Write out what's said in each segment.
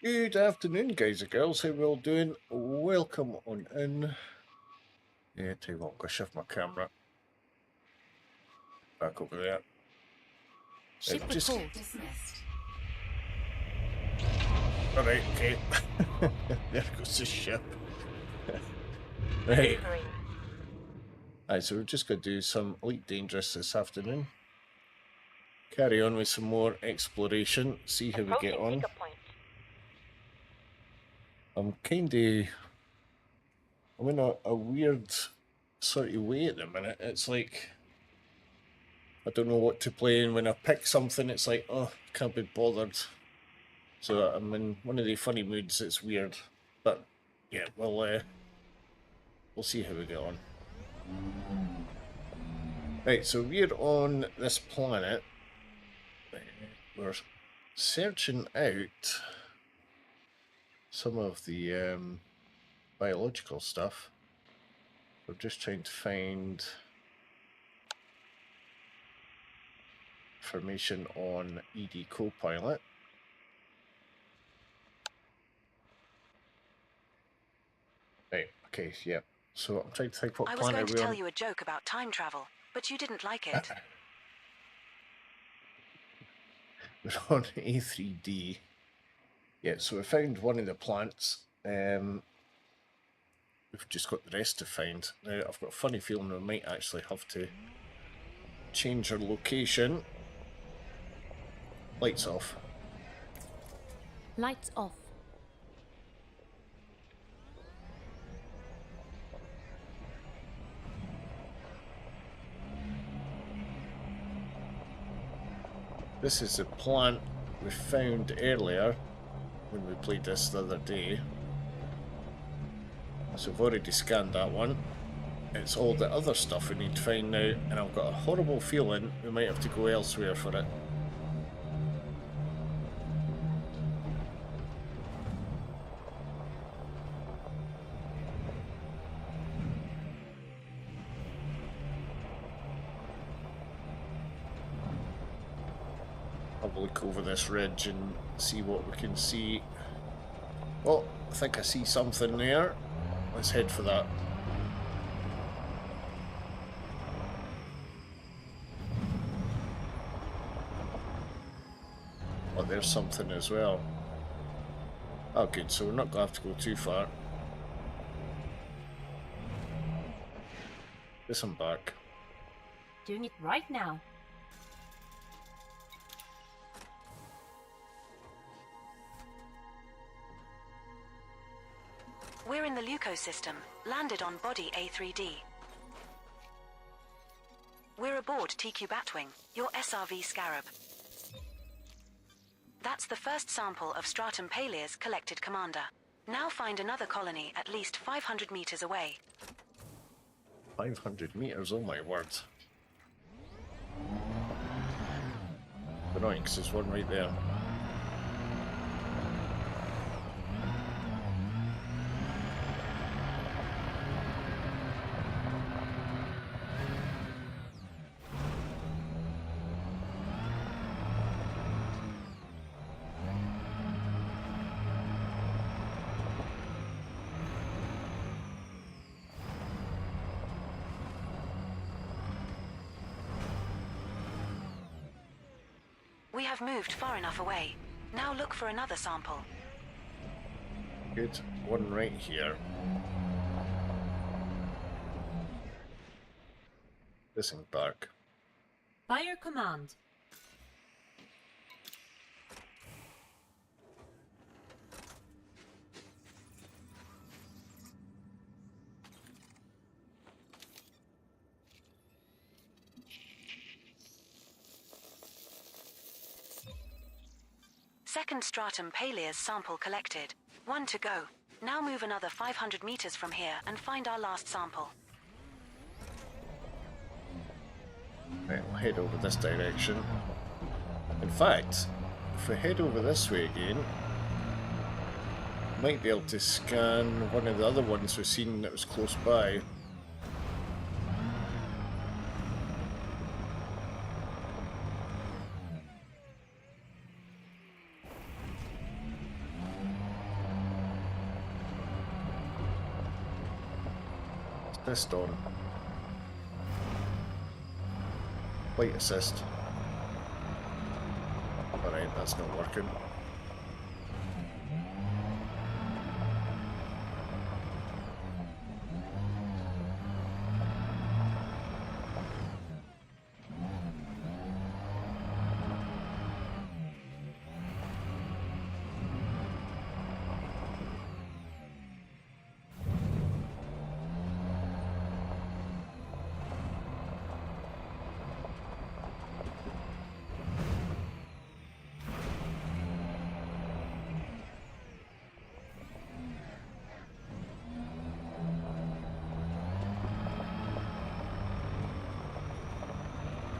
Good afternoon, guys and girls. How we all doing? Welcome on in. Yeah, tell you what, I'm going to shift my camera back over there. Ship Just report. alright, okay. There goes the ship. Right. Alright, so we're just going to do some Elite Dangerous this afternoon. Carry on with some more exploration, see how we get on. I'm in a weird sort of way at the minute. It's like I don't know what to play, and when I pick something, it's like, oh, can't be bothered. So I'm in one of the funny moods. It's weird, but yeah, we'll see how we get on. Right, so we're on this planet. We're searching out some of the biological stuff. We're just trying to find information on ED Copilot. Right, okay, yeah. So I'm trying to think what I was planet going to we're tell on. you a joke about time travel, but you didn't like it. We're on A3D. Yeah, so we found one of the plants. We've just got the rest to find. Now, I've got a funny feeling we might actually have to change our location. Lights off. Lights off. This is the plant we found earlier when we played this the other day. So I've already scanned that one. It's all the other stuff we need to find now, and I've got a horrible feeling we might have to go elsewhere for it. Have a look over this ridge and see what we can see. Well, I think I see something there. Let's head for that. Oh, there's something as well. Oh, good, so we're not going to have to go too far. Disembark. Doing it right now. We're in the Leuco system, landed on body A3D. We're aboard TQ Batwing, your SRV Scarab. That's the first sample of stratum paleus collected, Commander. Now find another colony at least 500 meters away. 500 meters, oh my word. Annoying, because there's one right there. We have moved far enough away. Now look for another sample. Good, one right here. Disembark. By your command. Second stratum paleus sample collected. 1 to go. Now move another 500 meters from here and find our last sample. Right, we'll head over this direction. In fact, if we head over this way again, might be able to scan one of the other ones we've seen that was close by. Assist on. Flight assist. Alright, that's not working.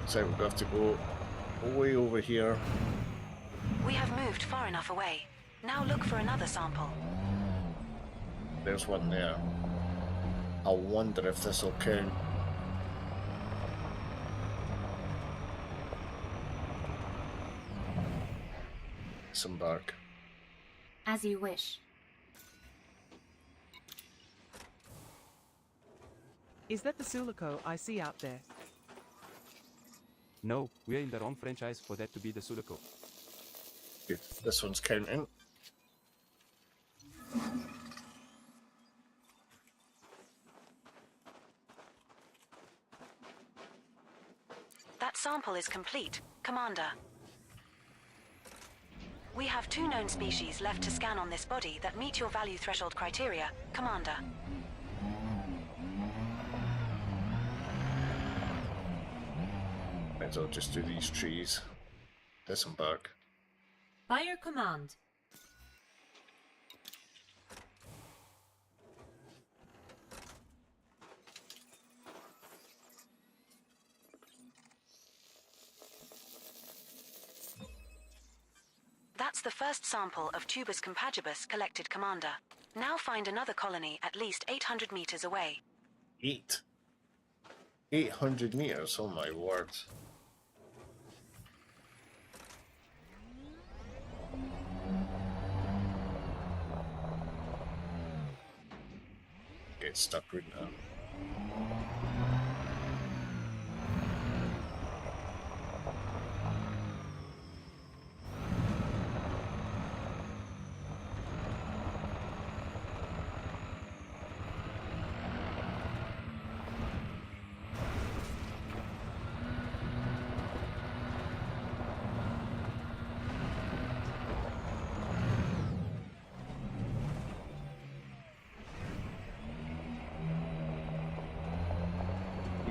So we'll have to go way over here. We have moved far enough away. Now look for another sample. There's one there. I wonder if this will count. Disembark. As you wish. Is that the Sulico I see out there? No, we're in the wrong franchise for that to be the Sulico. Good. This one's counting. That sample is complete, Commander. We have 2 known species left to scan on this body that meet your value threshold criteria, Commander. Might as well just do these trees. Disembark. By your command. That's the first sample of Tubus compagibus collected, Commander. Now find another colony at least 800 meters away. 800 meters, oh my word. Get stuck right now.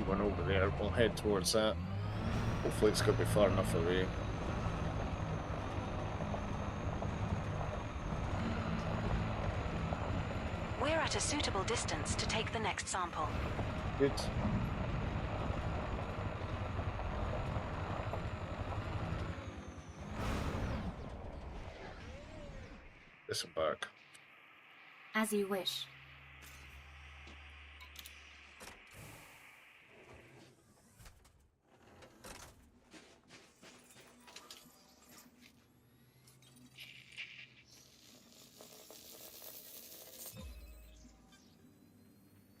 One over there, we'll head towards that. Hopefully it's going to be far enough away. We're at a suitable distance to take the next sample. Good. Disembark. As you wish.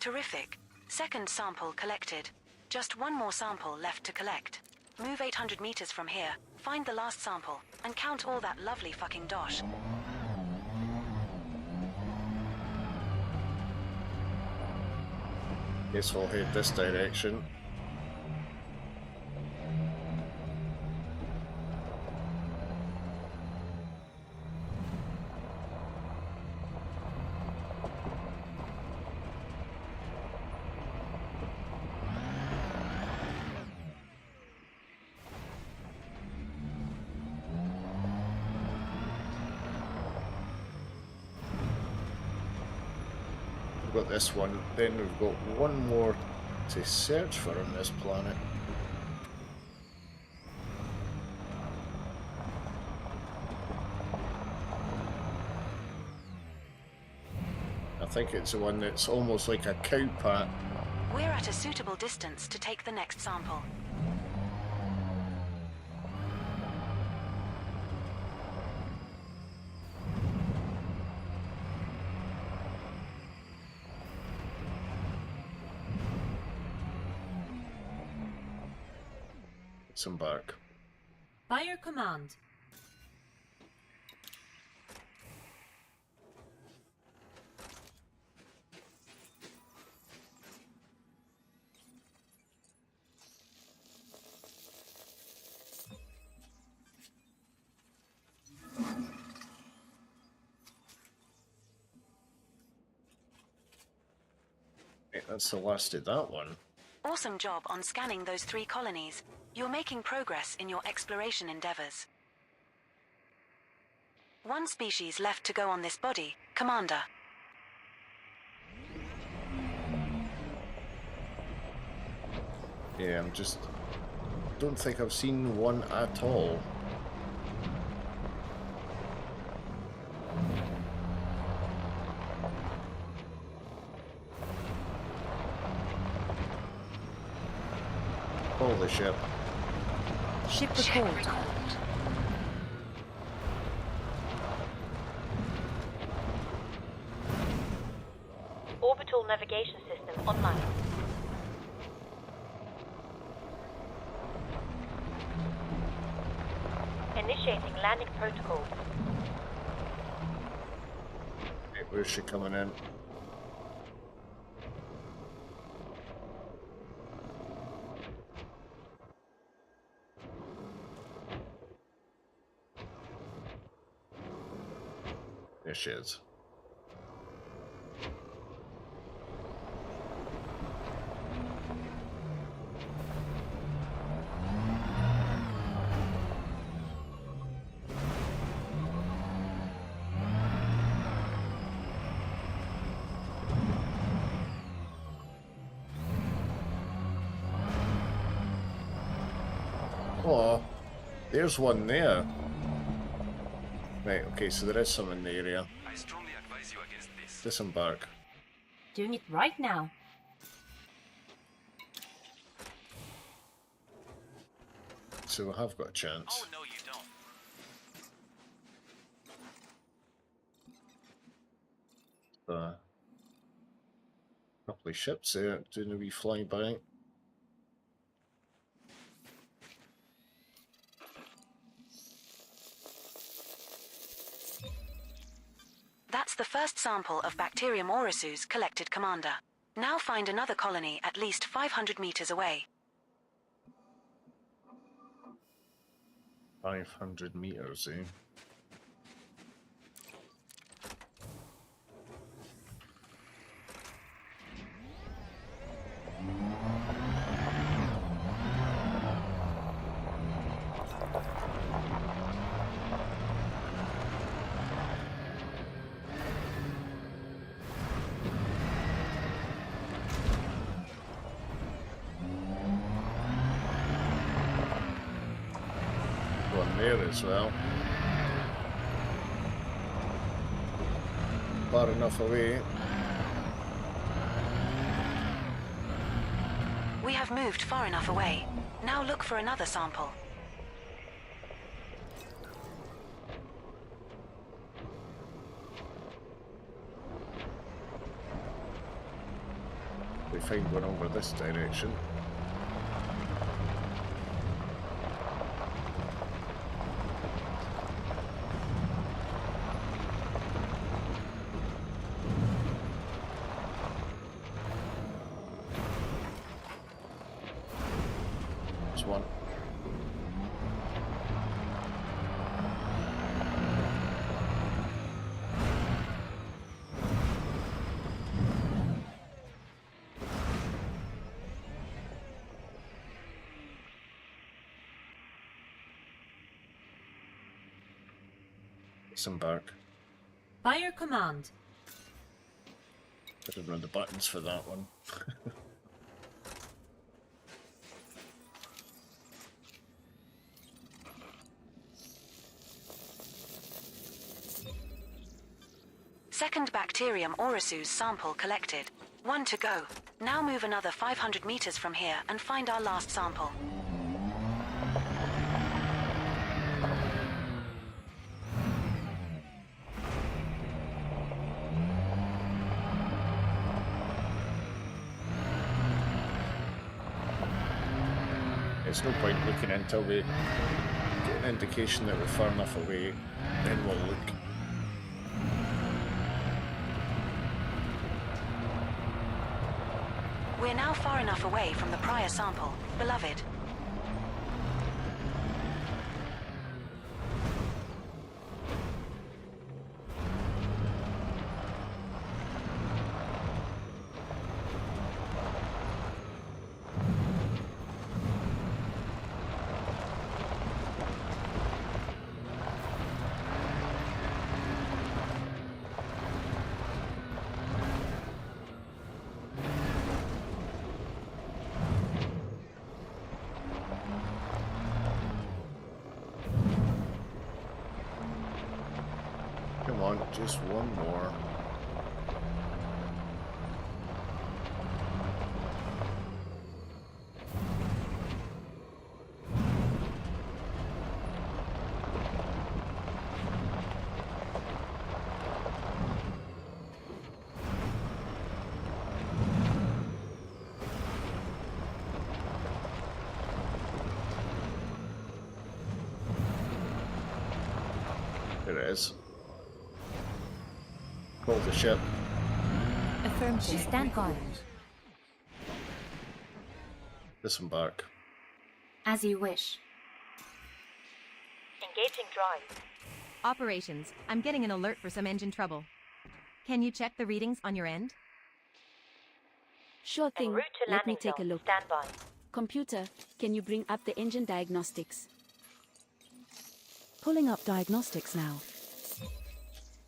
Terrific. Second sample collected. Just one more sample left to collect. Move 800 meters from here, find the last sample, and count all that lovely fucking dosh. Guess we'll head this direction. We've got this one, then we've got one more to search for on this planet. I think it's the one that's almost like a cow pat. We're at a suitable distance to take the next sample. Disembark. By your command. Okay, that's the last of that one. Awesome job on scanning those 3 colonies. You're making progress in your exploration endeavors. 1 species left to go on this body, Commander. Yeah, I'm just... don't think I've seen one at all. Call the ship. Ship recalled. Orbital navigation system online. Initiating landing protocols. Okay, where's she coming in? There she is. Oh, there's one there. Right, okay, so there is some in the area. I strongly advise you against this. Disembark. Doing it right now. So we have got a chance. no, you don't. Couple of ships there doing a wee flyby. That's the first sample of Bacterium aureus collected, Commander. Now find another colony at least 500 meters away. 500 meters, eh? One there as well. Far enough away. We have moved far enough away. Now look for another sample. We find one over this direction. There's one. Disembark. By your command. I didn't run the buttons for that one. Second Bacterium aureus sample collected. 1 to go. Now move another 500 meters from here and find our last sample. It's no point looking until we get an indication that we're far enough away, then we'll look. We're now far enough away from the prior sample, beloved. Come on, just one more. There it is. Call the ship. Affirmative. Stand by. Disembark. As you wish. Engaging drive. Operations. I'm getting an alert for some engine trouble. Can you check the readings on your end? Sure En thing. route to Let me landing take a zone. look. Stand by. Computer, can you bring up the engine diagnostics? Pulling up diagnostics now.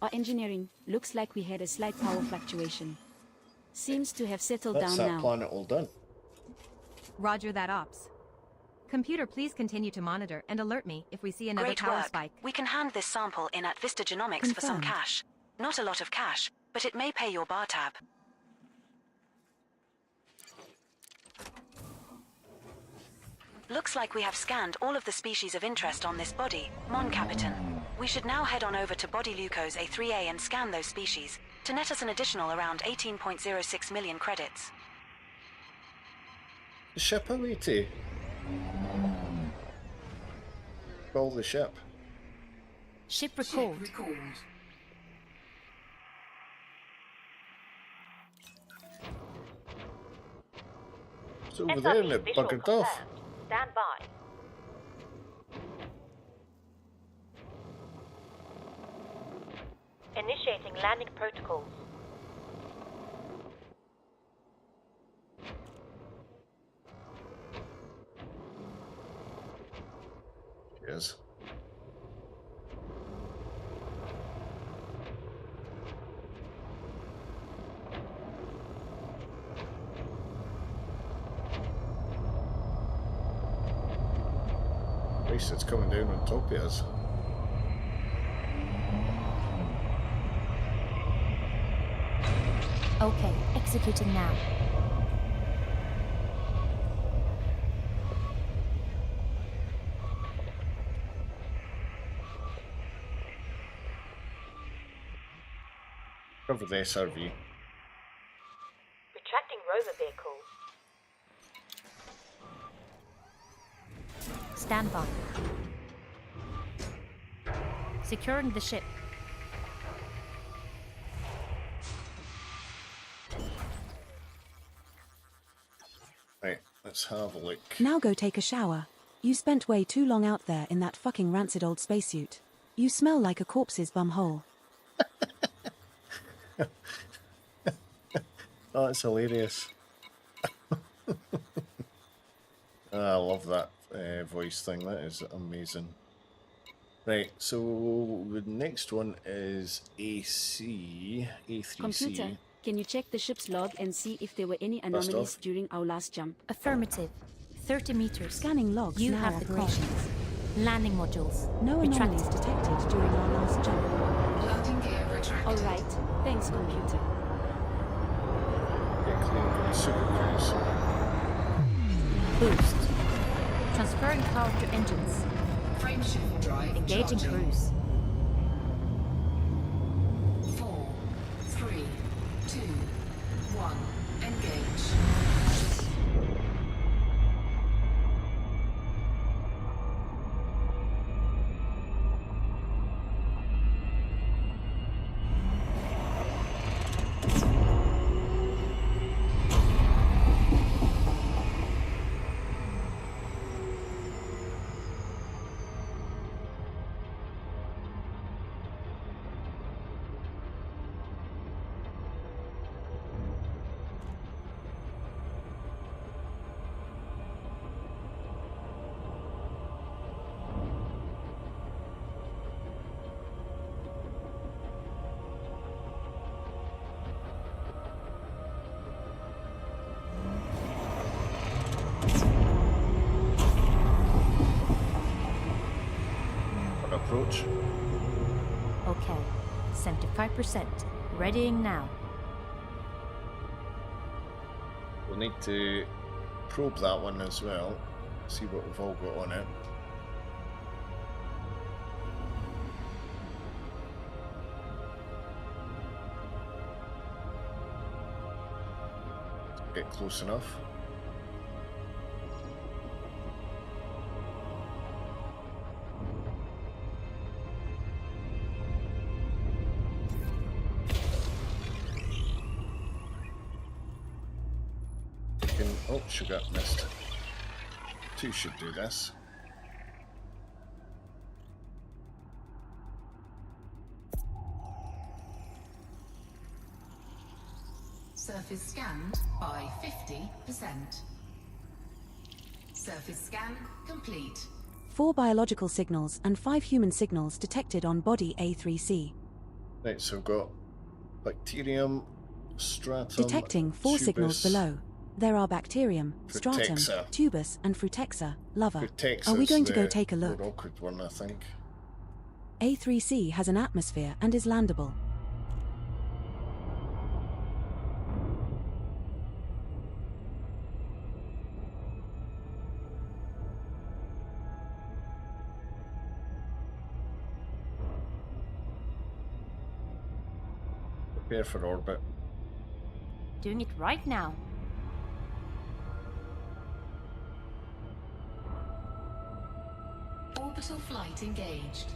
Our engineering looks like we had a slight power fluctuation. Seems to have settled That's down that now. planet all done. Roger that, ops. Computer, please continue to monitor and alert me if we see another Great power work. spike. We can hand this sample in at Vista Genomics for some Confirmed. cash. Not a lot of cash, but it may pay your bar tab. Looks like we have scanned all of the species of interest on this body, Mon Capitan. We should now head on over to Body Lucos A3A and scan those species, to net us an additional around 18.06 million credits. The ship awaiting. Call the ship. Ship recalled. It's over there and SRB it visual buggered off. confirmed. Stand by. Initiating landing protocols. Yes. At least it's coming down on top of us. Okay, executing now. Cover the SRV. Retracting rover vehicle. Stand by. Securing the ship. Right, let's have a look. Now go take a shower. You spent way too long out there in that fucking rancid old spacesuit. You smell like a corpse's bumhole. Oh, it's hilarious. I love that voice thing. That is amazing. Right, so the next one is A3C. Computer, can you check the ship's log and see if there were any Blast anomalies off. during our last jump? Affirmative. 30 meters. Scanning logs You now. have the call. Operations. Landing modules. No anomalies Retracted. detected during our last jump. All right. Thanks, computer. Get clean of the super cruise. Boost. Transferring power to engines. Engaging cruise. 4, 3, 2, 1, engage. 75%. Readying now. We'll need to probe that one as well. See what we've all got on it. Get close enough. Oh, sugar, missed. Two should do this. Surface scanned by 50%. Surface scan complete. 4 biological signals and 5 human signals detected on body A3C. Right, so we've got bacterium, stratum, Detecting 4 signals tubus. below. There are bacterium, stratum, Frutexa. tubus, and frutexa, lover. Frutexa Are we is going to go the take a look? more awkward one, I think. A3C has an atmosphere and is landable. Prepare for orbit. Doing it right now. Orbital flight engaged.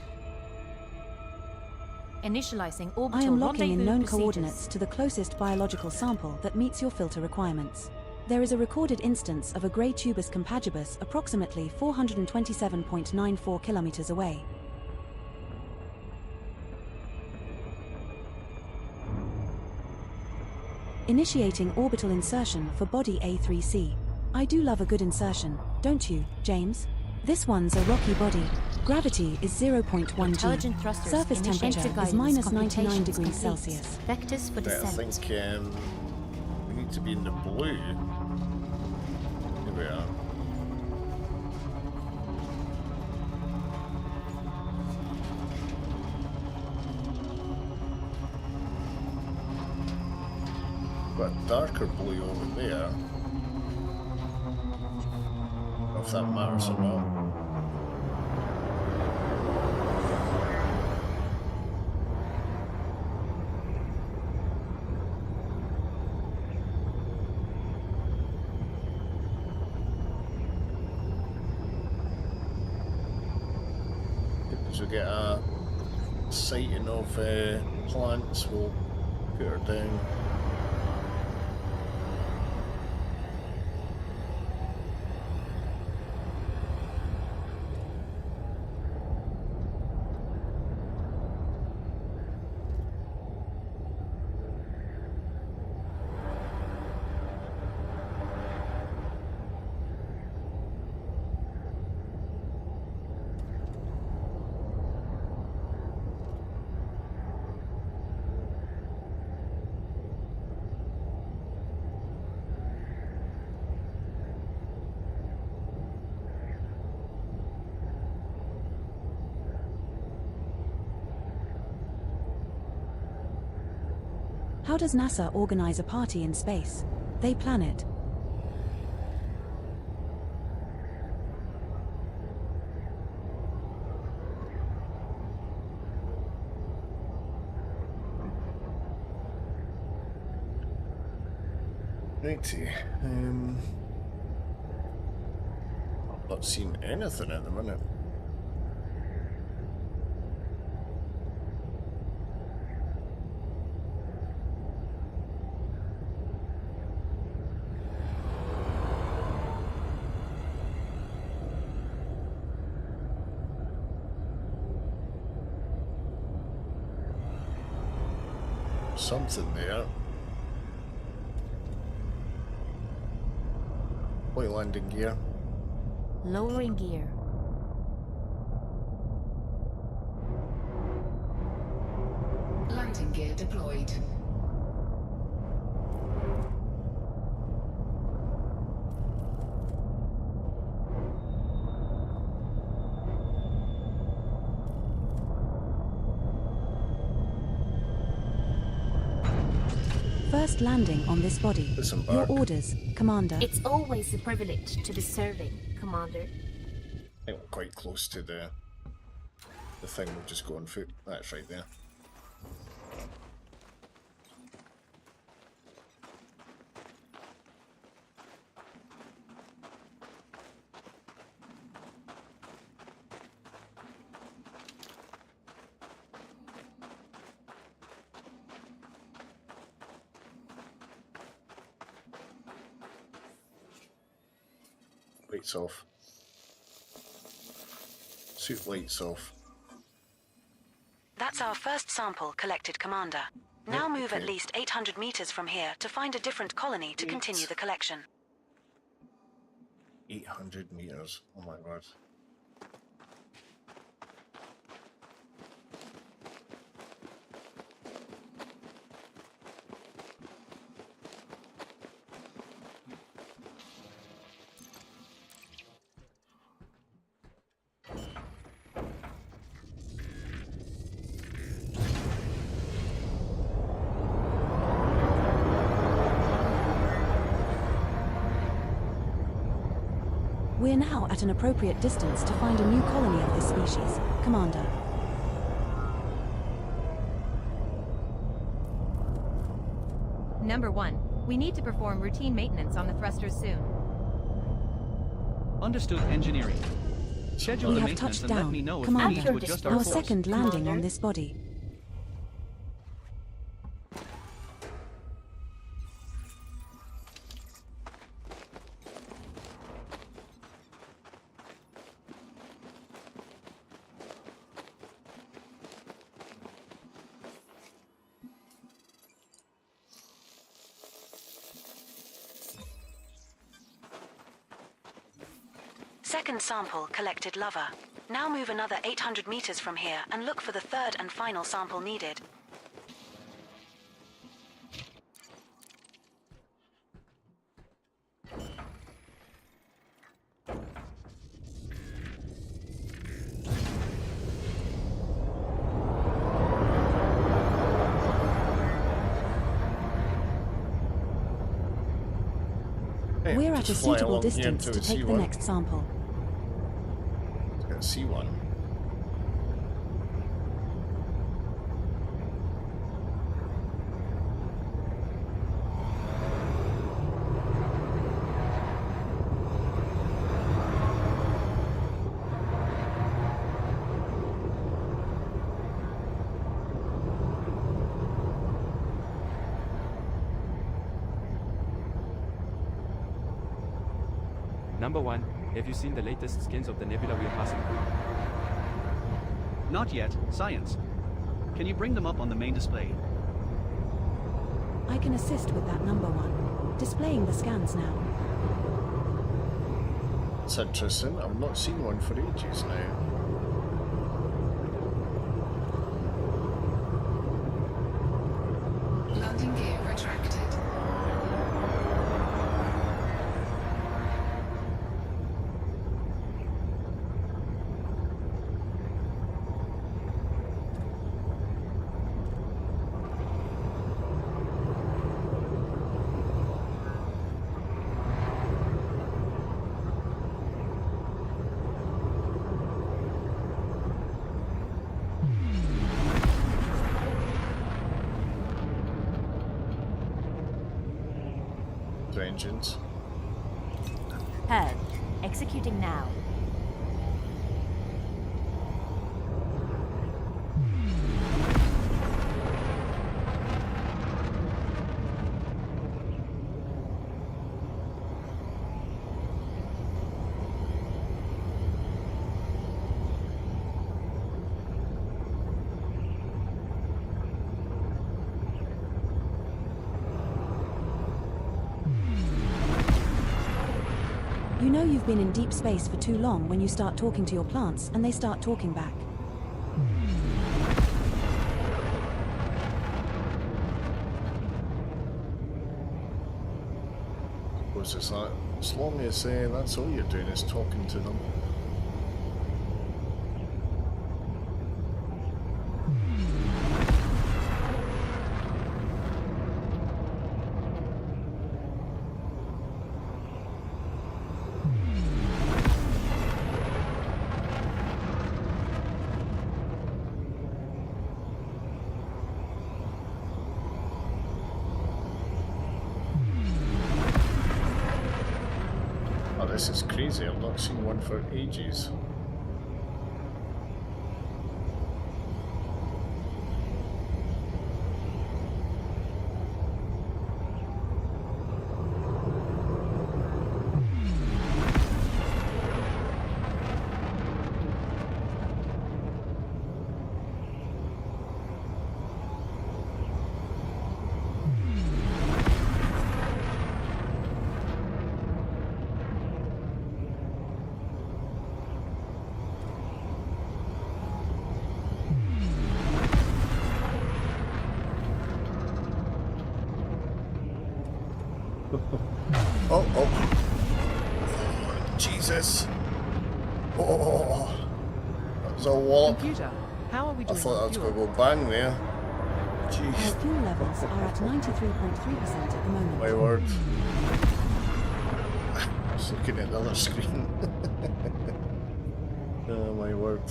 Initializing I orbital am locking in rendezvous known procedures. coordinates to the closest biological sample that meets your filter requirements. There is a recorded instance of a grey tubus compagibus approximately 427.94 kilometers away. Initiating orbital insertion for body A3C. I do love a good insertion, don't you, James? This one's a rocky body. Gravity is 0.1 Intelligent G. thrusters Surface initiate temperature guidance is minus 99 computations degrees complete. Celsius. Vectors for Right, I descent. think we need to be in the blue. Here we are. Got a darker blue over there. I don't know if that matters or not. As we get a sighting of plants, we'll put her down. How does NASA organize a party in space? They plan it. Righty. I'm not seeing anything at the minute. Something there. White landing gear. Lowering gear. Landing gear deployed. first landing on this body. Disembark. Your orders, Commander. It's always a privilege to be serving, Commander. I think we're quite close to the thing. We'll just go on foot. That's right there. Lights off. Suit lights off. That's our first sample collected, Commander. Now move at least 800 meters from here to find a different colony to continue the collection. 800 meters. Oh my god. We're now at an appropriate distance to find a new colony of this species, Commander. Number 1, we need to perform routine maintenance on the thrusters soon. Understood, engineering. Schedule We the have maintenance touched and let down, me know if we Commander. need to adjust our Our course. second landing Commander. on this body. Second sample collected, Lover. Now move another 800 meters from here and look for the third and final sample needed. Hey, We're at a just fly suitable along here distance until to we see take the one. next sample. Got to see one. Number 1, have you seen the latest skins of the nebula we are passing through? Not yet. Science. Can you bring them up on the main display? I can assist with that, Number 1. Displaying the scans now. It's interesting. I've not seen one for ages now. Landing gear retracted. The engines. Heard. Executing now. You know you've been in deep space for too long when you start talking to your plants and they start talking back. Suppose it's that. As long as that's all you're doing is talking to them. This is crazy. I've not seen one for ages. Oh, Jesus. Oh, that was a wallop. Computer, how are we I doing thought I on was fuel? going to go bang there. Jeez. Our fuel levels are at 93.3% at the moment. My word. I was looking at the other screen. Oh, my word.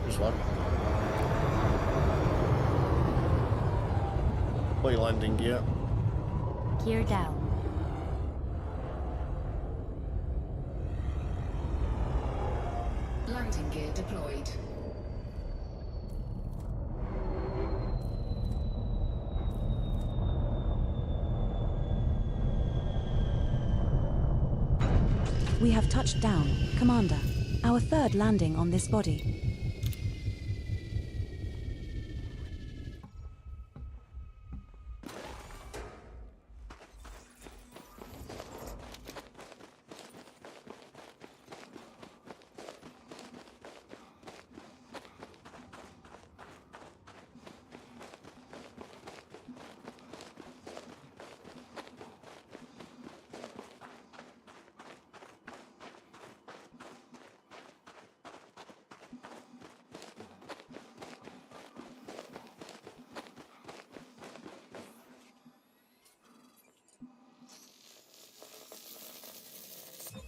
There's one. Play landing gear. Gear down. Landing gear deployed. We have touched down, Commander. Our third landing on this body.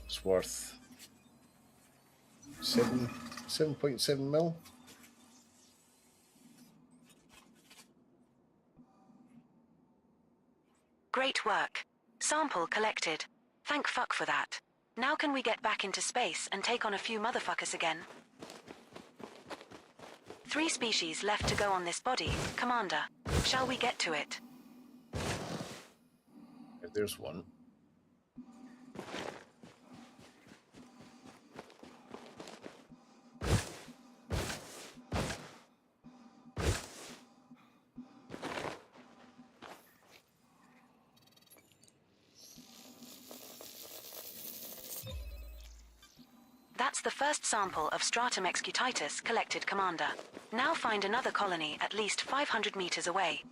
It's worth 7.7 mil. Great work. Sample collected. Thank fuck for that. Now can we get back into space and take on a few motherfuckers again? 3 species left to go on this body, Commander. Shall we get to it? There's one. That's the first sample of stratum excutitus collected, Commander. Now find another colony at least 500 meters away.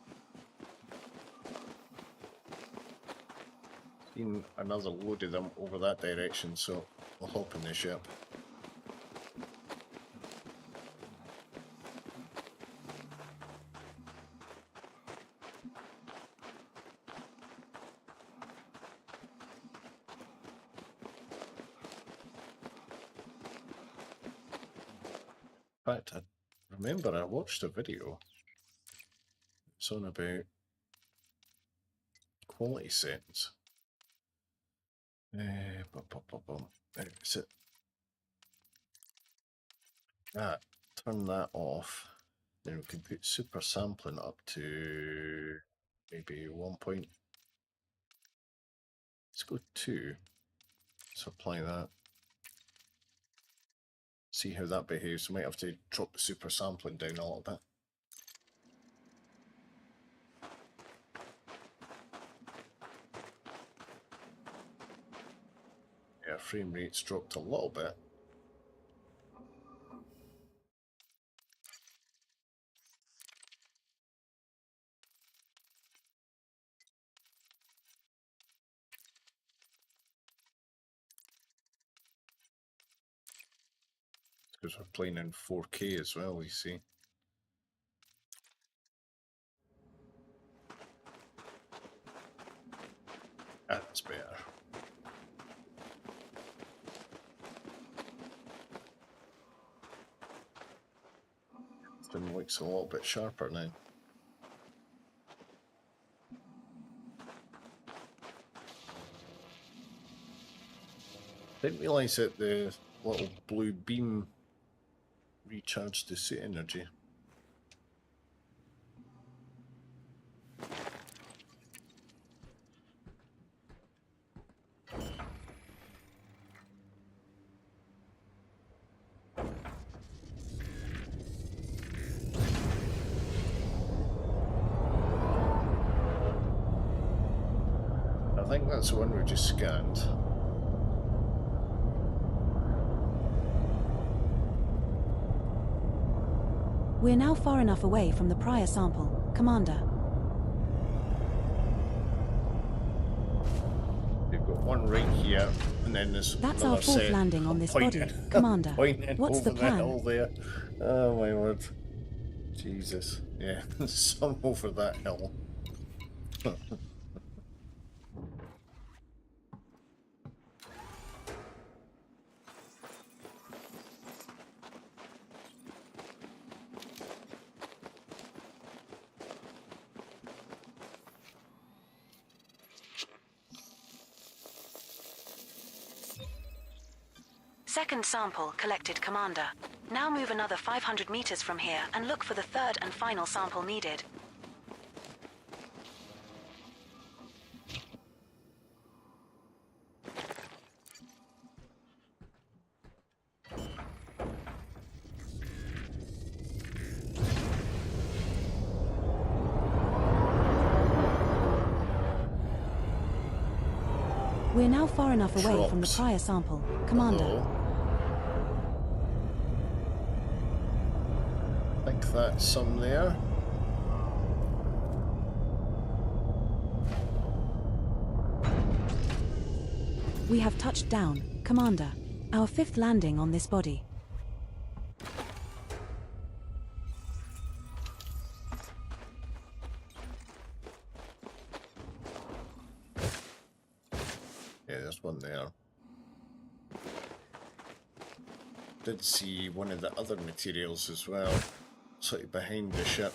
Seen another load of them over that direction, so we'll hop in the ship. In fact, I remember I watched a video. It's on about quality settings. Is it that? Turn that off. Then we can put super sampling up to maybe 1 point. Let's go 2. Let's apply that. See how that behaves. We might have to drop the super sampling down a little bit. Yeah, frame rate's dropped a little bit. Because we're playing in 4K as well, you see. That's better. Everything looks a little bit sharper now. Didn't realise that the little blue beam recharged the suit energy. I think that's the one we just scanned. We're now far enough away from the prior sample, Commander. We've got one right here, and then there's That's another our fourth set landing on this body, pointing- Commander. pointing What's the over plan? hill there. Oh my word. Jesus. Yeah, some over that hill. Second sample collected, Commander. Now move another 500 meters from here and look for the third and final sample needed. We're now far enough away from the Drops. prior sample, Commander. Uh-oh. I think that's some there. We have touched down, Commander. Our fifth landing on this body. Yeah, there's one there. Did see one of the other materials as well, sort of behind the ship.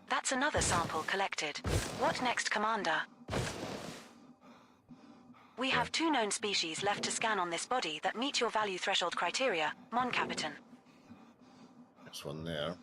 That's another sample collected. What next, Commander? We have 2 known species left to scan on this body that meet your value threshold criteria, Mon Capitan. There's one there.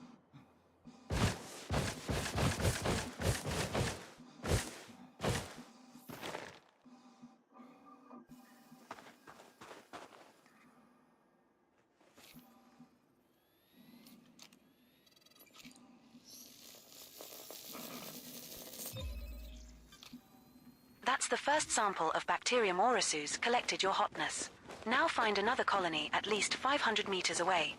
That's the first sample of Bacterium orossus collected, your hotness. Now find another colony at least 500 meters away.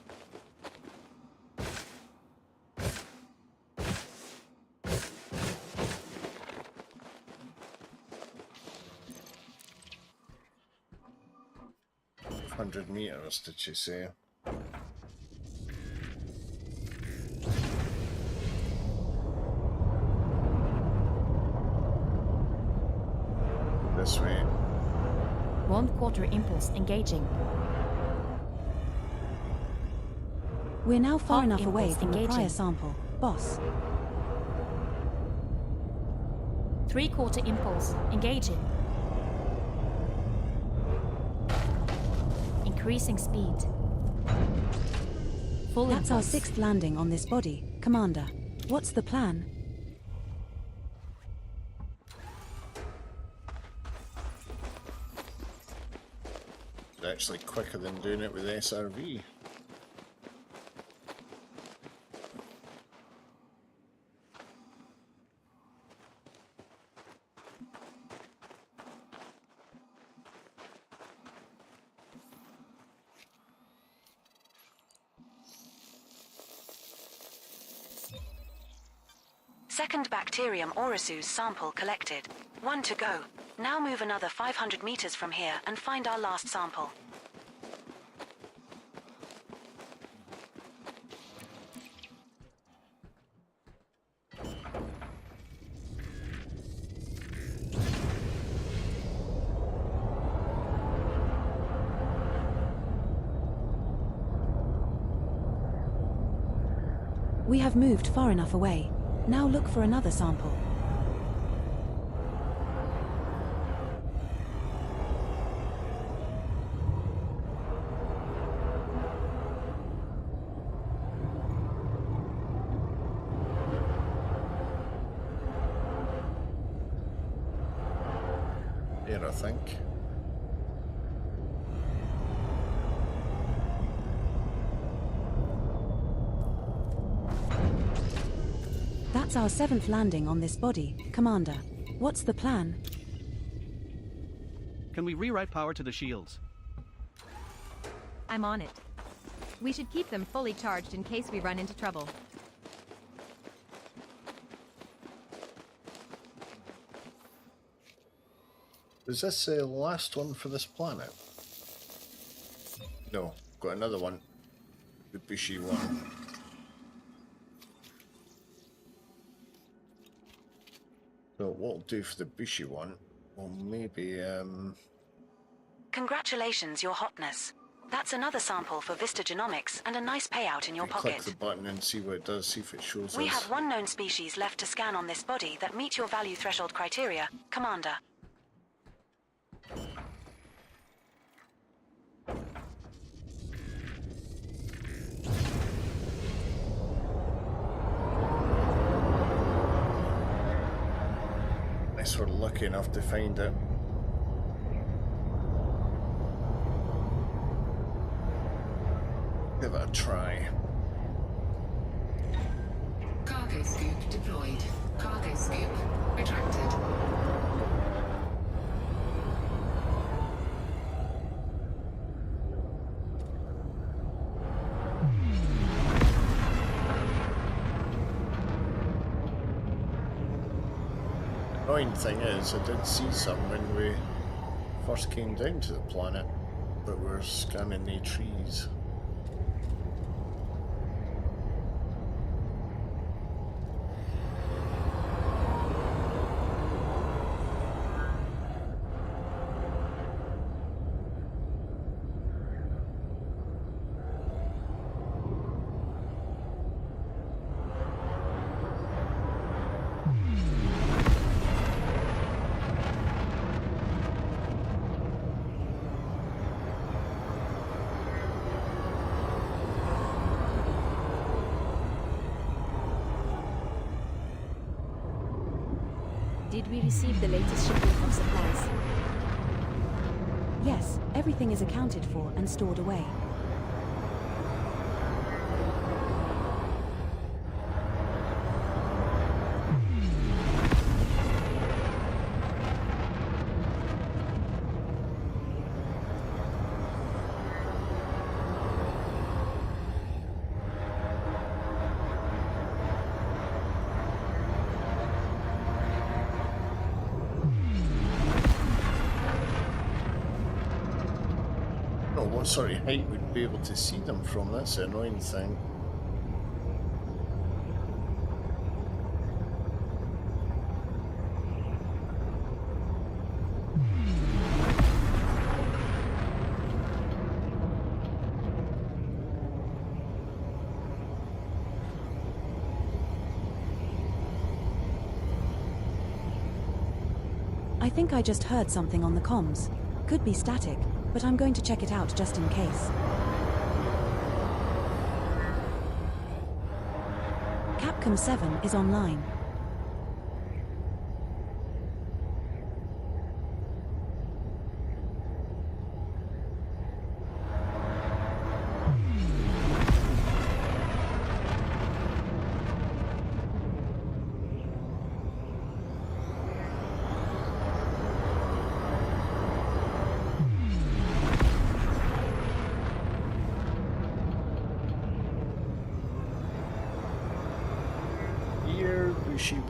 $100 did you say? This way. 1/4 impulse engaging. We're now far Half enough away impulse from the prior engaging. sample, Boss. 3/4 impulse engaging. Increasing speed. Full That's our impulse. 6th landing on this body, Commander. What's the plan? It's actually quicker than doing it with SRV. Second Bacterium orossus sample collected. 1 to go. Now move another 500 meters from here and find our last sample. We have moved far enough away. Now look for another sample. Here, I think. That's our 7th landing on this body, Commander. What's the plan? Can we rewrite power to the shields? I'm on it. We should keep them fully charged in case we run into trouble. Is this the last one for this planet? No, got another one. The bushy one. So what we'll do for the bushy one, well maybe Congratulations, Your Hotness. That's another sample for Vista Genomics and a nice payout in your pocket. click the button and see what it does, see if it shows We us. have one known species left to scan on this body that meet your value threshold criteria, Commander. Nice, we're lucky enough to find it. Give it a try. Cargo scoop deployed. Cargo scoop retracted. The annoying thing is, I did see some when we first came down to the planet, but we're scanning the trees. Did we receive the latest shipment of supplies? Yes, everything is accounted for and stored away. What sort of height we'd be able to see them from? That's the annoying thing. I think I just heard something on the comms. Could be static, but I'm going to check it out just in case. Capcom 7 is online.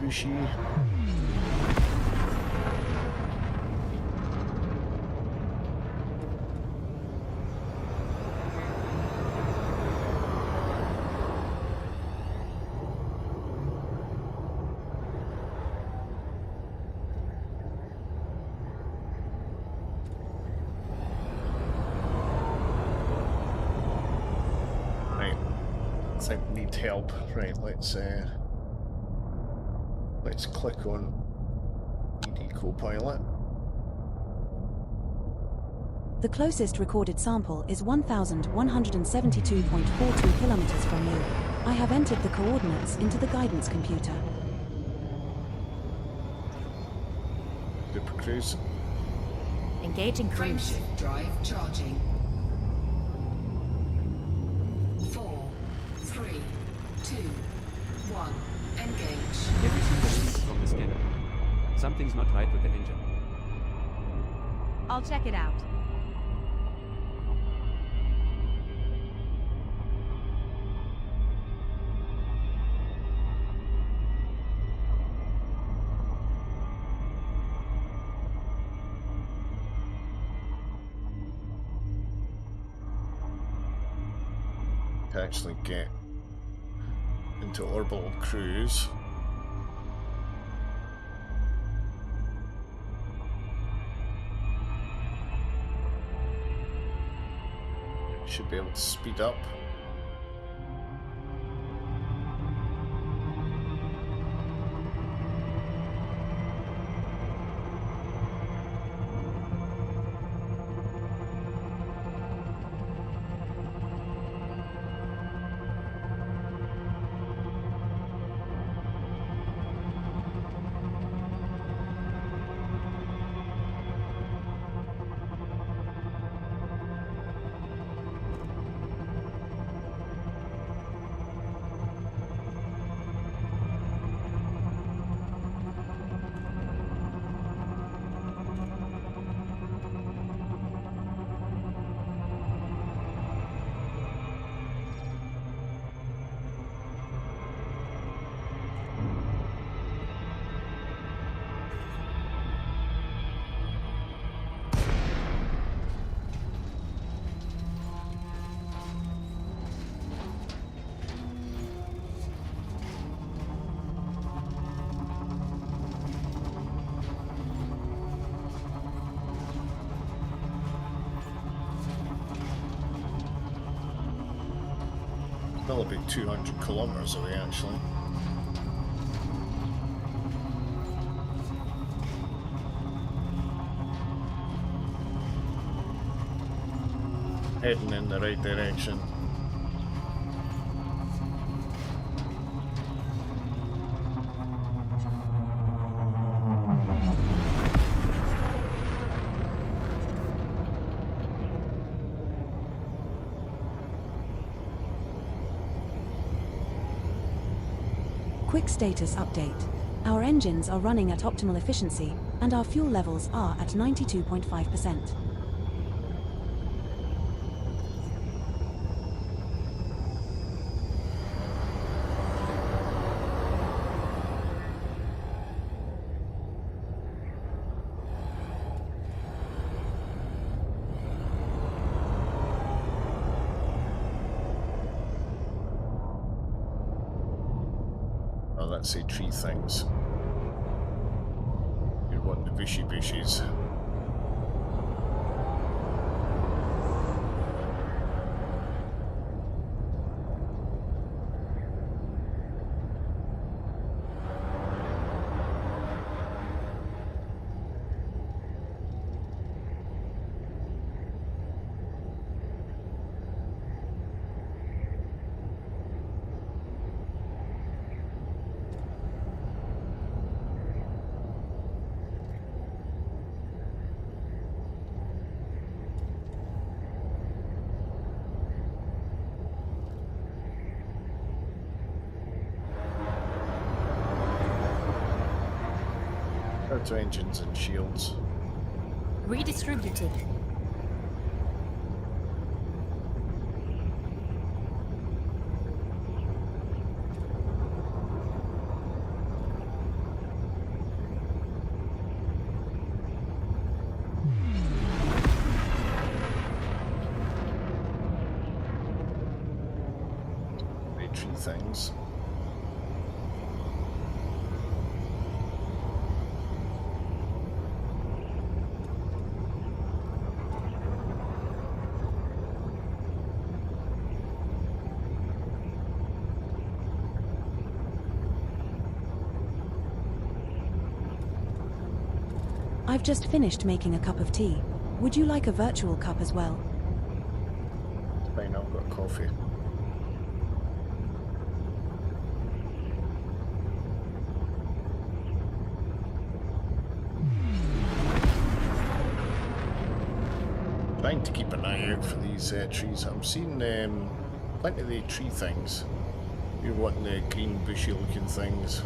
Bushy. Right. I think we need help. Right, let's click on ED Copilot. The closest recorded sample is 1,172.42 kilometers from you. I have entered the coordinates into the guidance computer. Super cruise. Engaging cruise. Frameshift drive charging. 4, 3, 2, 1. Engage. Have you seen the links from the scanner? Something's not right with the engine. I'll check it out. To actually get into orbital cruise. Should be able to speed up. Still about 200 kilometers away, actually. Heading in the right direction. Quick status update. Our engines are running at optimal efficiency, and our fuel levels are at 92.5%. Oh, let's say tree things. You want the bushy bushies. To engines and shields. Redistributed. Tree things. I've just finished making a cup of tea. Would you like a virtual cup as well? It's fine, I've got coffee. Trying to keep an eye out for these trees. I'm seeing plenty of the tree things. You're wanting the green bushy looking things.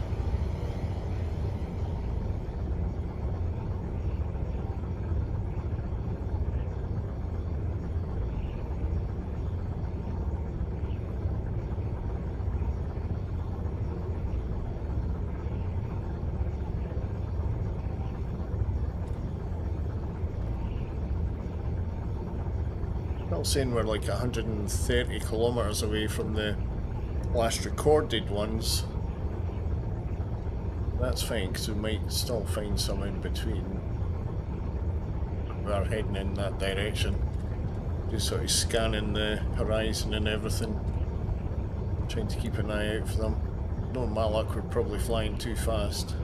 Saying we're like 130 kilometers away from the last recorded ones. That's fine, because we might still find some in between. We're heading in that direction. Just sort of scanning the horizon and everything. Trying to keep an eye out for them. Knowing my luck, we're probably flying too fast.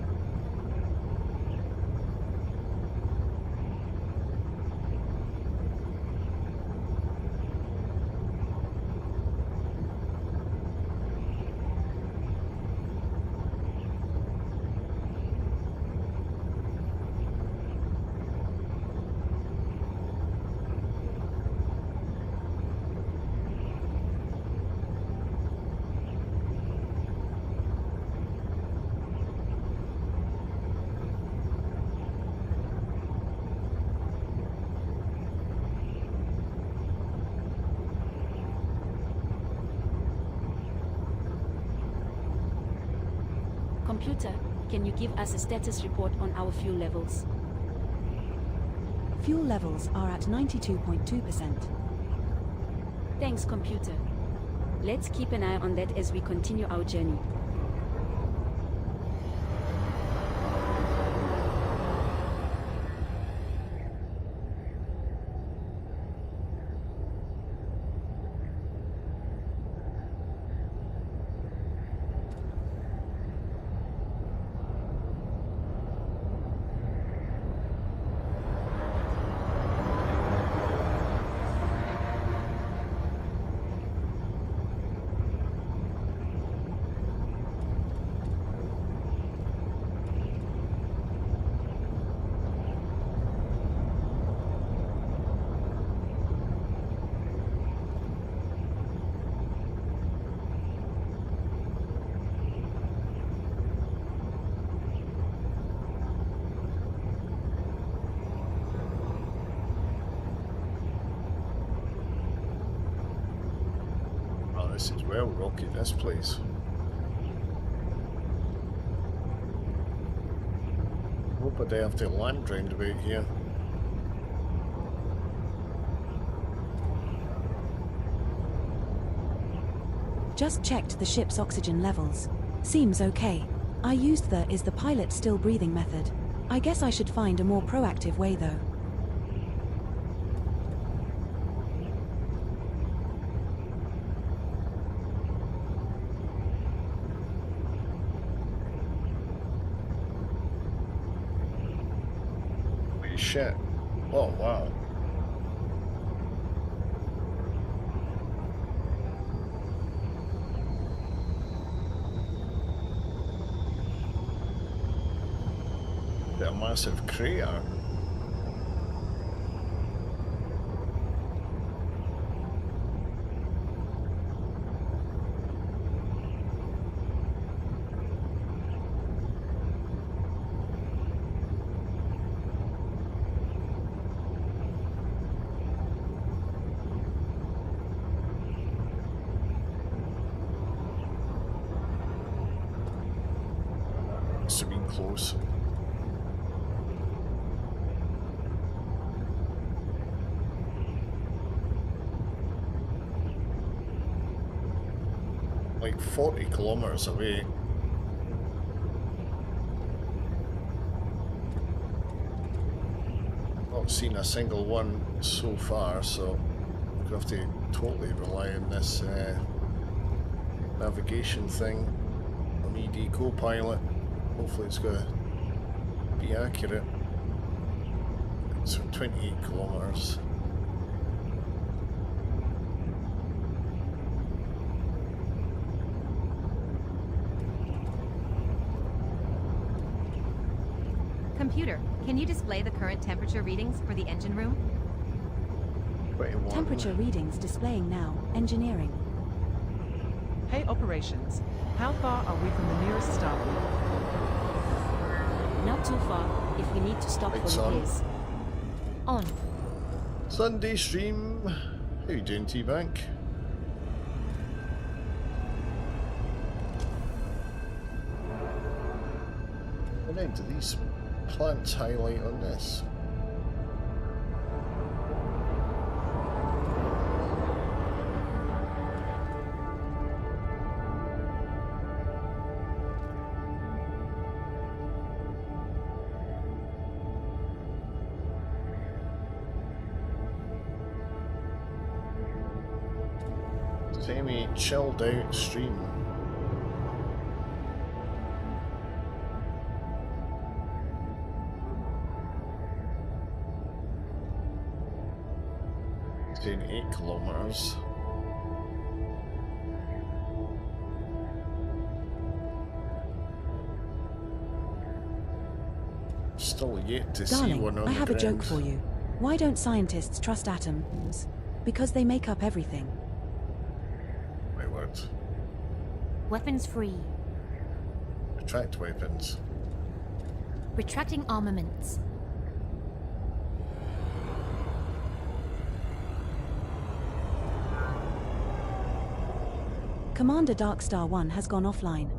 Computer, can you give us a status report on our fuel levels? Fuel levels are at 92.2%. Thanks, computer. Let's keep an eye on that as we continue our journey. This is well rocky, this place. Hope I don't have to land round about here. Just checked the ship's oxygen levels. Seems okay. I used the "is the pilot still breathing" method. I guess I should find a more proactive way though. Shit. Oh, wow. A massive crater. Must have been close. Like 40 kilometers away. Not seen a single one so far, so we're gonna have to totally rely on this navigation thing on ED Copilot. Hopefully it's gonna be accurate. So 28 kilometers. Computer, can you display the current temperature readings for the engine room? 21. Temperature readings displaying now. Engineering. Hey operations, how far are we from the nearest star? Not too far if we need to stop Right, for son. repairs. On. Sunday stream. How you doing, T-Bank? What end do these plants highlight on this? Semi chilled out stream. Doing 8 kilometers. Still yet to see one Darling, on I the have a joke ground. for you. Why don't scientists trust atoms? Because they make up everything. My word. Weapons free. Retract weapons. Retracting armaments. Commander Darkstar 1 has gone offline.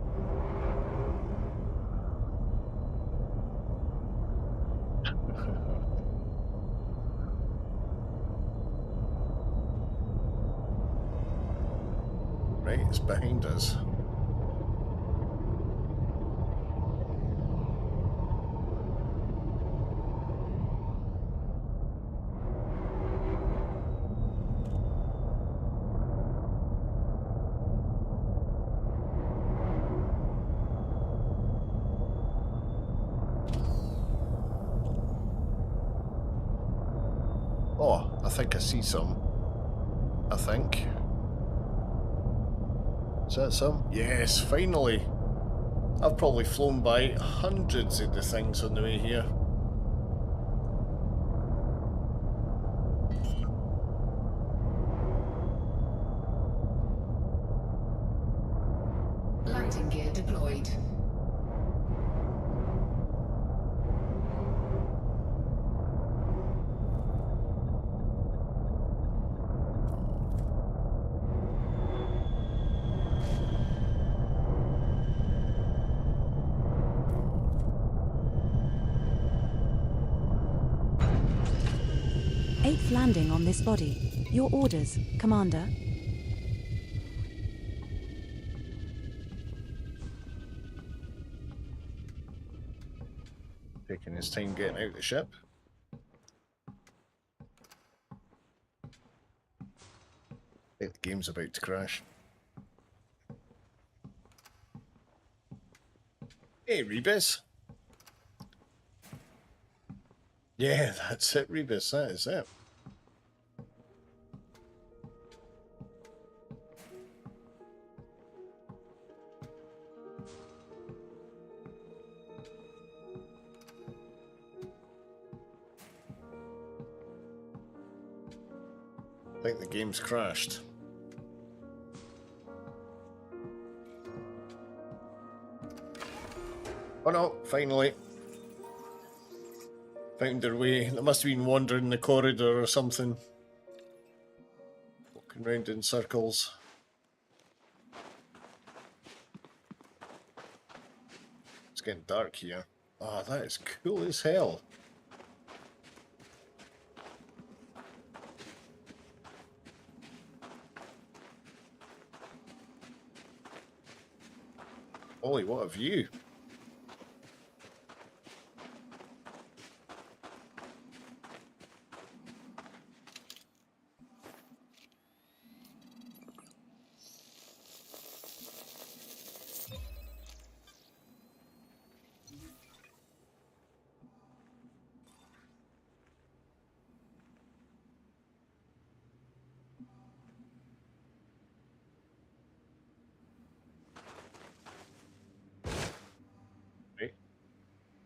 Right, it's behind us. Oh, I think I see some. I think. Is that some? Yes, finally. I've probably flown by hundreds of the things on the way here. Landing gear deployed. Eighth landing on this body. Your orders, Commander. Taking his time getting out the ship. I think the game's about to crash. Hey, Rebus. Yeah, that's it, Rebus. That is it. I think the game's crashed. Oh no, finally. Found their way. They must have been wandering the corridor or something. Walking round in circles. It's getting dark here. Ah, that is cool as hell. Holy, what a view.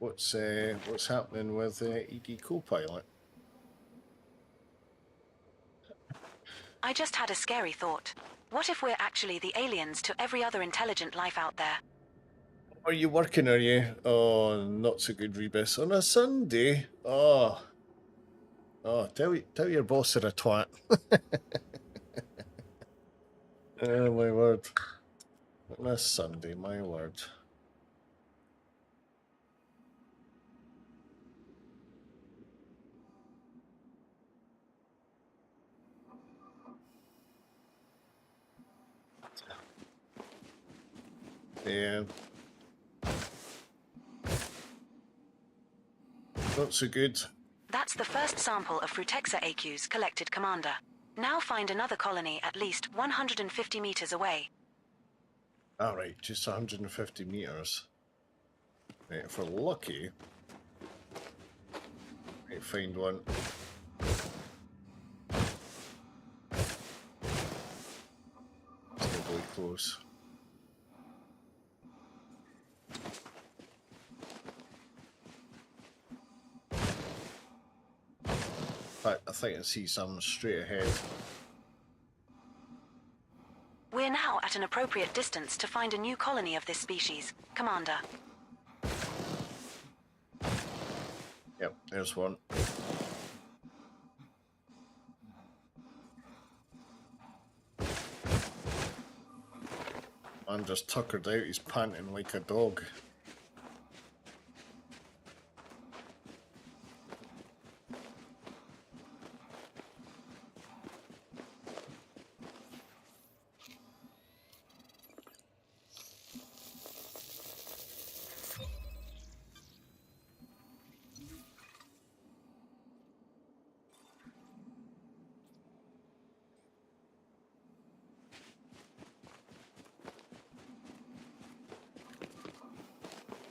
what's happening with ED Copilot? I just had a scary thought. What if we're actually the aliens to every other intelligent life out there? Are you working, are you? Oh, not so good, Rebus. On a Sunday? Oh, tell your boss they're a twat. Oh, my word. On a Sunday, my word. Yeah. Not so good. That's the first sample of Frutexa AQs collected, Commander. Now find another colony at least 150 meters away. Alright, just 150 meters. Right, if we're lucky, might find one. It's really close. I think I see some straight ahead. We're now at an appropriate distance to find a new colony of this species, Commander. Yep, there's one. Man just tuckered out, he's panting like a dog.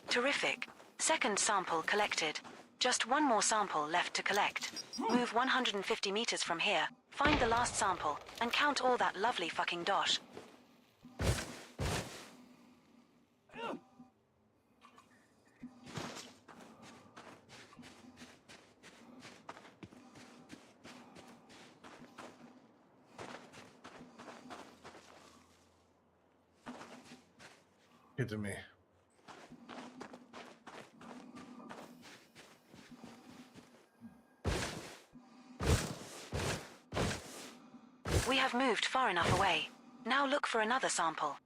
Terrific. Second sample collected. Just one more sample left to collect. Move 150 meters from here, find the last sample, and count all that lovely fucking dosh. Good to me. We have moved far enough away. Now look for another sample.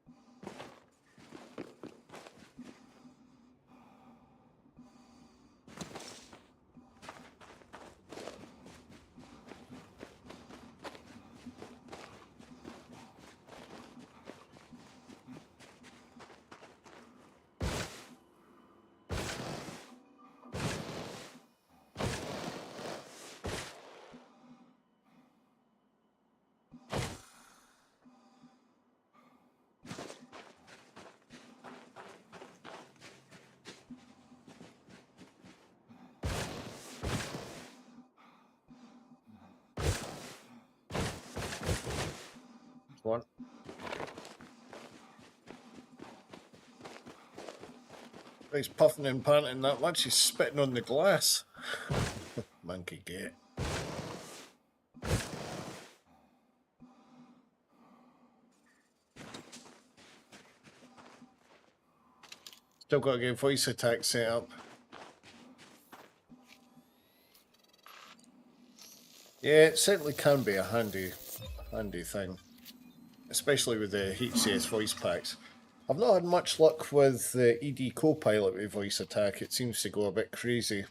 One. He's puffing and panting that much, he's spitting on the glass. Monkey get. Still got to get voice attack set up. Yeah, it certainly can be a handy thing. Especially with the HCS voice packs. I've not had much luck with the ED Copilot with voice attack. It seems to go a bit crazy.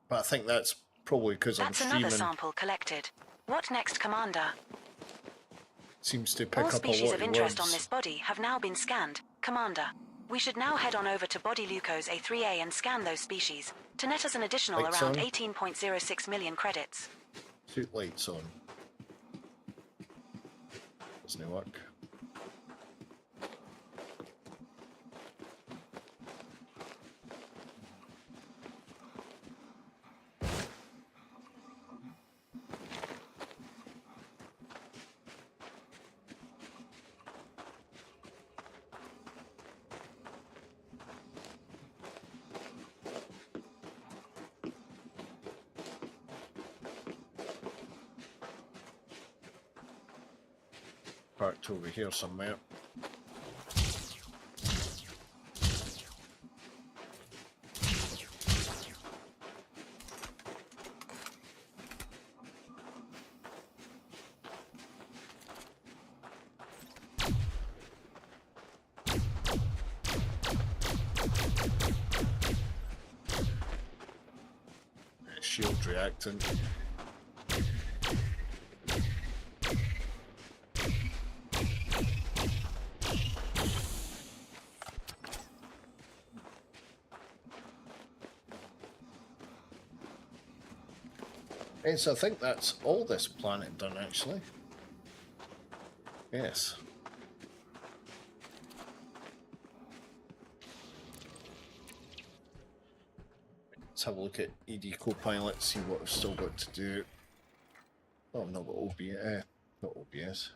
But I think that's probably because I'm streaming. That's another sample collected. What next, Commander? Seems to pick up a lot of words. All species of interest on this body have now been scanned, Commander. We should now head on over to Body Lucos A3A and scan those species to net us an additional Lights around on. 18.06 million credits. Suit lights on. Doesn't work. parked over here somewhere. Shield reactant. And so I think that's all this planet done, actually. Yes. Let's have a look at ED Copilot, see what I've still got to do. Oh, I've not got OBS. Not OBS.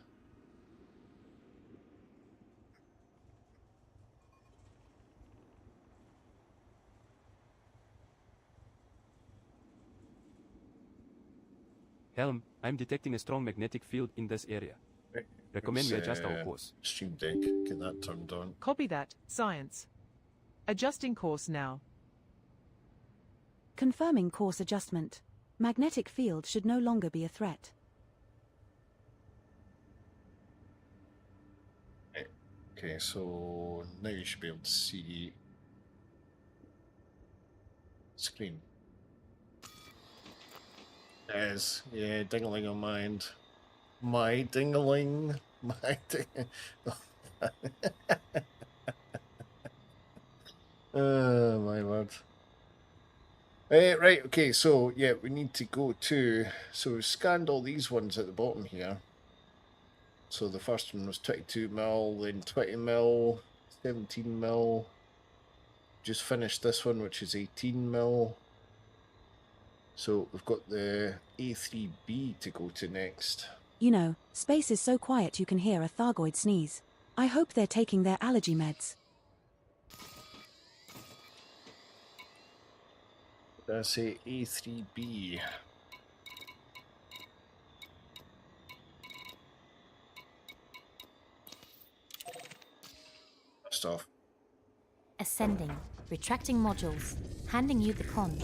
Helm, I'm detecting a strong magnetic field in this area. Recommend we adjust our course. Stream Deck, get that turned on. Copy that, Science. Adjusting course now. Confirming course adjustment. Magnetic field should no longer be a threat. Okay, so now you should be able to see screen. Yes, yeah, dingling on mind. My dingling. My ding. Oh my word. Right, okay, so yeah, we need to go to, so we've scanned all these ones at the bottom here. So the first one was 22 mil, then 20 mil, 17 mil. Just finished this one, which is 18 mil. So we've got the A3B to go to next. You know, space is so quiet you can hear a Thargoid sneeze. I hope they're taking their allergy meds. Did I say A3B? Stuff. Ascending. Retracting modules. Handing you the con.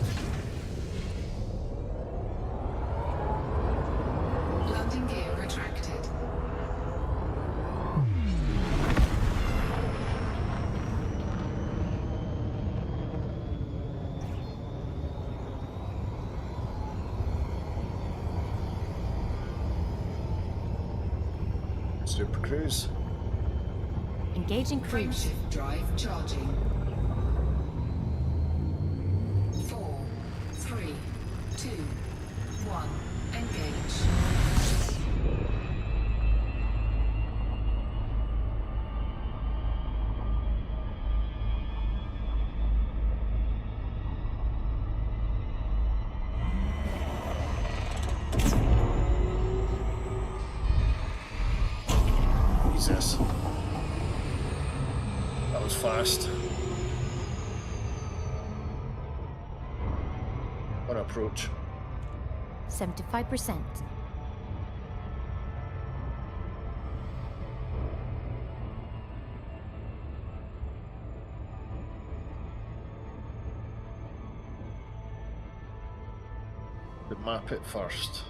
Landing gear retracted. Super cruise. Engaging cruise. Frameshift drive charging. 4, 3, 2, 1. Engage. Jesus. That was fast. On approach. 75%. But map it first.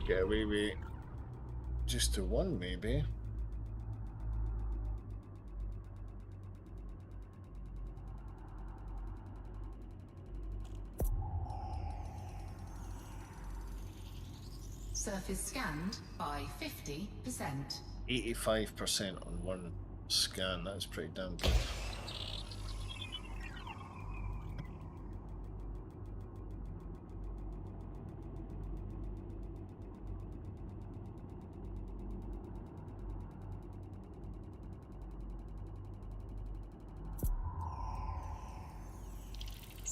Yeah, wait. Just to one, maybe. Surface scanned by 50%. 85% on one scan. That's pretty damn good.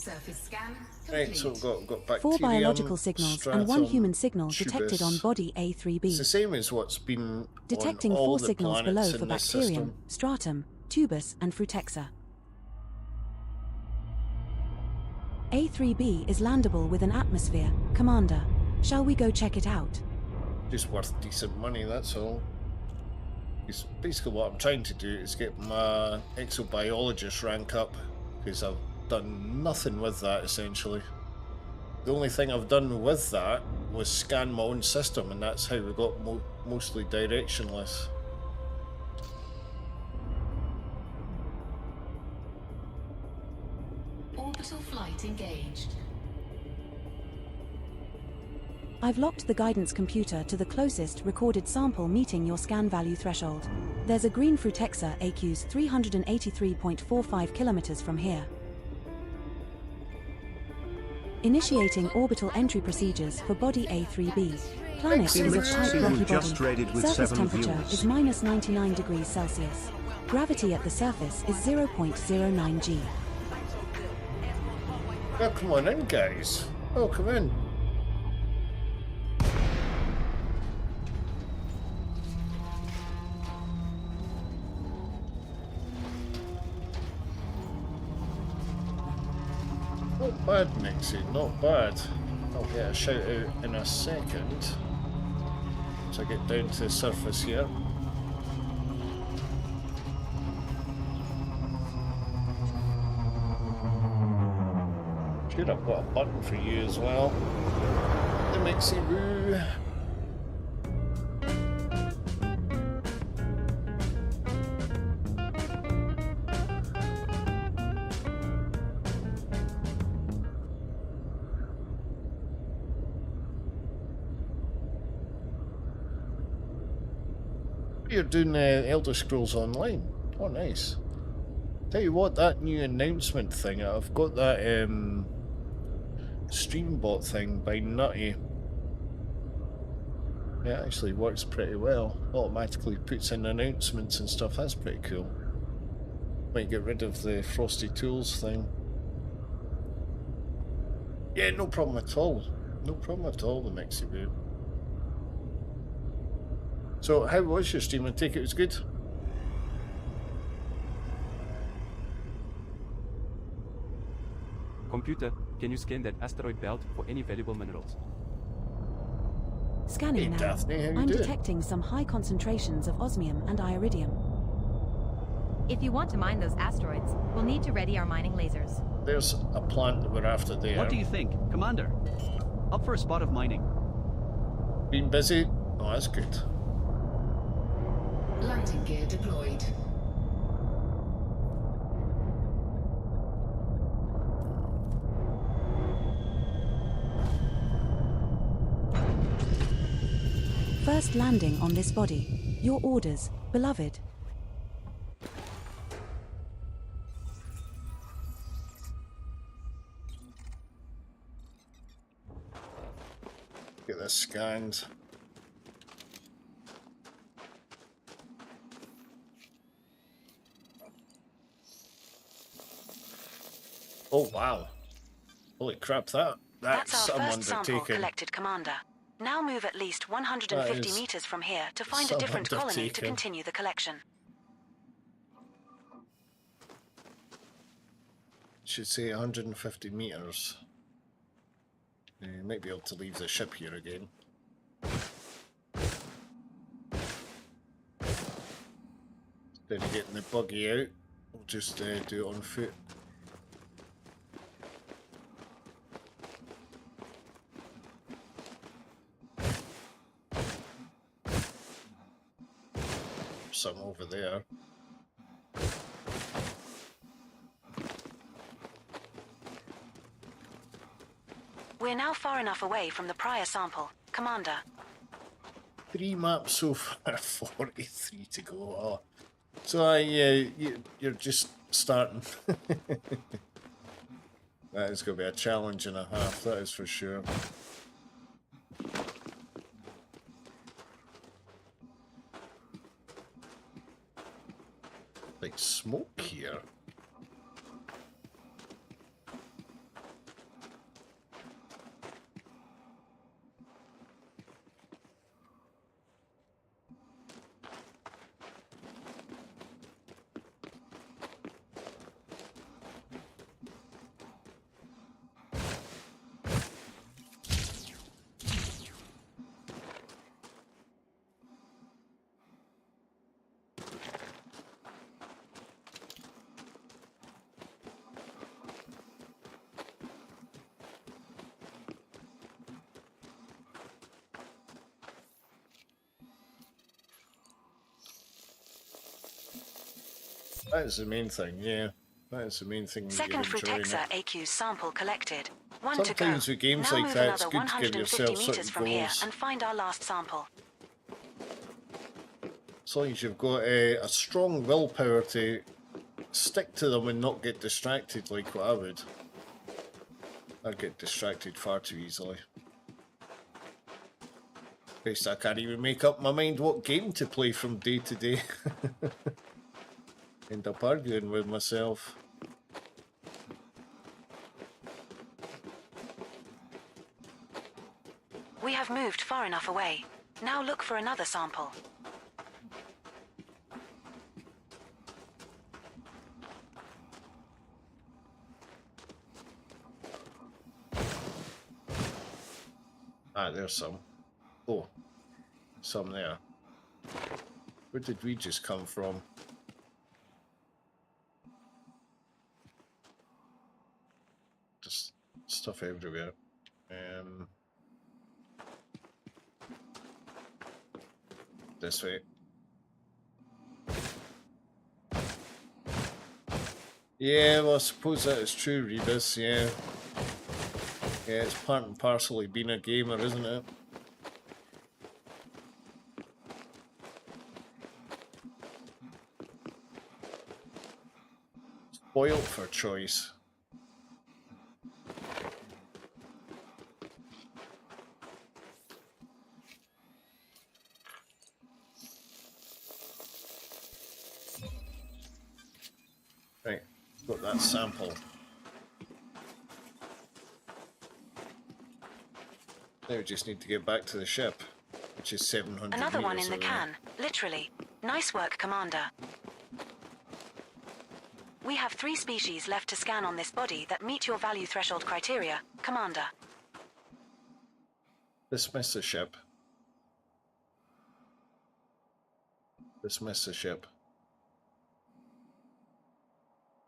Surface scan Right, complete. so we've got bacterium, 4 biological signals and 1 stratum, human signal detected on tubus. body It's the A3b. same as what's been Detecting on all 4 the signals below planets for in this bacterium, system. stratum, tubus, and frutexa. A3b is landable with an atmosphere. Commander, shall we go check it out? Just worth decent money, that's all. Because basically what I'm trying to do is get my exobiologist rank up, because I've done nothing with that essentially. The only thing I've done with that was scan my own system, and that's how we got mostly directionless. Orbital flight engaged. I've locked the guidance computer to the closest recorded sample meeting your scan value threshold. There's a green frutexa AQ's 383.45 kilometers from here. Initiating orbital entry procedures for body A3b. Planet is of type rocky body. Surface temperature is minus 99 degrees Celsius. Gravity at the surface is 0.09 g. Oh, come on in, guys. Oh, come in. Not bad, Nixie, not bad. I'll get a shout out in a second. Once I get down to the surface here. Sure, I've got a button for you as well. The Mixie Woo. You're doing Elder Scrolls Online. Oh, nice. Tell you what, that new announcement thing, I've got that Streambot thing by Nutty. It actually works pretty well. Automatically puts in announcements and stuff. That's pretty cool. Might get rid of the Frosty Tools thing. Yeah, no problem at all. No problem at all, the Mixie Boo. So, how was your stream? I take it was good? Computer, can you scan that asteroid belt for any valuable minerals? Scanning Hey, now. Daphne, how you I'm doing? detecting some high concentrations of osmium and iridium. If you want to mine those asteroids, we'll need to ready our mining lasers. There's a plant that we're after there. What do you think, Commander? Up for a spot of mining. Been busy? Oh, that's good. Landing gear deployed. First landing on this body. Your orders, beloved. Get this scanned. Oh wow. Holy crap, that's That's some our first sample undertaking. collected, Commander. Now move at least 150 That is meters from here to find a some different colony to undertaking. continue the collection. Should say 150 meters. You might be able to leave the ship here again. Instead of getting the buggy out, we'll just do it on foot. Some over there. We're now far enough away from the prior sample. Commander, 3 maps so far, 43 to go. Oh. So you're just starting. That is going to be a challenge and a half, that is for sure. Like smoke here. That is the main thing, yeah. That is the main thing. Second Frutexa AQ's sample collected. One Sometimes to go. with games now like move that, it's another good to give 150 yourself meters certain from here goals. and find our last sample. As long as you've got a strong willpower to stick to them and not get distracted like what I would. I'd get distracted far too easily. Basically, I can't even make up my mind what game to play from day to day. End up arguing with myself. We have moved far enough away. Now look for another sample. Ah, there's some. Oh, some there. Where did we just come from? Just stuff everywhere. This way. Yeah, well, I suppose that is true, Rebus, yeah. Yeah, it's part and parcel of being a gamer, isn't it? Spoiled for choice. Right, got that sample. Now we just need to get back to the ship, which is 700 Another one in the away. can, literally. Nice work, Commander. We have 3 species left to scan on this body that meet your value threshold criteria, Commander. Dismiss the ship. Dismiss the ship.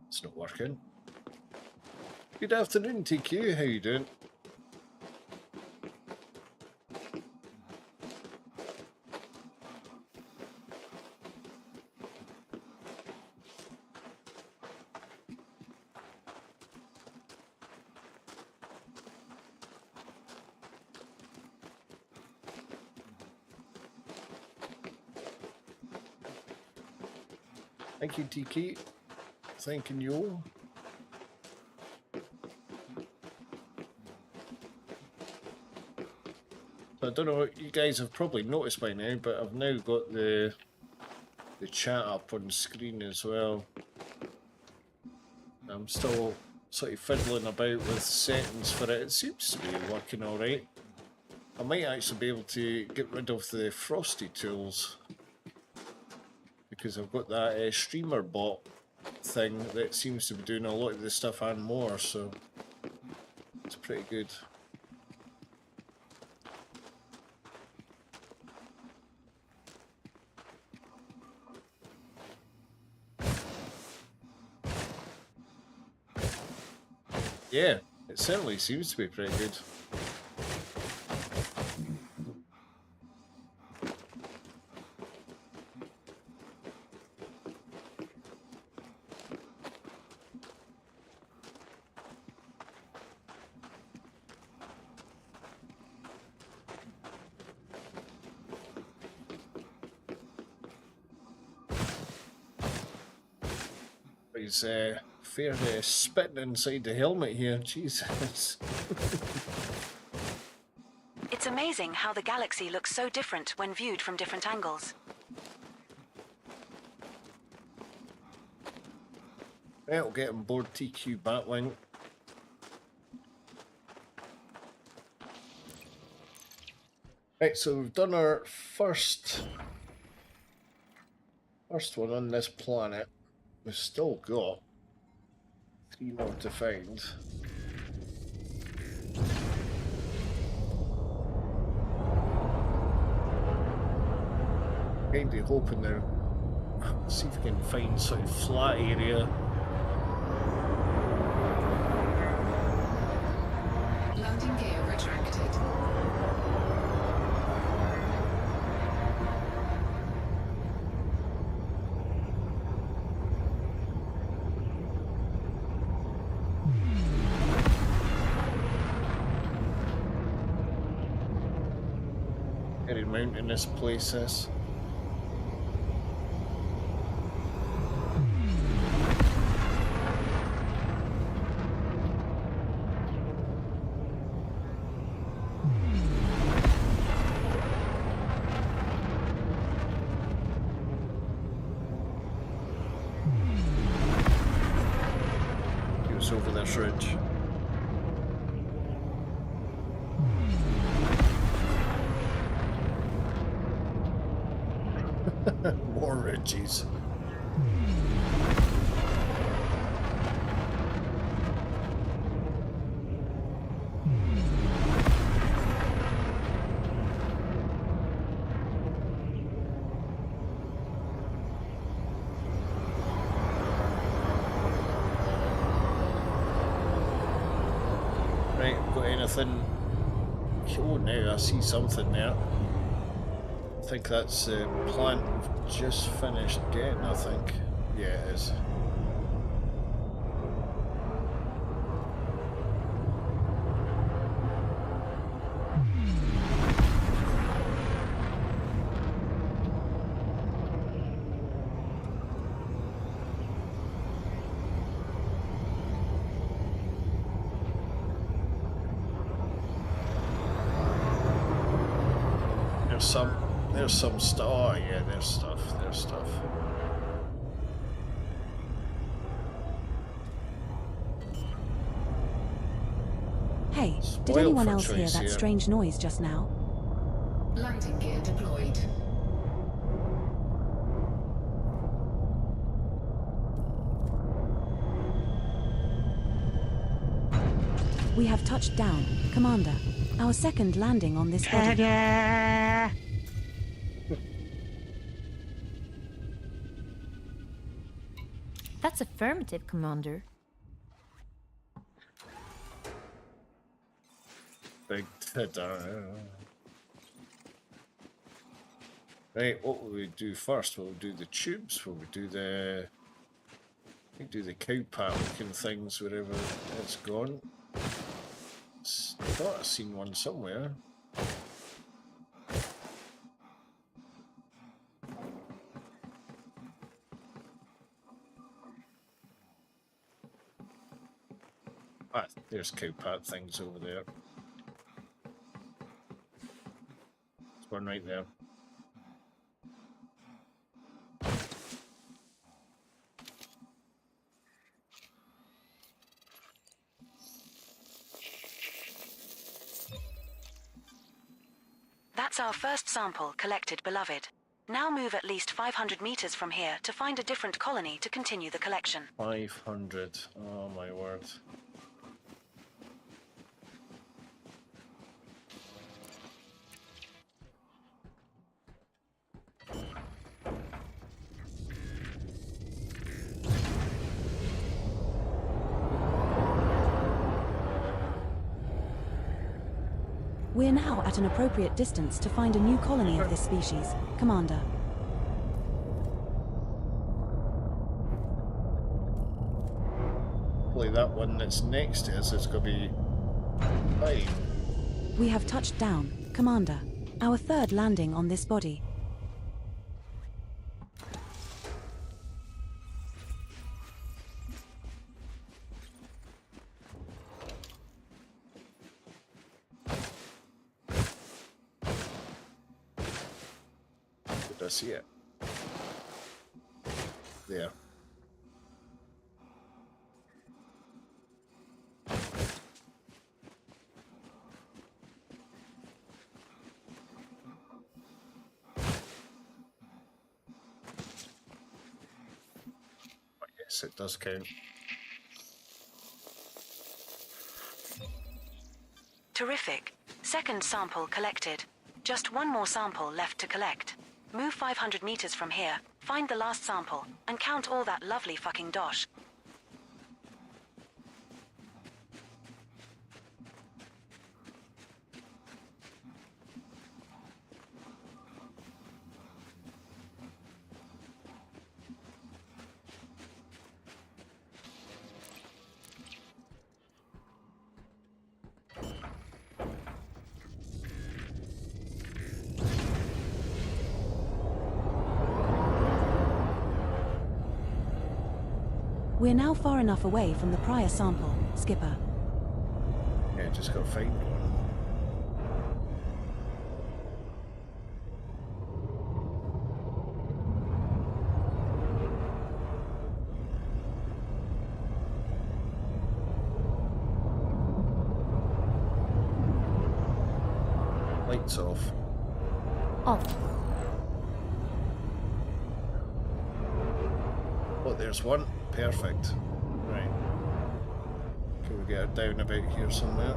It's not working. Good afternoon, TQ. How you doing? Thank you, TK. Thanking you all. So I don't know, you guys have probably noticed by now, but I've now got the chat up on screen as well. I'm still sort of fiddling about with settings for it. It seems to be working alright. I might actually be able to get rid of the frosty tools, because I've got that streamer bot thing that seems to be doing a lot of the stuff and more, so it's pretty good. Yeah, it certainly seems to be pretty good. He's fair spitting inside the helmet here, Jesus. It's amazing how the galaxy looks so different when viewed from different angles. Right, we'll get on board TQ Batwing. Right, so we've done our first one on this planet. We've still got 3 more to find. Kinda hoping now. See if we can find sort of flat area. Landing gear retracted. mountainous place is. He was over this ridge. More ridges. Right, got anything? Oh, now I see something there. I think that's the plant we've just finished getting, I think. Yeah, it is. There's some stuff. Oh yeah, there's stuff. There's stuff. Hey, did anyone else hear that strange noise just now? Landing gear deployed. We have touched down, Commander. Our second landing on this body. That's affirmative, Commander. Big ta-da. Right, what will we do first? Will we do the tubes? Will we do the... I think do the cowpat looking things wherever it's gone. I thought I'd seen one somewhere. Ah, there's cowpat things over there. There's one right there. That's our first sample collected, beloved. Now move at least 500 meters from here to find a different colony to continue the collection. 500. Oh my word. We're now at an appropriate distance to find a new colony of this species, Commander. Hopefully that one that's next to us is going to be fine. We have touched down, Commander. Our third landing on this body. Did I see it? There. Yes, it does count. Terrific. Second sample collected. Just one more sample left to collect. Move 500 meters from here, find the last sample, and count all that lovely fucking dosh. We're now far enough away from the prior sample, Skipper. Yeah, just gotta find one. Lights off. Off. Oh, there's one. Perfect. Right. Can we get it down about here somewhere?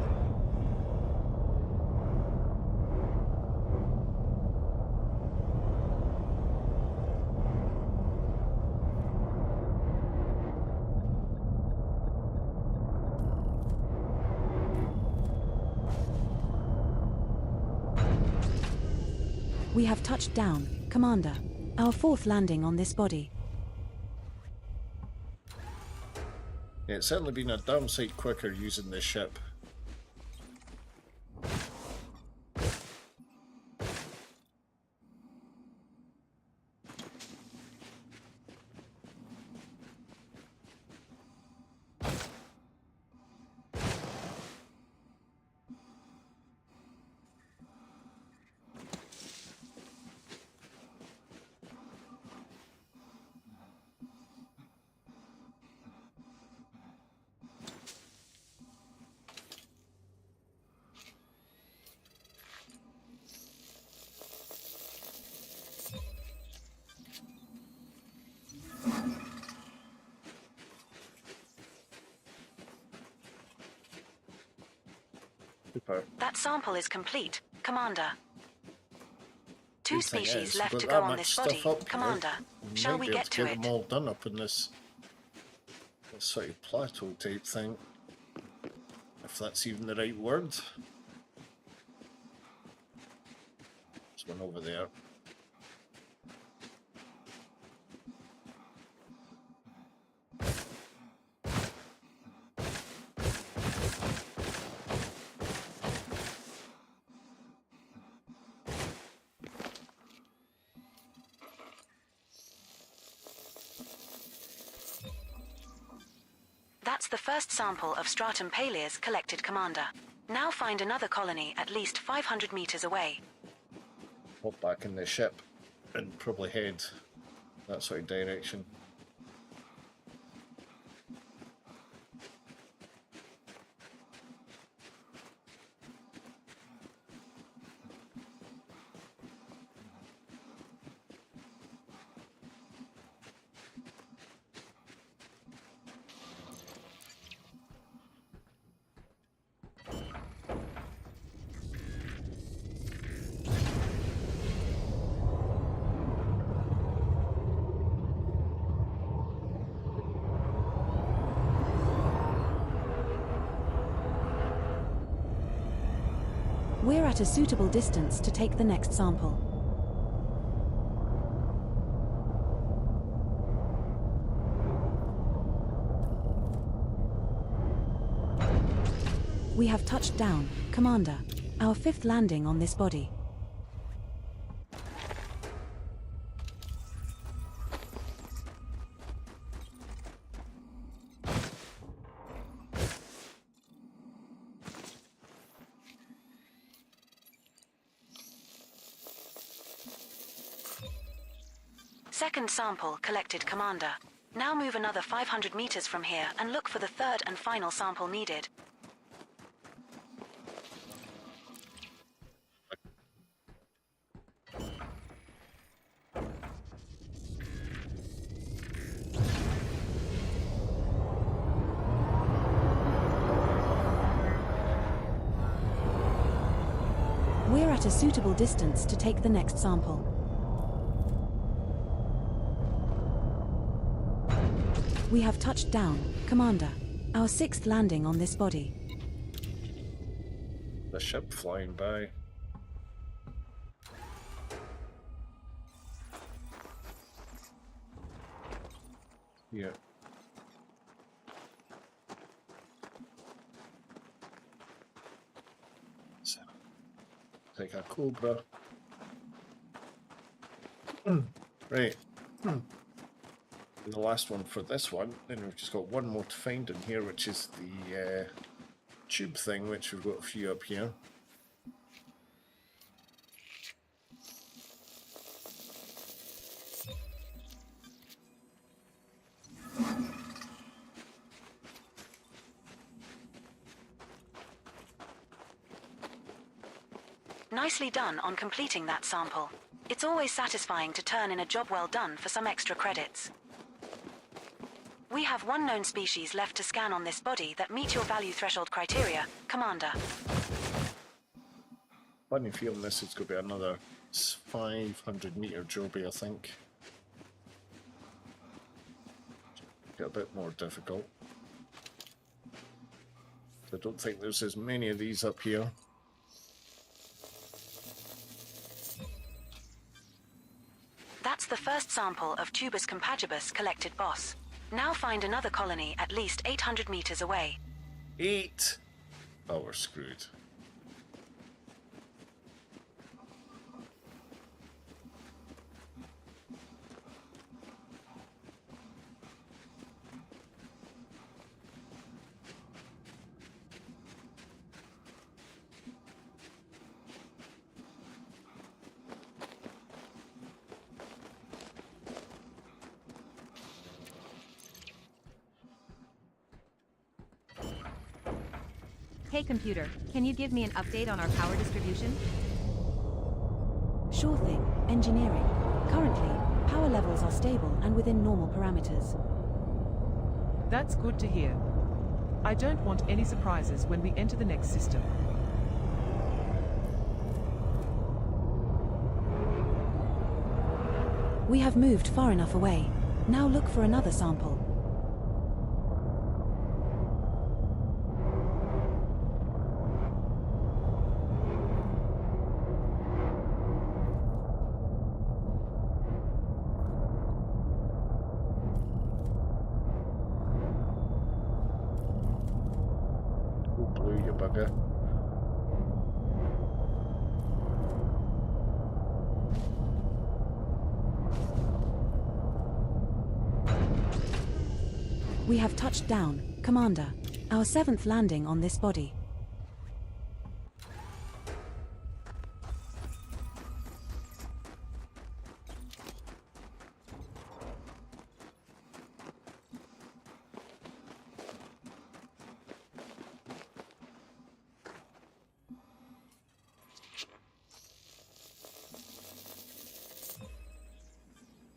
We have touched down, Commander. Our 4th landing on this body. Yeah, it's certainly been a damn sight quicker using this ship. Super. That sample is complete, Commander. 2 Good thing species is, left we've to got go that on much this stuff body, up here. Commander. Shall Might we be able get to get it? them all done up in this sort of plateau type thing, if that's even the right word. There's one over there. That's the first sample of stratum paleus collected, Commander. Now find another colony at least 500 meters away. Hop back in the ship and probably head that sort of direction. We're at a suitable distance to take the next sample. We have touched down, Commander. Our 5th landing on this body. Second sample collected, Commander. Now move another 500 meters from here and look for the 3rd and final sample needed. We're at a suitable distance to take the next sample. We have touched down, Commander. Our 6th landing on this body. The ship flying by. Yeah. So, take a Cobra. Right. And the last one for this one, then we've just got one more to find in here, which is the tube thing, which we've got a few up here. Nicely done on completing that sample. It's always satisfying to turn in a job well done for some extra credits. We have one known species left to scan on this body that meet your value threshold criteria, Commander. Funny feeling this is going to be another 500-meter jobby, I think. Get a bit more difficult. I don't think there's as many of these up here. That's the first sample of Tubus compagibus collected, boss. Now find another colony at least 800 meters away. 8! Oh, we're screwed. Hey computer, can you give me an update on our power distribution? Sure thing, engineering. Currently, power levels are stable and within normal parameters. That's good to hear. I don't want any surprises when we enter the next system. We have moved far enough away. Now look for another sample. Bugger. We have touched down, Commander. Our 7th landing on this body.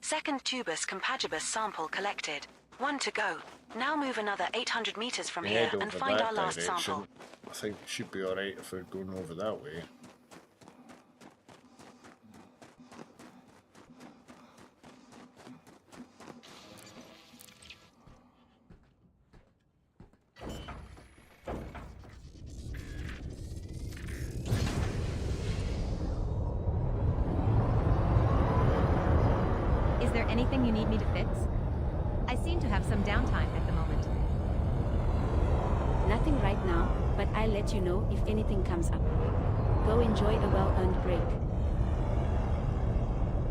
Second Tubus compagibus sample collected. 1 to go. Now move another 800 meters from here and find our last sample. I think it should be alright if we're going over that way. Is there anything you need me to fix? I seem to have some downtime at the moment. Nothing right now, but I'll let you know if anything comes up. Go enjoy a well-earned break.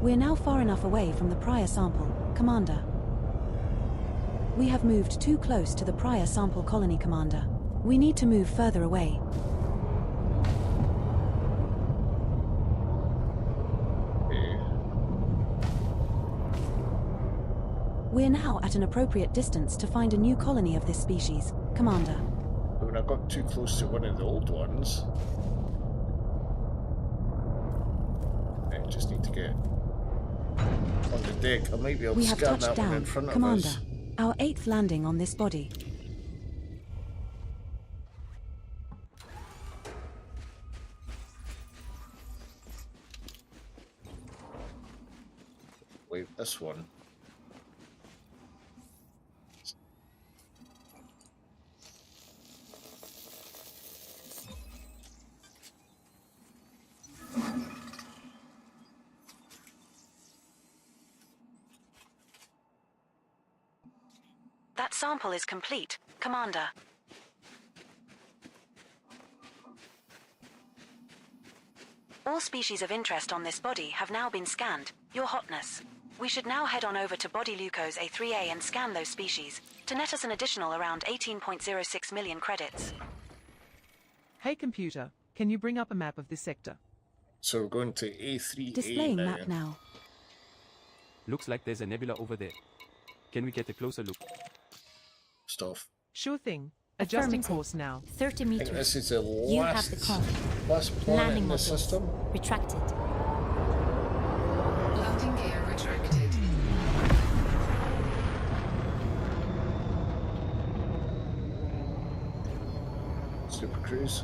We're now far enough away from the prior sample, Commander. We have moved too close to the prior sample colony, Commander. We need to move further away. We're now at an appropriate distance to find a new colony of this species, Commander. But when I got too close to one of the old ones, I just need to get on the deck. I might be able to scan that one in front of Commander. us. Our 8th landing on this body. Wait, this one. That sample is complete, Commander. All species of interest on this body have now been scanned, Your Hotness. We should now head on over to body Leucos A3A and scan those species to net us an additional around 18.06 million credits. Hey computer, can you bring up a map of this sector? So we're going to A3A Displaying now. map now. Looks like there's a nebula over there. Can we get a closer look? Stuff. Sure thing. Adjusting Affirmative. course now. 30 I think meters. this is the You have the call. last planet Landing in the modules. system. Retracted. Landing gear retracted. Super Cruise.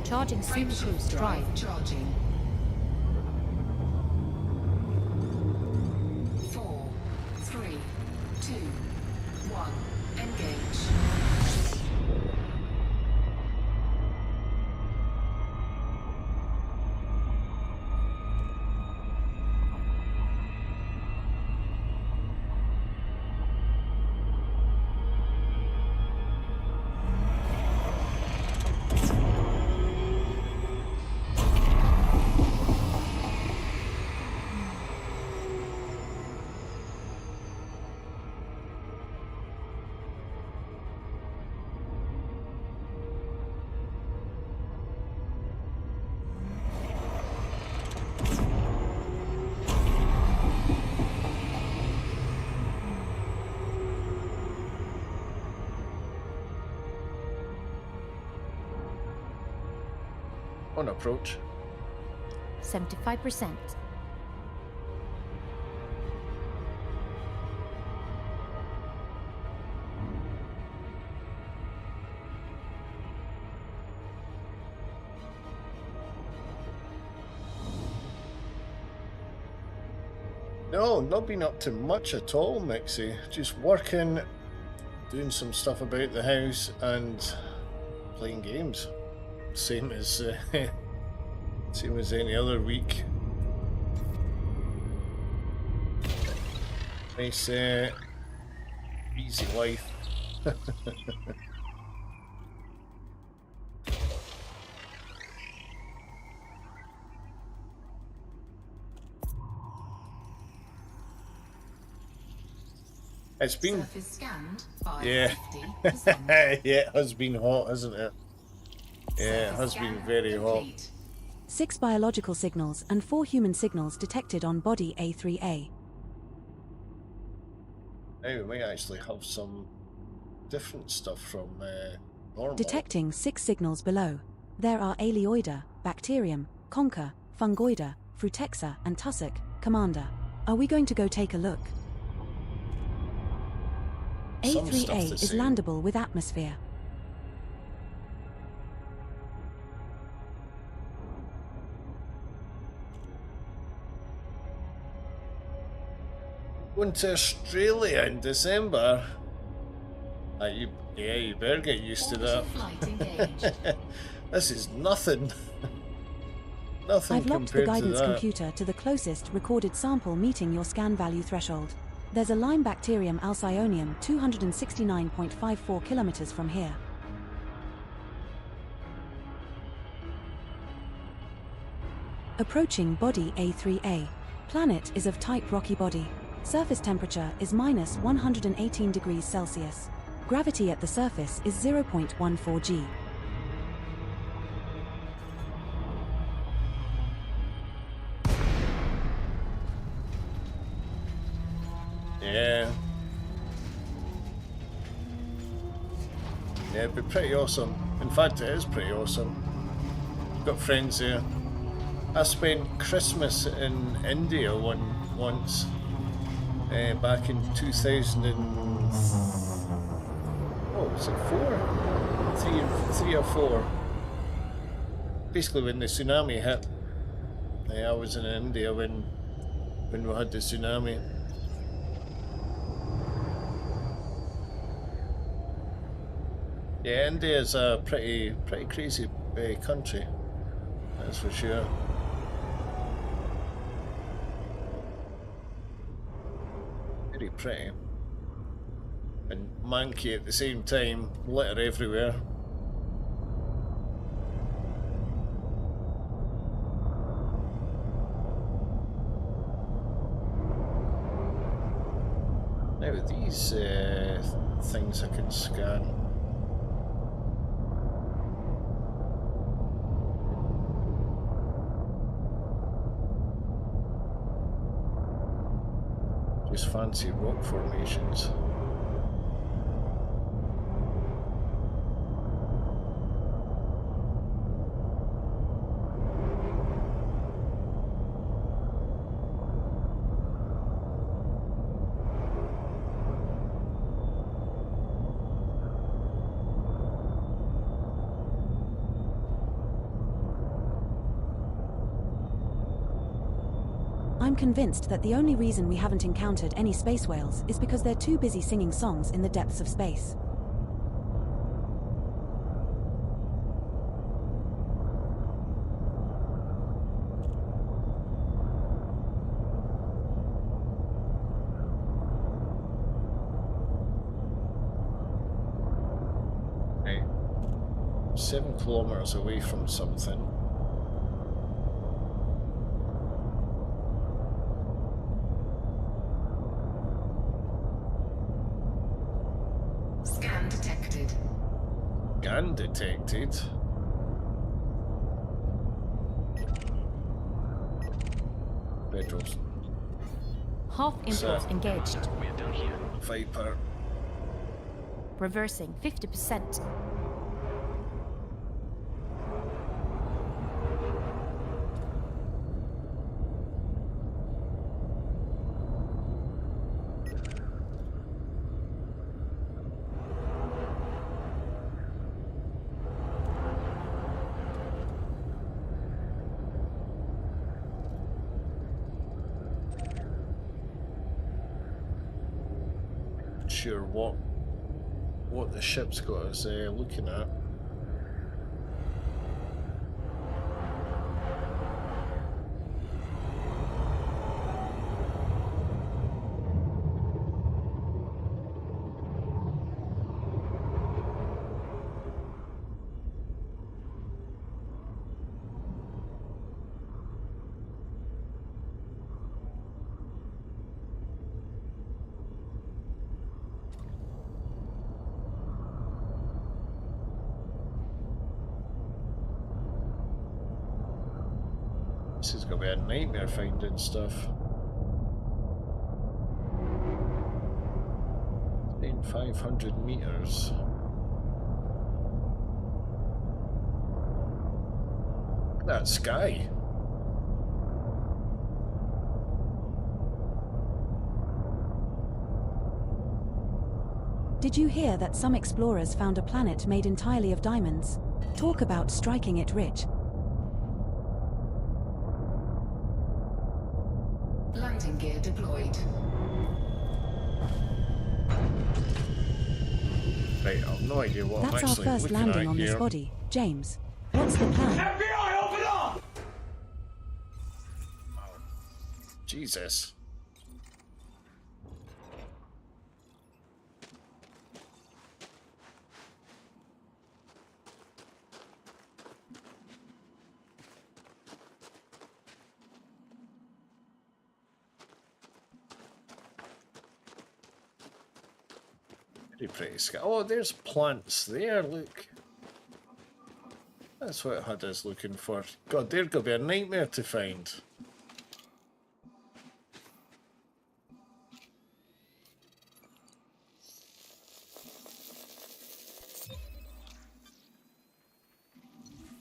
Charging Super Cruise drive. Charging. 4, 3, 2, 1. Engage. On approach. 75%. No, not been up to much at all, Mixie. Just working, doing some stuff about the house, and playing games. Same as any other week. Nice, easy life. It's been, Surface scanned by yeah, 50%. yeah, it has been hot, hasn't it? Yeah, it has been very hot. 6 biological signals and 4 human signals detected on body A3A. Now we might actually have some different stuff from normal. Detecting 6 signals below. There are Aleoida, Bacterium, Concha, Fungoida, Frutexa and Tussock, Commander. Are we going to go take a look? Some stuff A3A the is same. landable with atmosphere. Going to Australia in December. You better get used to that. Flight engaged. This is nothing. Nothing I've locked the compared to guidance that. computer to the closest recorded sample meeting your scan value threshold. There's a Lyme bacterium Alcyonium 269.54 kilometers from here. Approaching body A3A. Planet is of type rocky body. Surface temperature is minus 118 degrees Celsius. Gravity at the surface is 0.14 g. Yeah. Yeah, it'd be pretty awesome. In fact, it is pretty awesome. Got friends there. I spent Christmas in India once, back in 2000 and... Oh, was it 3 or 4? Basically when the tsunami hit. I was in India when we had the tsunami. Yeah, India is a pretty crazy country, that's for sure. Very pretty. And manky at the same time, litter everywhere. Now these things I can scan. Just fancy rock formations. I'm convinced that the only reason we haven't encountered any space whales is because they're too busy singing songs in the depths of space. Right. 7 kilometers away from something. Scan detected. Scan detected. Bedrolls. Half impulse engaged. We are done here. Viper. Reversing 50%. Sure what the ship's got us looking at. This is gonna be a nightmare finding stuff. 500 meters. Look at that sky. Did you hear that some explorers found a planet made entirely of diamonds? Talk about striking it rich. Landing gear deployed. Right, I've no idea what I'm That's our actually first looking landing at on here. this body. James, what's the plan? FBI, open up! Jesus. Very pretty sky. Oh, there's plants there, look. That's what it had us looking for. God, they're gonna be a nightmare to find.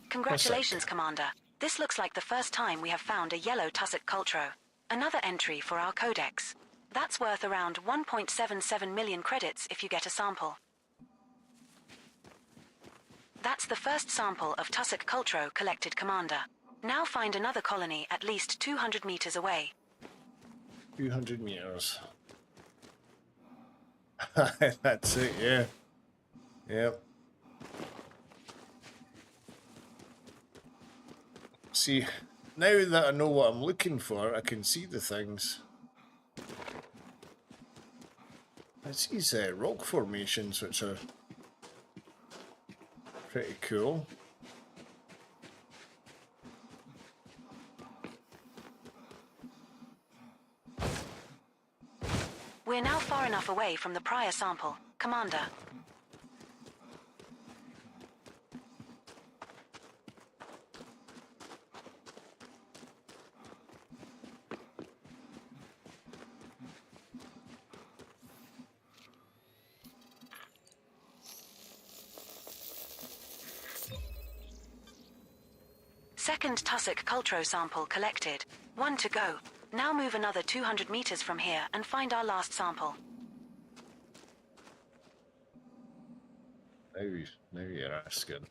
Congratulations, Commander. This looks like the first time we have found a yellow tussock cultro. Another entry for our codex. That's worth around 1.77 million credits if you get a sample. That's the first sample of tussock cultro collected, Commander. Now find another colony at least 200 meters away. 200 meters. That's it, yeah. Yep. See, now that I know what I'm looking for, I can see the things. It's these rock formations, which are pretty cool. We're now far enough away from the prior sample, Commander. Second tussock cultro sample collected. 1 to go. Now move another 200 meters from here and find our last sample. Now you're asking.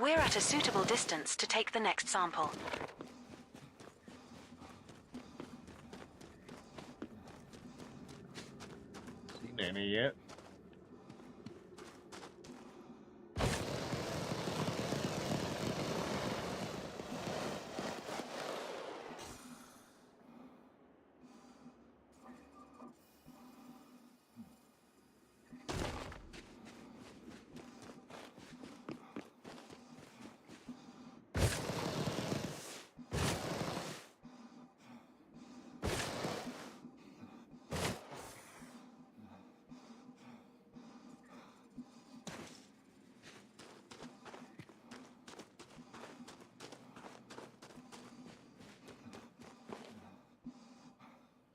We're at a suitable distance to take the next sample. Seen any yet?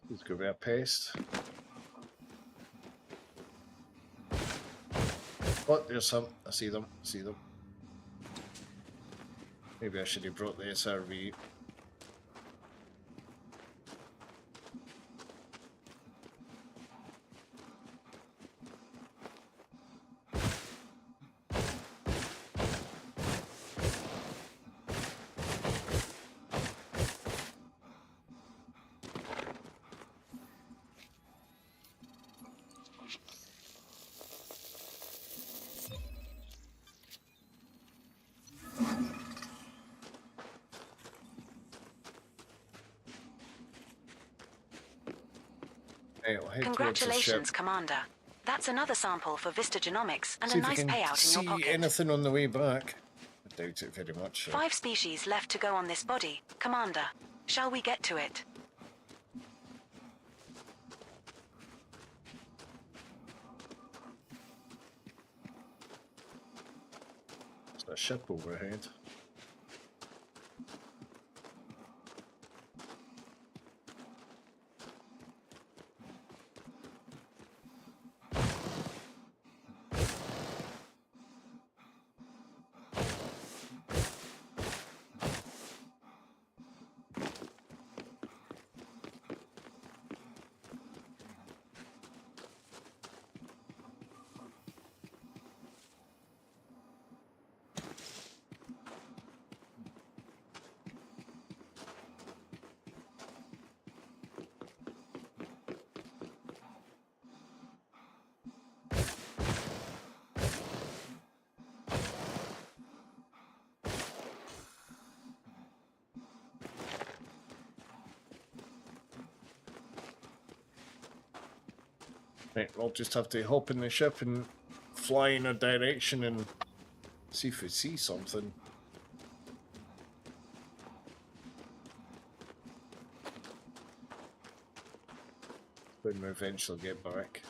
Let's go about paste. Oh, there's some. I see them. Maybe I should have brought the SRV. Congratulations, Commander. That's another sample for Vista Genomics and see a nice payout in your see pocket. anything on the way back. I doubt it very much. 5 species left to go on this body, Commander. Shall we get to it? There's a ship overhead. Right, we'll just have to hop in the ship and fly in a direction and see if we see something. When we eventually get back.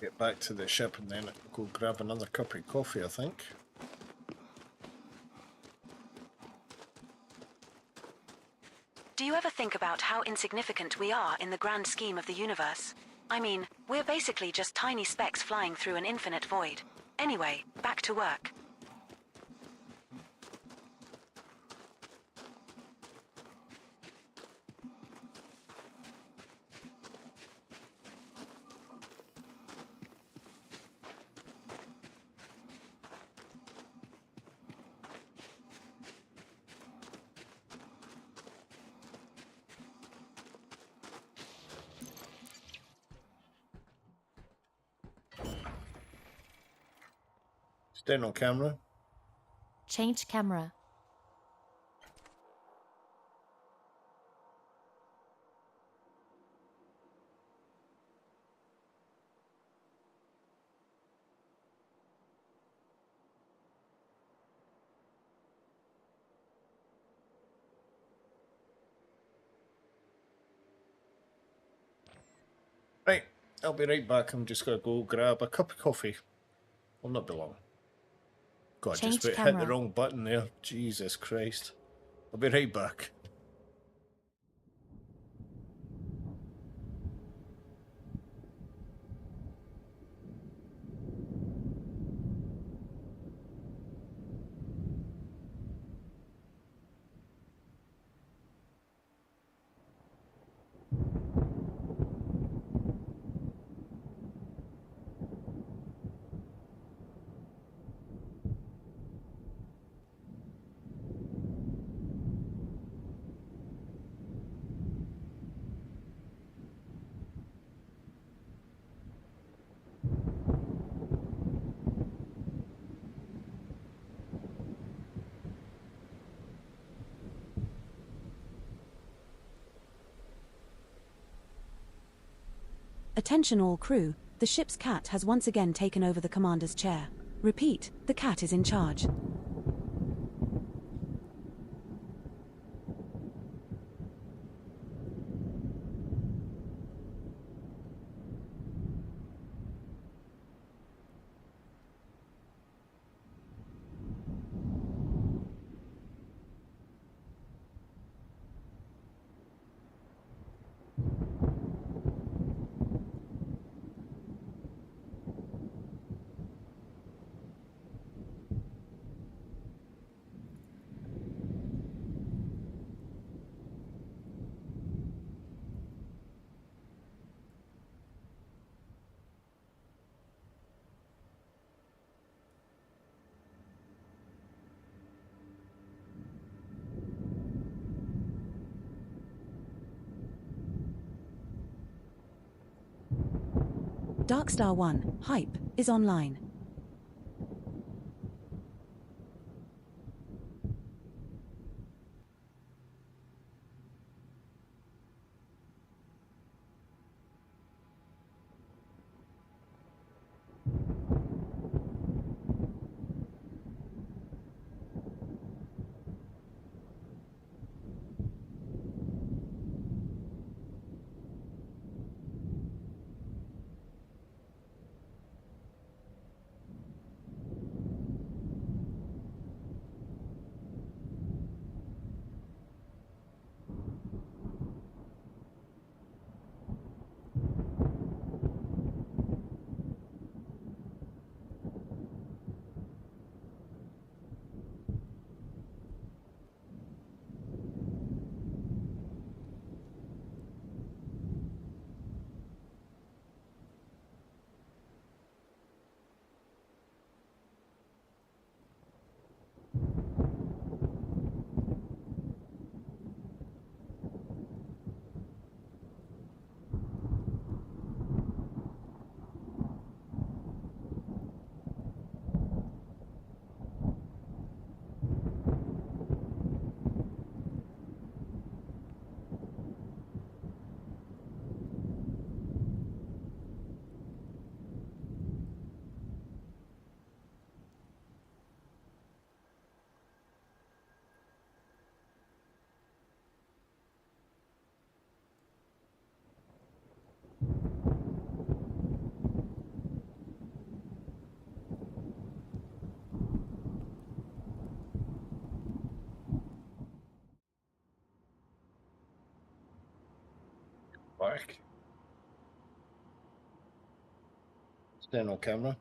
Get back to the ship and then go grab another cup of coffee, I think. Do you ever think about how insignificant we are in the grand scheme of the universe? I mean, we're basically just tiny specks flying through an infinite void. Anyway, back to work. Then on camera. Change camera. Right, I'll be right back. I'm just gonna go grab a cup of coffee. Will not be long. God, Change just hit the camera. wrong button there. Jesus Christ. I'll be right back. Attention all crew, the ship's cat has once again taken over the commander's chair. Repeat, the cat is in charge. Darkstar 1, Hype, is online. Back. Stand on camera.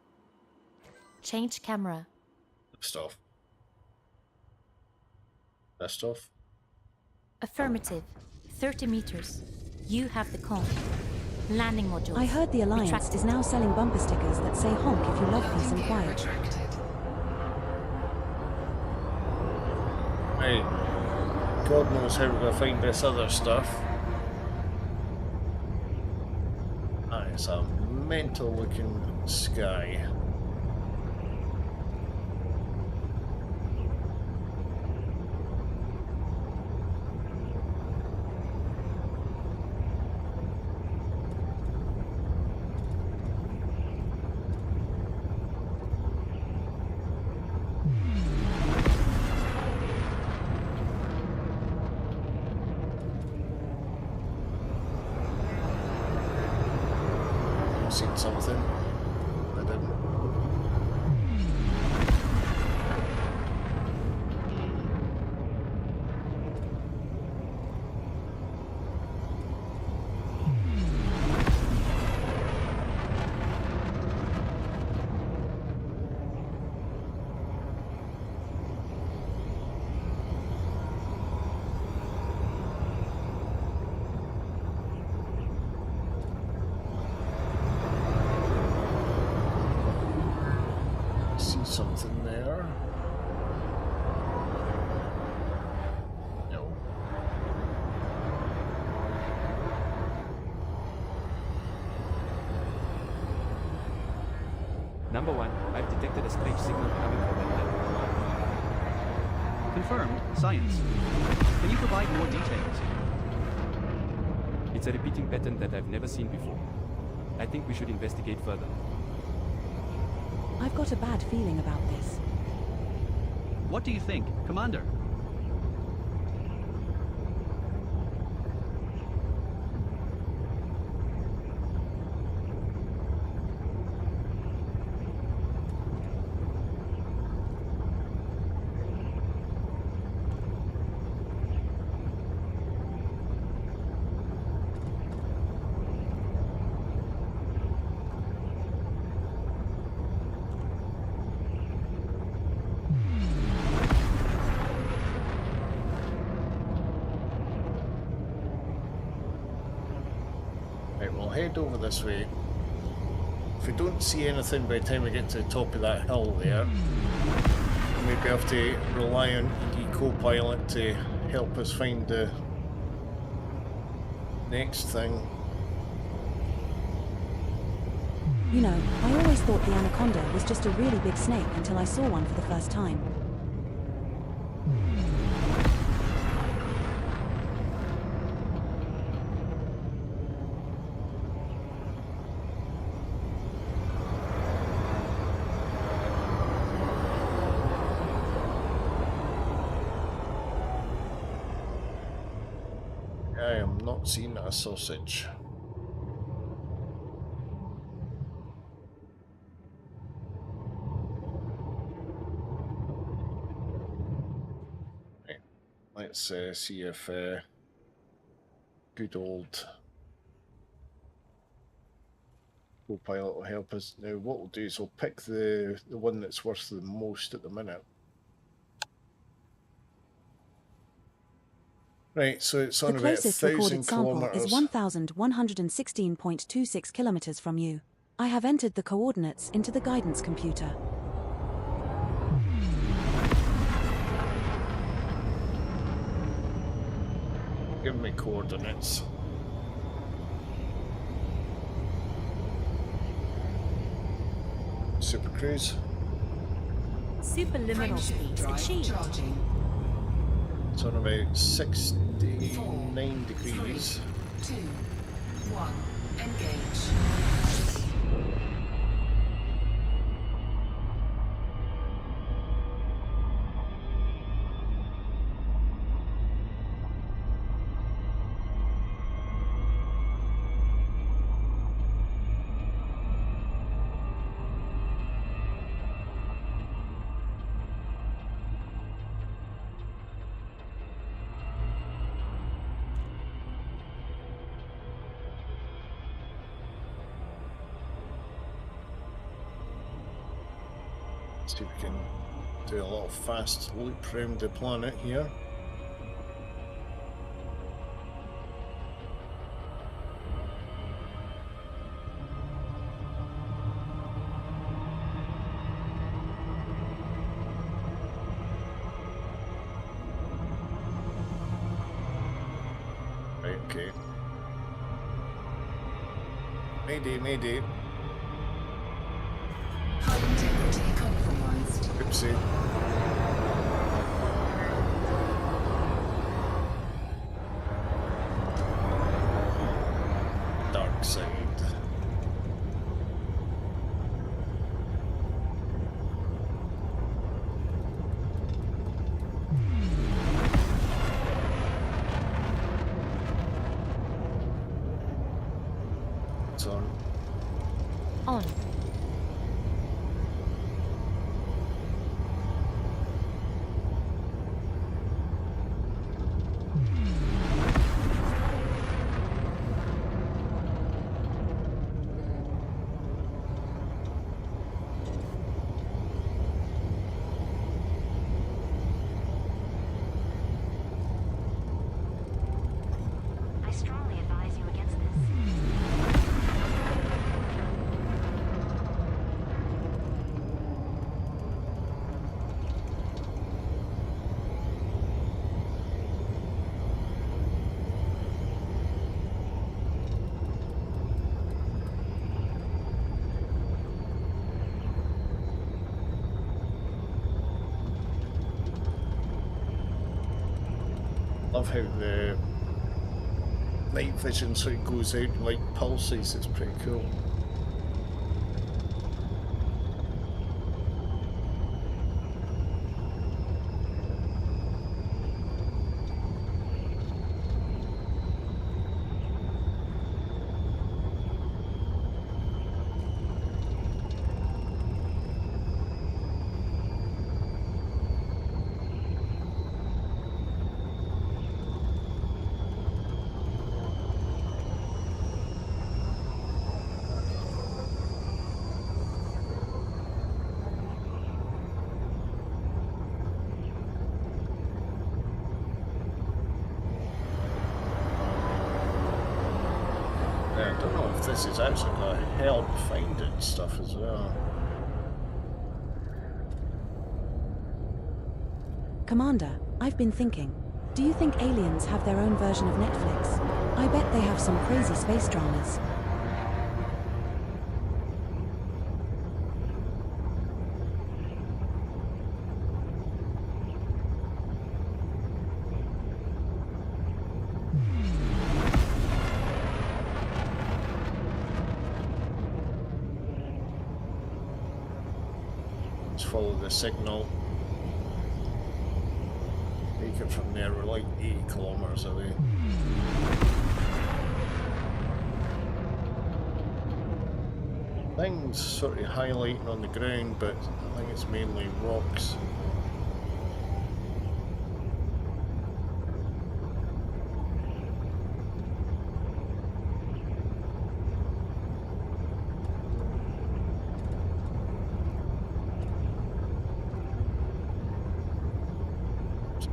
Change camera. Stuff. That stuff. Affirmative. 30 meters. You have the con. Landing module. I heard the Alliance Retracted. is now selling bumper stickers that say honk if you love peace and quiet. Hey, God knows how we're going to find this other stuff. Ah, it's a mental looking sky. seen something. I didn't. Something there. No. Number 1, I've detected a strange signal coming from that lab. Confirmed. Science. Can you provide more details? It's a repeating pattern that I've never seen before. I think we should investigate further. I've got a bad feeling about this. What do you think, Commander? Right, we'll head over this way. If we don't see anything by the time we get to the top of that hill there, we may have to rely on ED Co-Pilot to help us find the next thing. You know, I always thought the anaconda was just a really big snake until I saw one for the first time. I am not seeing a sausage. Right. Let's see if good old Co-Pilot will help us. Now what we'll do is we'll pick the one that's worth the most at the minute. Right, so it's on The about closest 1,000 recorded sample kilometers. is 1,116.26 kilometers from you. I have entered the coordinates into the guidance computer. Give me coordinates. Super Cruise. Superliminal speeds achieved. It's on about 69 degrees. 2, 1, engage. See if we can do a little fast loop around the planet here. Right, okay. Mayday, mayday. High integrity compromised. Oopsie. Dark side. It's on. On. I strongly advise you against this. Love how the night vision sort of goes out and like pulses. It's pretty cool. I don't know if this is actually going to help finding stuff as well. Commander, I've been thinking. Do you think aliens have their own version of Netflix? I bet they have some crazy space dramas. Let's follow the signal. Take it from there, we're like 80 kilometers away. Things sort of highlighting on the ground, but I think it's mainly rocks.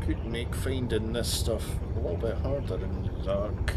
Could make finding this stuff a little bit harder in the dark.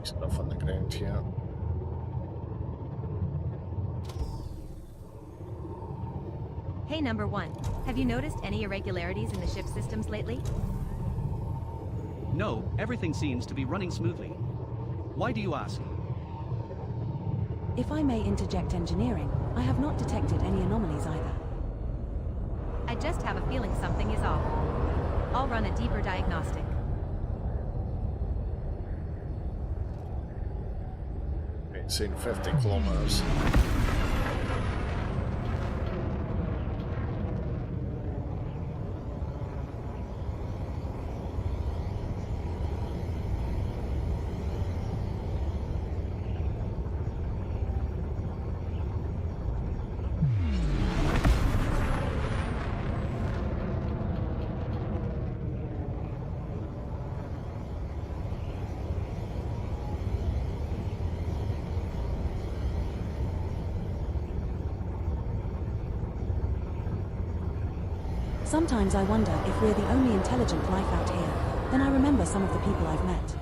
Stuff on the ground here. Hey, number one. Have you noticed any irregularities in the ship systems lately? No, everything seems to be running smoothly. Why do you ask? If I may interject engineering, I have not detected any anomalies either. I just have a feeling something is off. I'll run a deeper diagnostic. It's in 50 kilometers. Sometimes I wonder if we're the only intelligent life out here. Then I remember some of the people I've met.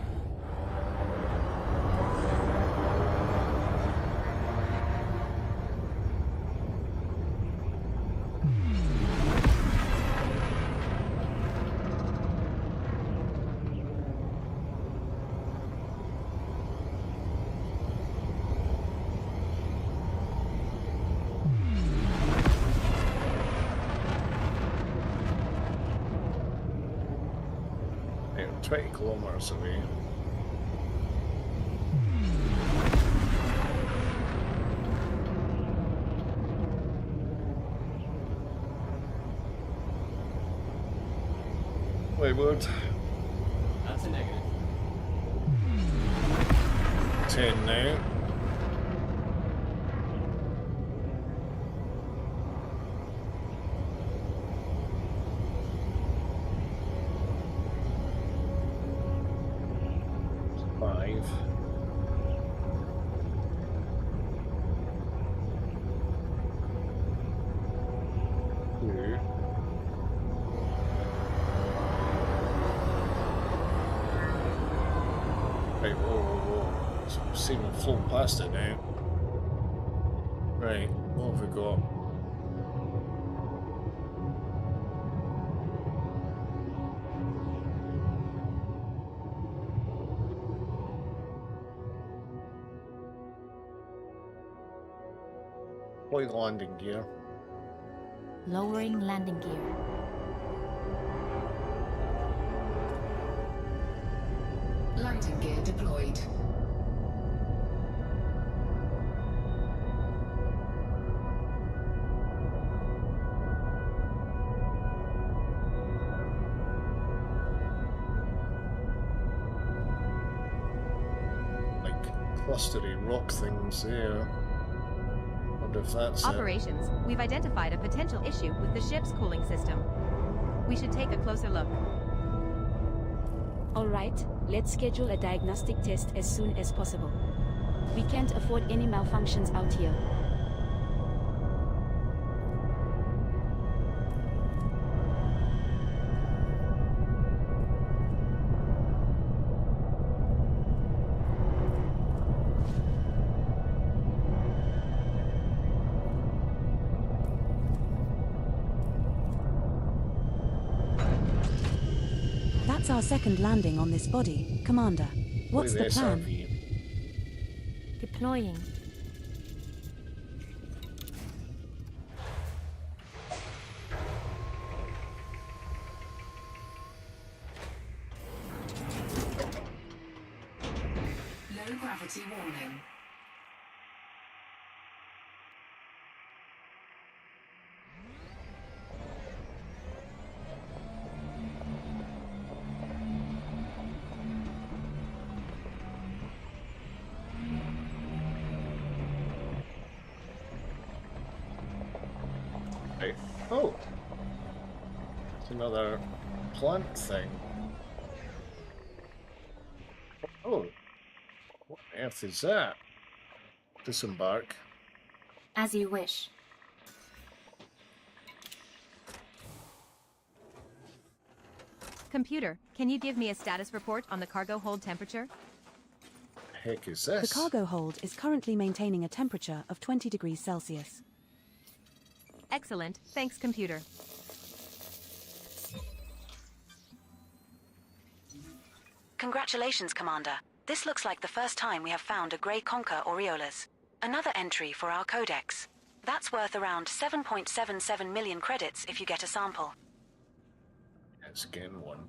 20 kilometers away. Wayward. That's a negative. 10 now. Five. Two. Right, whoa, whoa, whoa. So I'm seeing it flow past it now. Right, what have we got? Deploy landing gear. Lowering landing gear. Landing gear deployed. Like clustery rock things there. Wonder if that's Operations. We've identified a potential issue with the ship's cooling system. We should take a closer look. Alright, let's schedule a diagnostic test as soon as possible. We can't afford any malfunctions out here. That's our second landing on this body, Commander. What's the plan? Deploying. Low gravity warning. Right. Oh! It's another plant thing. Oh! What on earth is that? Disembark. As you wish. Computer, can you give me a status report on the cargo hold temperature? Heck is The this? cargo hold is currently maintaining a temperature of 20 degrees Celsius. Excellent. Thanks, computer. Congratulations, Commander. This looks like the first time we have found a grey conker Aureolus. Another entry for our codex. That's worth around 7.77 million credits if you get a sample. It's again one.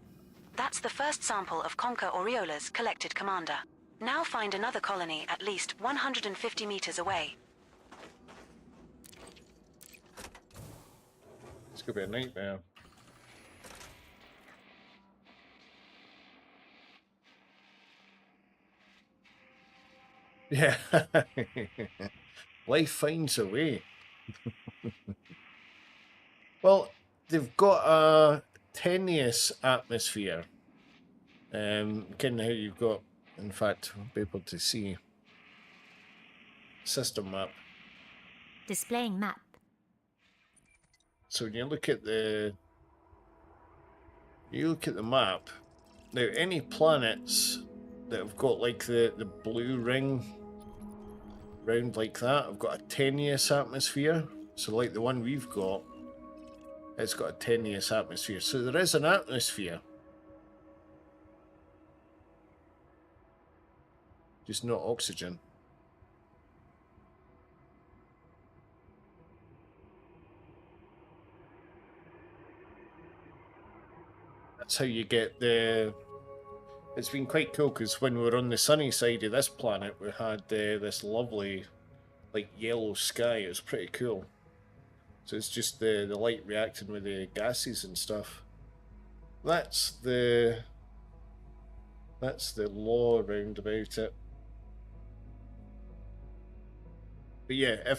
That's the first sample of conker Aureolus collected, Commander. Now find another colony at least 150 meters away. It's gonna be a nightmare. Yeah. Life finds a way. Well, they've got a tenuous atmosphere. Kind of how you've got, in fact, we'll be able to see system map. Displaying map. So when you look at the map, now any planets that have got like the blue ring round like that have got a tenuous atmosphere. So like the one we've got, it's got a tenuous atmosphere. So there is an atmosphere, just not oxygen. That's how you get the It's been quite cool because when we were on the sunny side of this planet, we had this lovely, like, yellow sky. It was pretty cool. So it's just the light reacting with the gases and stuff. That's the law around about it. But yeah, I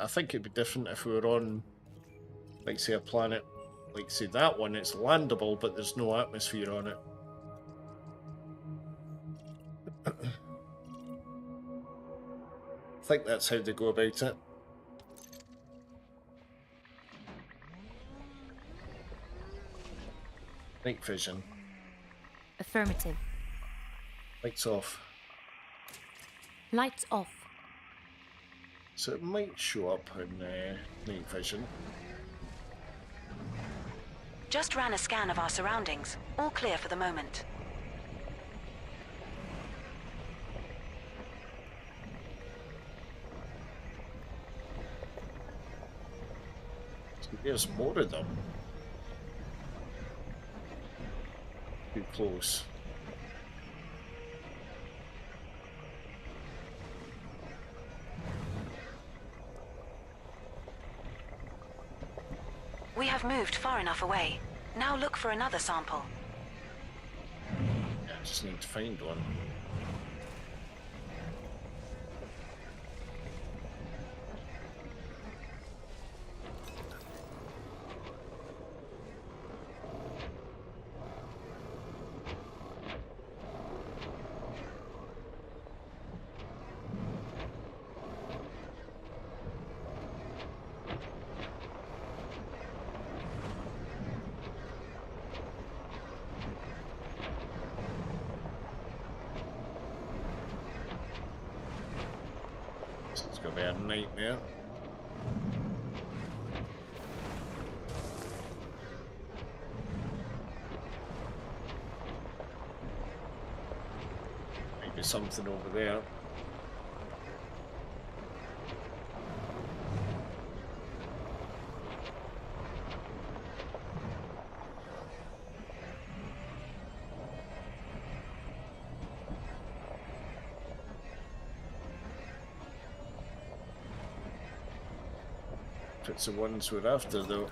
think it'd be different if we were on, like, say, a planet, like, say, that one. It's landable, but there's no atmosphere on it. I think that's how they go about it. Night vision. Affirmative. Lights off. Lights off. So it might show up in night vision. Just ran a scan of our surroundings. All clear for the moment. So there's more of them. Too close. We have moved far enough away. Now look for another sample. Yeah, I just need to find one. It's gonna be a nightmare. Maybe something over there. If it's the ones we're after, though.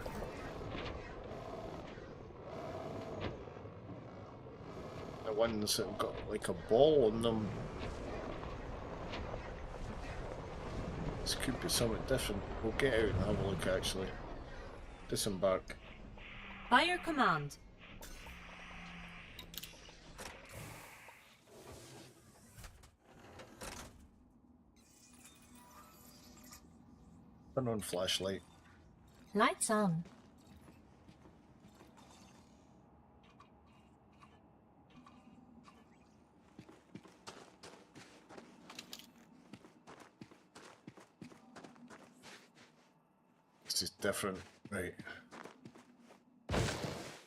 The ones that have got like a ball on them. This could be something different. We'll get out and have a look, actually. Disembark. By your command. Turn on flashlight. Lights on. This is different, right?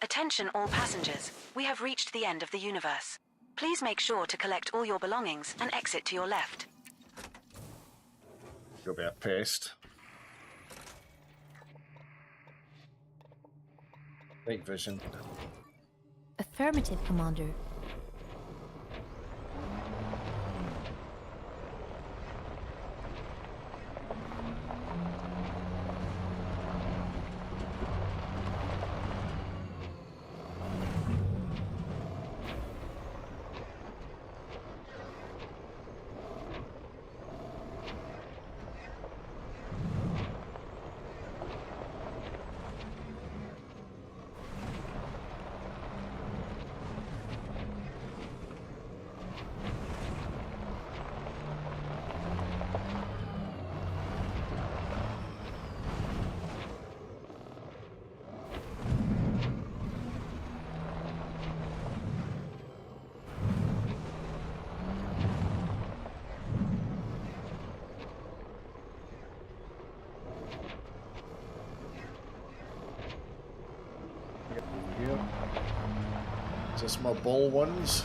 Attention all passengers. We have reached the end of the universe. Please make sure to collect all your belongings and exit to your left. You'll be a pest. Night vision. Affirmative, Commander. Is this my ball ones?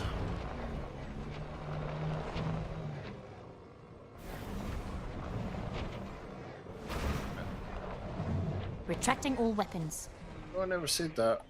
Retracting all weapons. Oh, I never said that.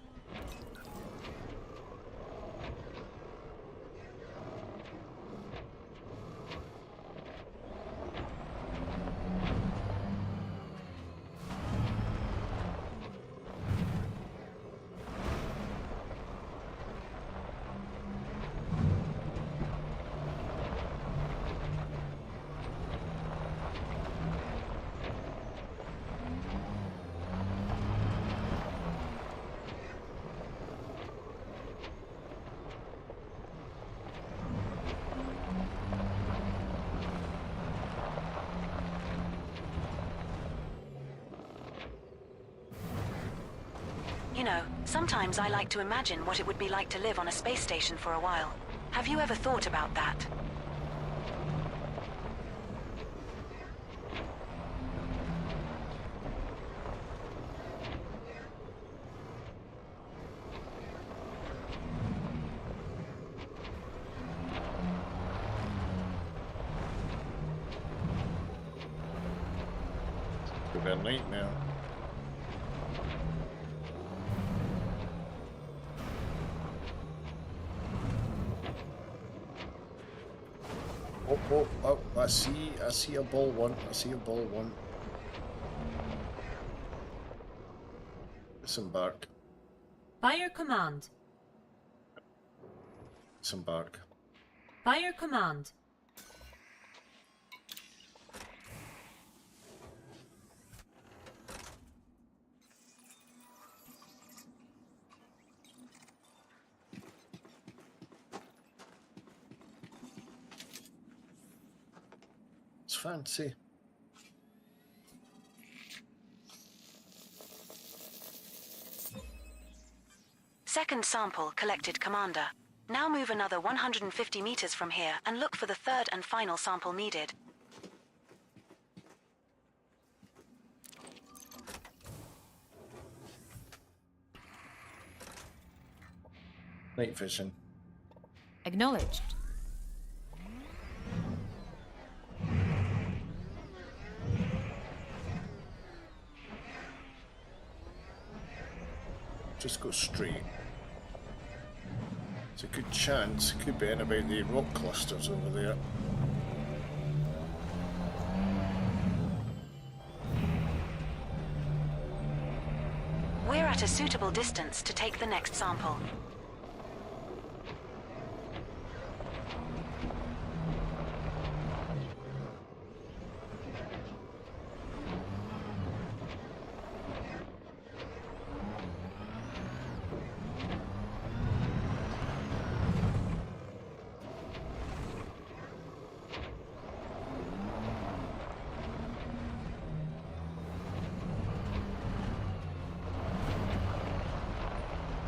You know, sometimes I like to imagine what it would be like to live on a space station for a while. Have you ever thought about that? Could be a nightmare. Oh, I see a ball one. I see a ball one. Disembark. Fire command. Disembark. Fire command. It's fancy. Second sample collected, Commander. Now move another 150 meters from here and look for the third and final sample needed. Night vision. Acknowledged. Just go straight. It's a good chance. Could be in about the rock clusters over there. We're at a suitable distance to take the next sample.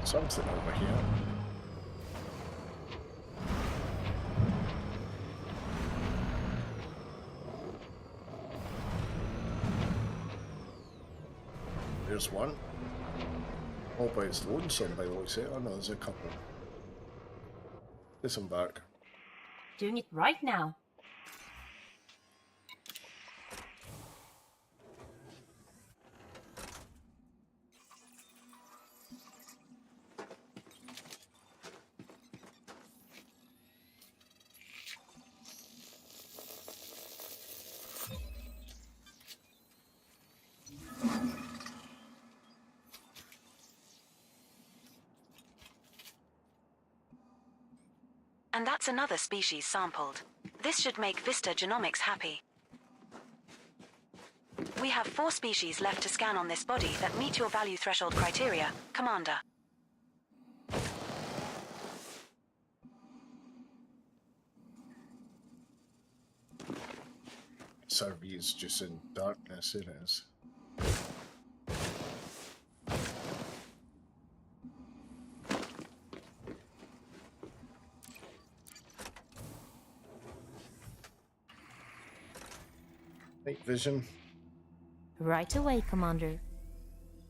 Something over here. There's one. Oh, but it's lonesome by the looks of it. Oh no, there's a couple. Disembark. Doing it right now. And that's another species sampled. This should make Vista Genomics happy. We have 4 species left to scan on this body that meet your value threshold criteria, Commander. Survey is just in darkness, it is. Night vision. Right away, Commander.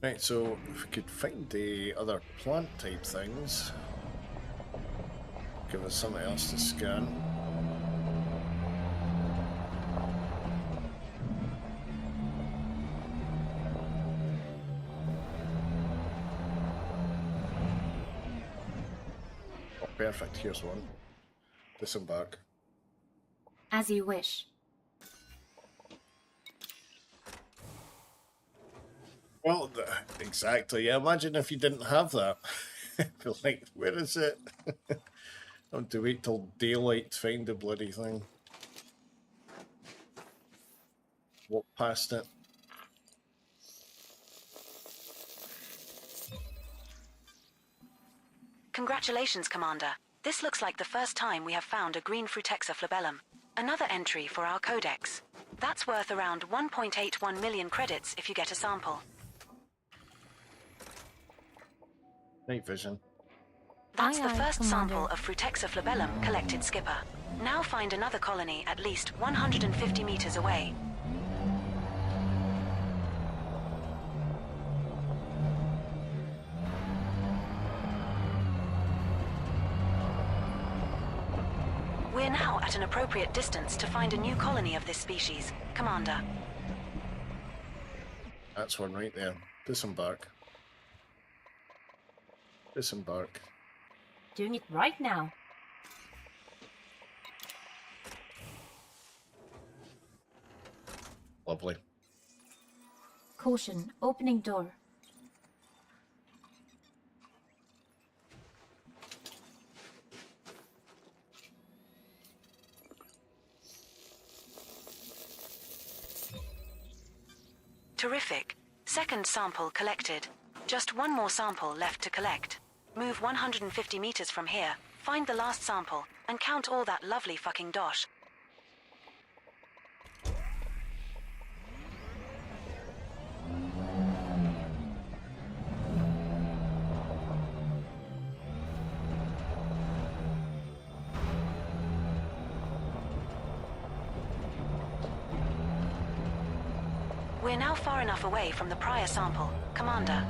Right, so if we could find the other plant type things, give us something else to scan. Oh, perfect, here's one. Disembark. As you wish. Well, exactly. Yeah, imagine if you didn't have that. Like, where is it? I have to wait till daylight to find the bloody thing. Walk past it. Congratulations, Commander. This looks like the first time we have found a green Frutexa flabellum. Another entry for our codex. That's worth around 1.81 million credits if you get a sample. Night vision. That's the Aye, aye, first Commander. sample of Frutexa flabellum collected, Skipper. Now find another colony at least 150 meters away. We're now at an appropriate distance to find a new colony of this species, Commander. That's one right there. Disembark. Disembark. Doing it right now. Lovely. Caution, opening door. Terrific. Second sample collected. Just one more sample left to collect. Move 150 meters from here, find the last sample, and count all that lovely fucking dosh. We're now far enough away from the prior sample, Commander.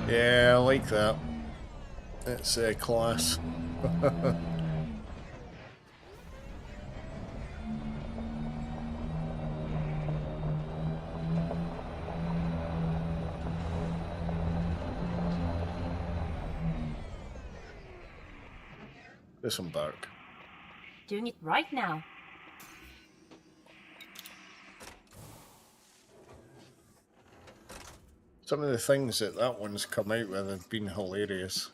Yeah, I like that. It's class. Disembark. Doing it right now. Some of the things that one's come out with have been hilarious.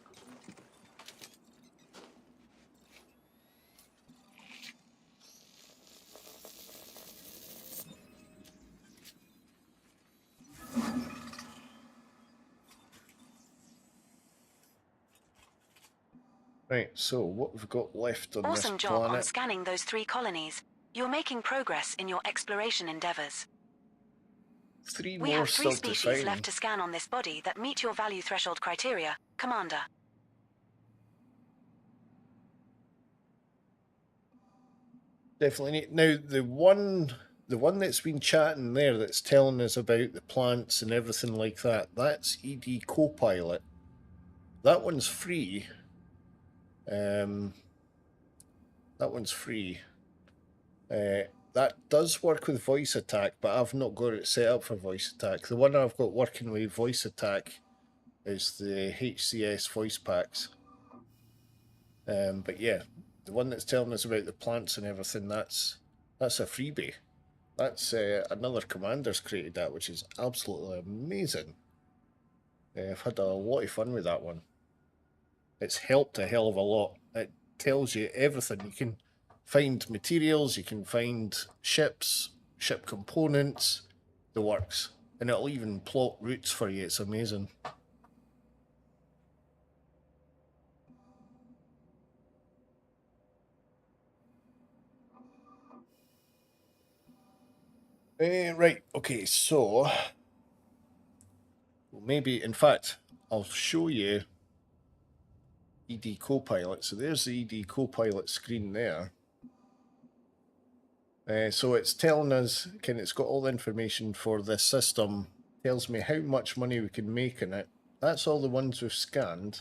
Right, so what we've got left on Awesome this job on planet. scanning those 3 colonies. You're making progress in your exploration endeavors. 3 We more have 3 still to species find. left to scan on this body that meet your value threshold criteria, Commander. Definitely need. Now the one that's been chatting there that's telling us about the plants and everything like that, that's ED Copilot. That one's free. That one's free. That does work with voice attack, but I've not got it set up for voice attack. The one I've got working with voice attack is the HCS voice packs. But yeah, the one that's telling us about the plants and everything, that's a freebie. That's another commander's created that, which is absolutely amazing. I've had a lot of fun with that one. It's helped a hell of a lot. It tells you everything. You can find materials, you can find ships, ship components, the works. And it'll even plot routes for you. It's amazing. Right, okay, so maybe, in fact, I'll show you ED Copilot. So there's the ED Copilot screen there. So it's telling us, it's got all the information for this system, tells me how much money we can make in it. That's all the ones we've scanned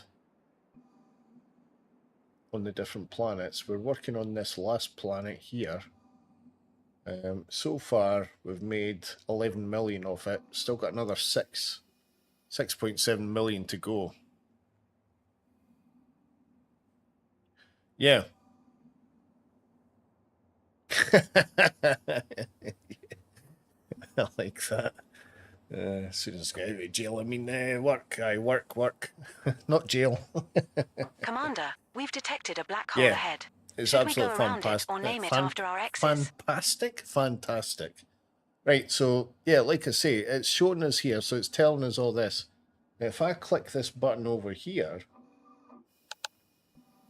on the different planets. We're working on this last planet here. So far, we've made 11 million of it. Still got another 6.7 million to go. Yeah. I like that. As soon as I get out of jail, I mean work. Work. Not jail. Commander, we've detected a black hole Yeah. ahead. It's Should we absolutely go around fantastic. it or name it after our exes? Fantastic. Right, so yeah, like I say, it's showing us here, so it's telling us all this. If I click this button over here,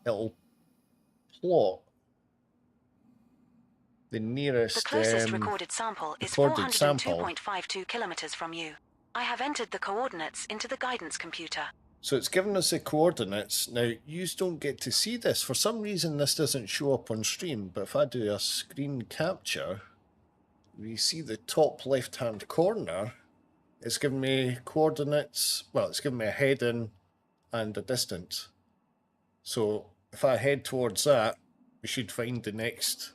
it'll plot The nearest The closest recorded sample is recorded sample. 402.52 kilometers from you. I have entered the coordinates into the guidance computer. So it's given us the coordinates. Now, you don't get to see this. For some reason, this doesn't show up on stream. But if I do a screen capture, we see the top left-hand corner. It's giving me coordinates. Well, it's giving me a heading and a distance. So if I head towards that, we should find the next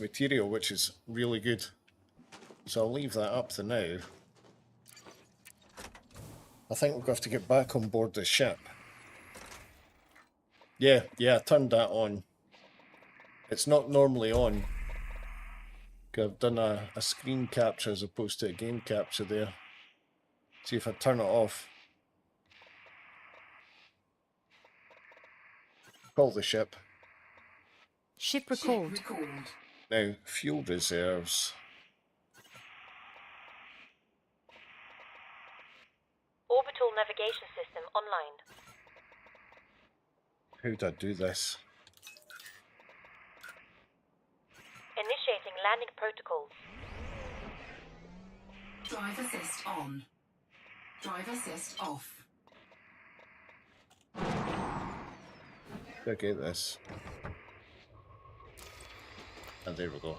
material, which is really good. So I'll leave that up to now. I think we're going to have to get back on board the ship. Yeah, I turned that on. It's not normally on. I've done a screen capture as opposed to a game capture there. See if I turn it off. Call the ship. Ship recalled. Now, fuel reserves. Orbital navigation system online. How do I do this? Initiating landing protocols. Drive assist on. Drive assist off. I get this. And there we go.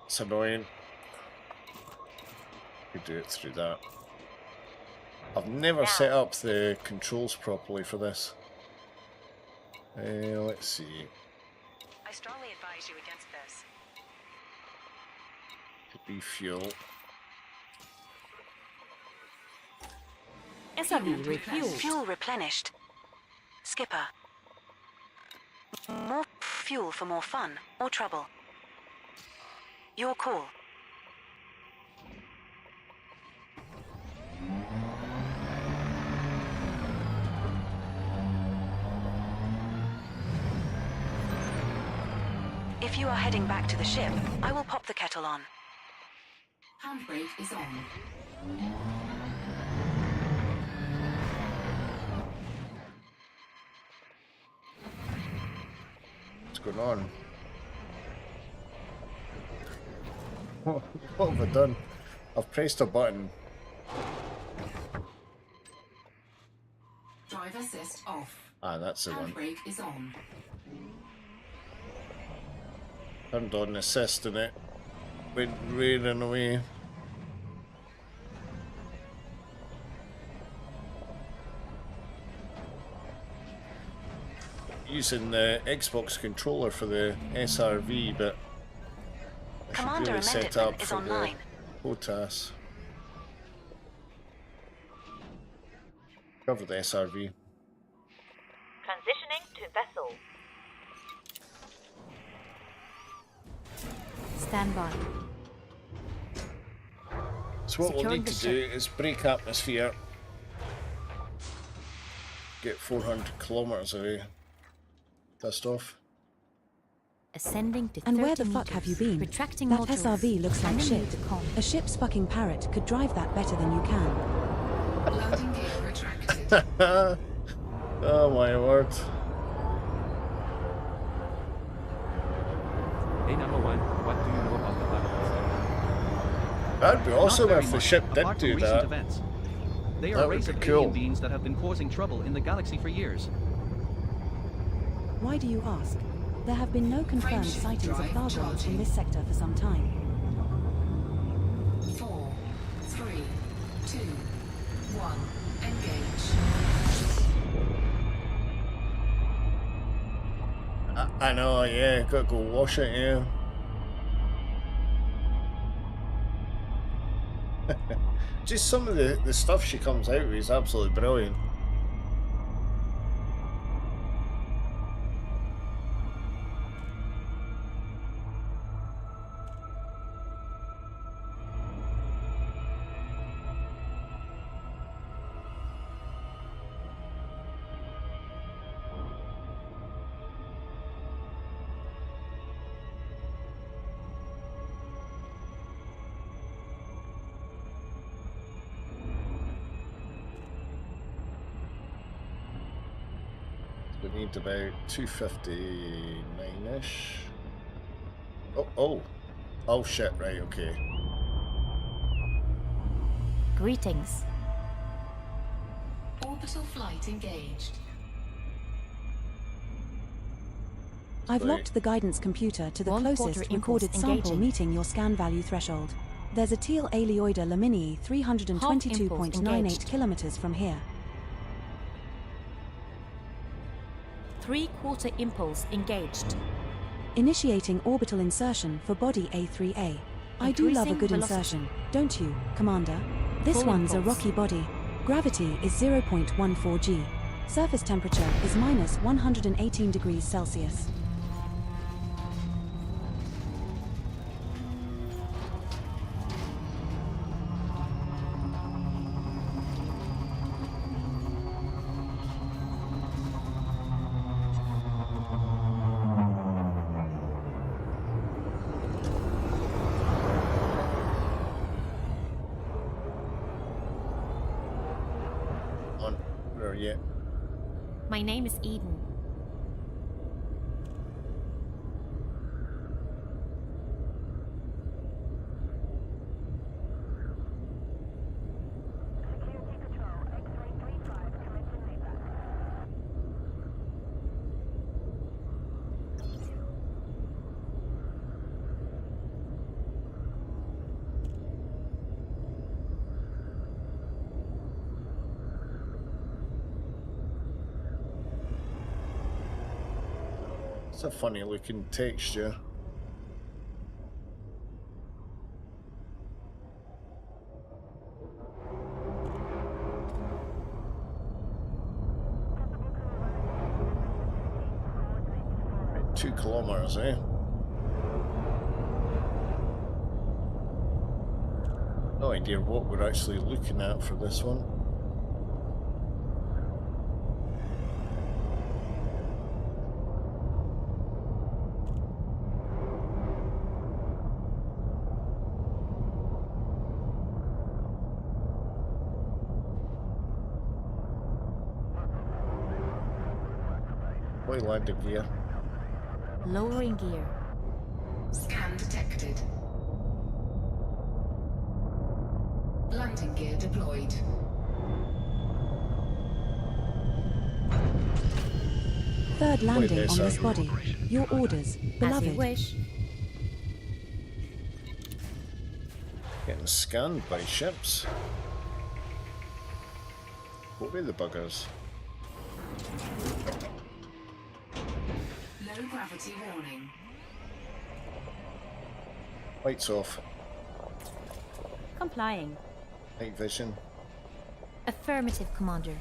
It's annoying. You do it through that. I've never set up the controls properly for this. Let's see. I strongly advise you against this. Could be fuel. SRV refueled. Fuel replenished. Skipper. More fuel for more fun or trouble. Your call. If you are heading back to the ship, I will pop the kettle on. Handbrake is on. What's going on? What have I done? I've pressed a button. Drive assist off. Ah, that's the one. Handbrake is on. Turned on assist and it went rearing away. Using the Xbox controller for the SRV, but I should really set up for the HOTAS. Cover the SRV. Transitioning to vessel. Stand by. So what we'll need to do is break atmosphere. Get 400 kilometers away. Dust off. Ascending to 30 And where the meters. fuck have you been? Retracting That modules. SRV looks like Animate shit. the com. A ship's fucking parrot could drive that better than you can. Landing gear retracted. Oh my word. Hey, number one, what do you know about the Thanos? That'd be awesome Not if the very ship much, did apart from do recent that. events. They That are a would race be of cool. alien beings that have been causing trouble in the galaxy for years. Why do you ask? There have been no confirmed Frameshift sightings of drive Thargoids charging. in this sector for some time. 4, 3, 2, 1. Engage. I know, yeah, gotta go wash it, yeah. Just some of the stuff she comes out with is absolutely brilliant. We need about 259-ish. Oh shit, right, okay. Greetings. Orbital flight engaged. I've locked the guidance computer to the closest recorded sample meeting your scan value threshold. There's a teal Aleoida Laminii 322.98 kilometers from here. 3/4 impulse engaged. Initiating orbital insertion for body A3A. I do love a good insertion, don't you, Commander? This one's a rocky body. Gravity is 0.14 g. Surface temperature is minus 118 degrees Celsius. My name is Eden. It's a funny looking texture. About 2 kilometers, eh? No idea what we're actually looking at for this one. Landing gear. Lowering gear. Scan detected. Landing gear deployed. Third landing on this body. Your orders, beloved. As you wish. Getting scanned by ships. What were the buggers? Low gravity warning. Lights off. Complying. Night vision. Affirmative, Commander.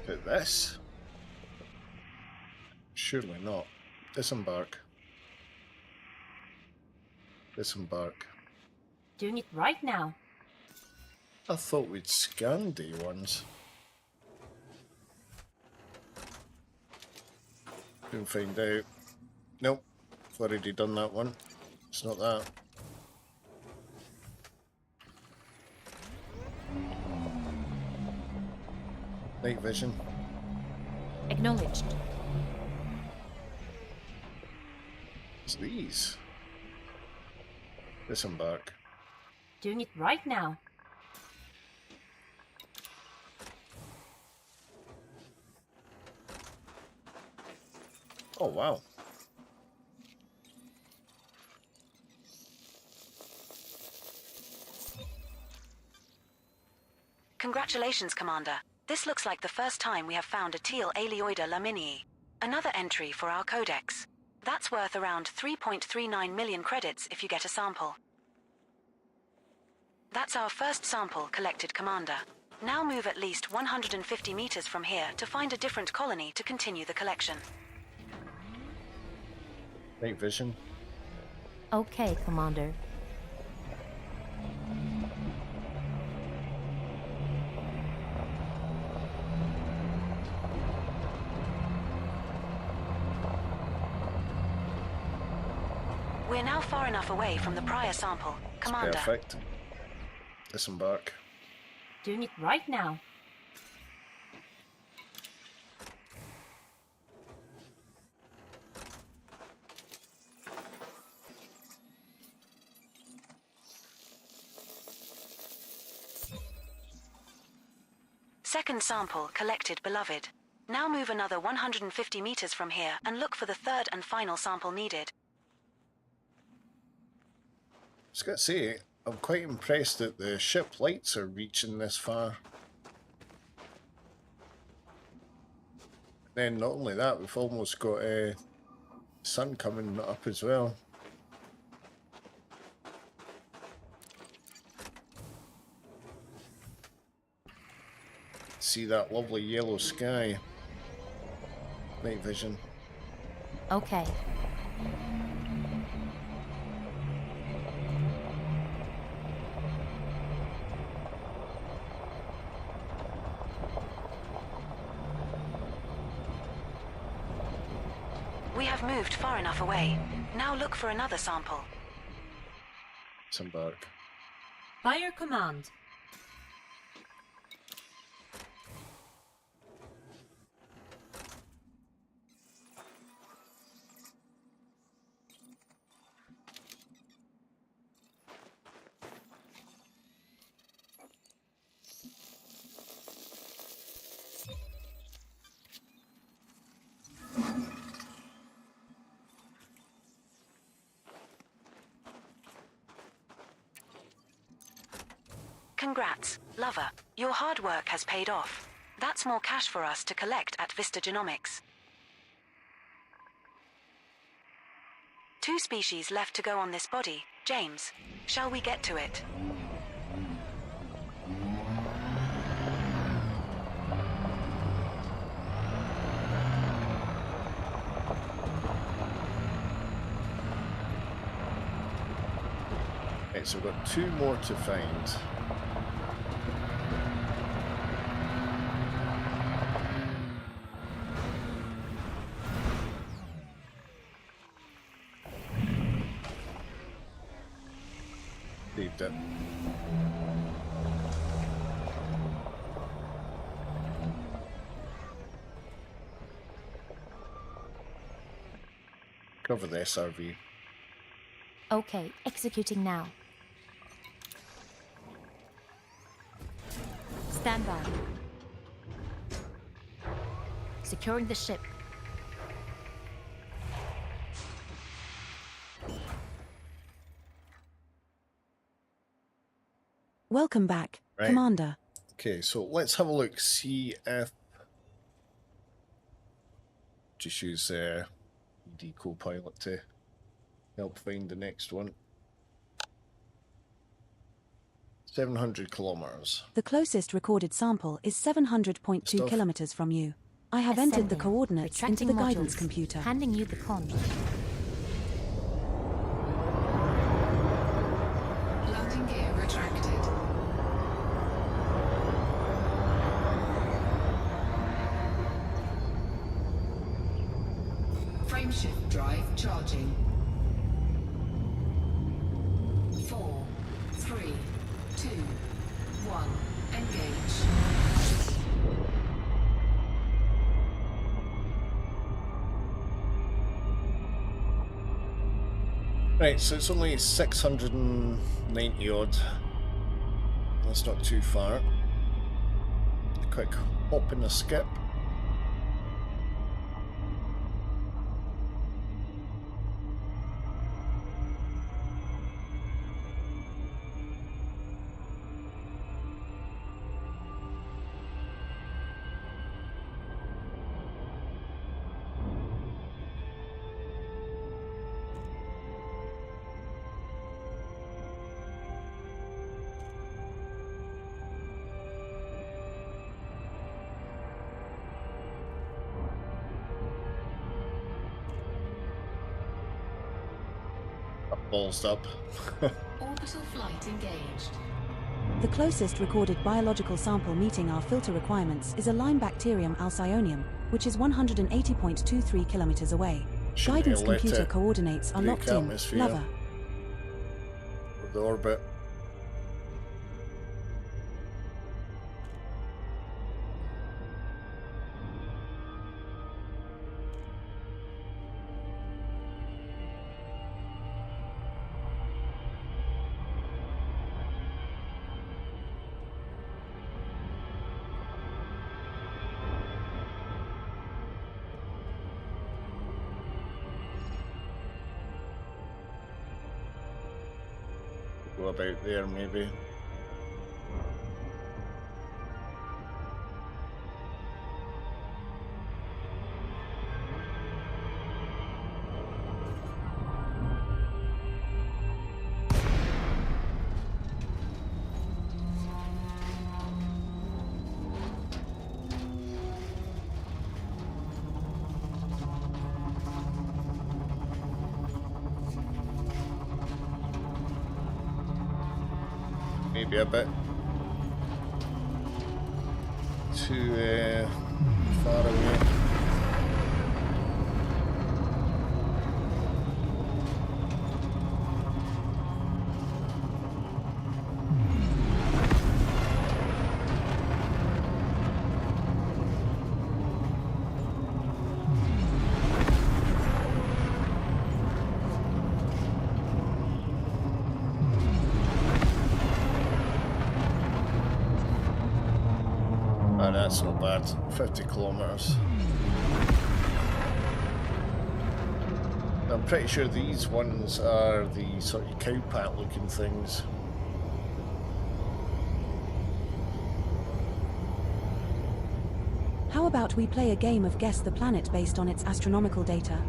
Put this? Surely not. Disembark. Disembark. Doing it right now. I thought we'd scan day ones. Couldn't find out. Nope. I've already done that one. It's not that. Night vision. Acknowledged. It's these. Disembark. Doing it right now. Oh, wow. Congratulations, Commander. This looks like the first time we have found a teal Aleoida Laminii. Another entry for our codex. That's worth around 3.39 million credits if you get a sample. That's our first sample collected, Commander. Now move at least 150 meters from here to find a different colony to continue the collection. Night vision. Okay, Commander. We're now far enough away from the prior sample. Commander. Perfect. Disembark. Doing it right now. Second sample collected, beloved. Now move another 150 meters from here and look for the third and final sample needed. I was going to say, I'm quite impressed that the ship lights are reaching this far. Then not only that, we've almost got sun coming up as well. See that lovely yellow sky. Night vision. Okay. We have moved far enough away. Now look for another sample. Disembark. By your command. Congrats, lover. Your hard work has paid off. That's more cash for us to collect at Vista Genomics. 2 species left to go on this body. James, shall we get to it? Okay, so we've got 2 more to find. Saved it. Cover the SRV. Okay, executing now. Stand by. Securing the ship. Welcome back, Right. Commander. Okay, so let's have a look, see if... Just use ED Copilot to help find the next one. 700 kilometers. The closest recorded sample is 700.2 Stuff. kilometers from you. I have entered the Ascending. coordinates into Retracting the guidance modules. computer. Handing you the con. Landing gear retracted. Frameshift drive charging. 4, 3, 2, 1. Engage. Right, so it's only 690 odd. That's not too far. A quick hop and a skip. Ballsed up. Orbital flight engaged. The closest recorded biological sample meeting our filter requirements is a Linebacterium alcyonium, which is 180.23 kilometers away. Shouldn't Guidance have let computer it coordinates are break locked in. atmosphere. Lover. With the orbit. Go about there, maybe. Maybe a bit too far away. Oh, that's not bad. 50 kilometers. I'm pretty sure these ones are the sort of cowpat looking things. How about we play a game of Guess the Planet based on its astronomical data?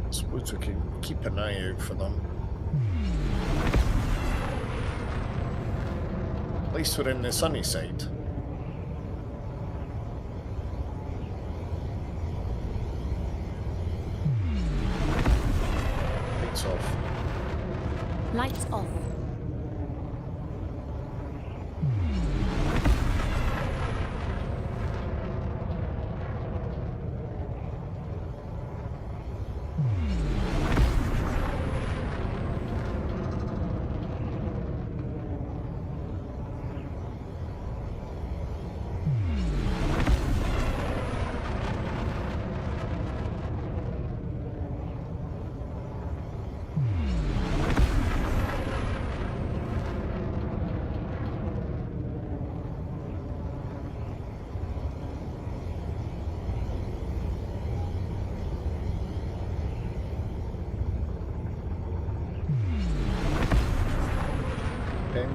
I suppose we can keep an eye out for them. At least we're in the sunny side. Lights off. Lights off.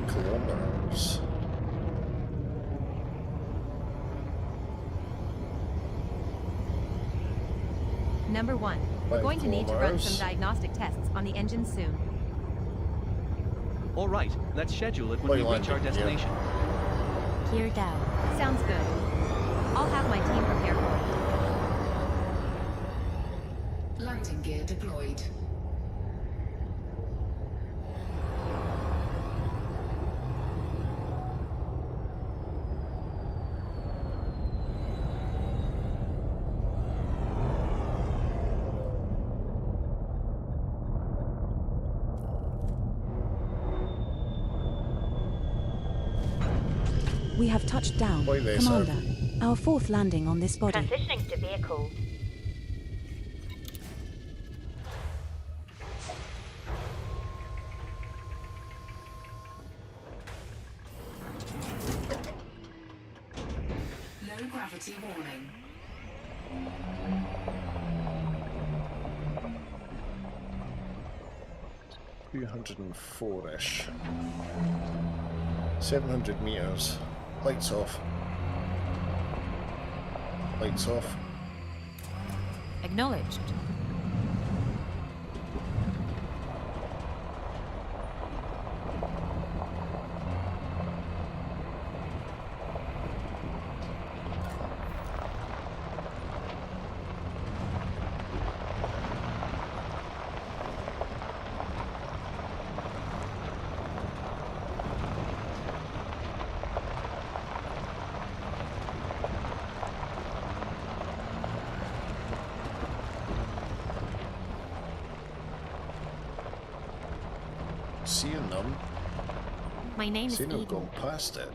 Kilometers. Number 1. We're 5 going to need to run kilometers. some diagnostic tests on the engine soon. All right, let's schedule it when we reach our destination. Gear down. Sounds good. I'll have my team prepare for Landing gear deployed. We have touched down, Boy, they Commander. Our fourth landing on this body. Transitioning to vehicle. Low gravity warning. $204-ish. 700 meters. Lights off. Lights off. Acknowledged. seeing them. My name is Seeing them Eden. gone past it.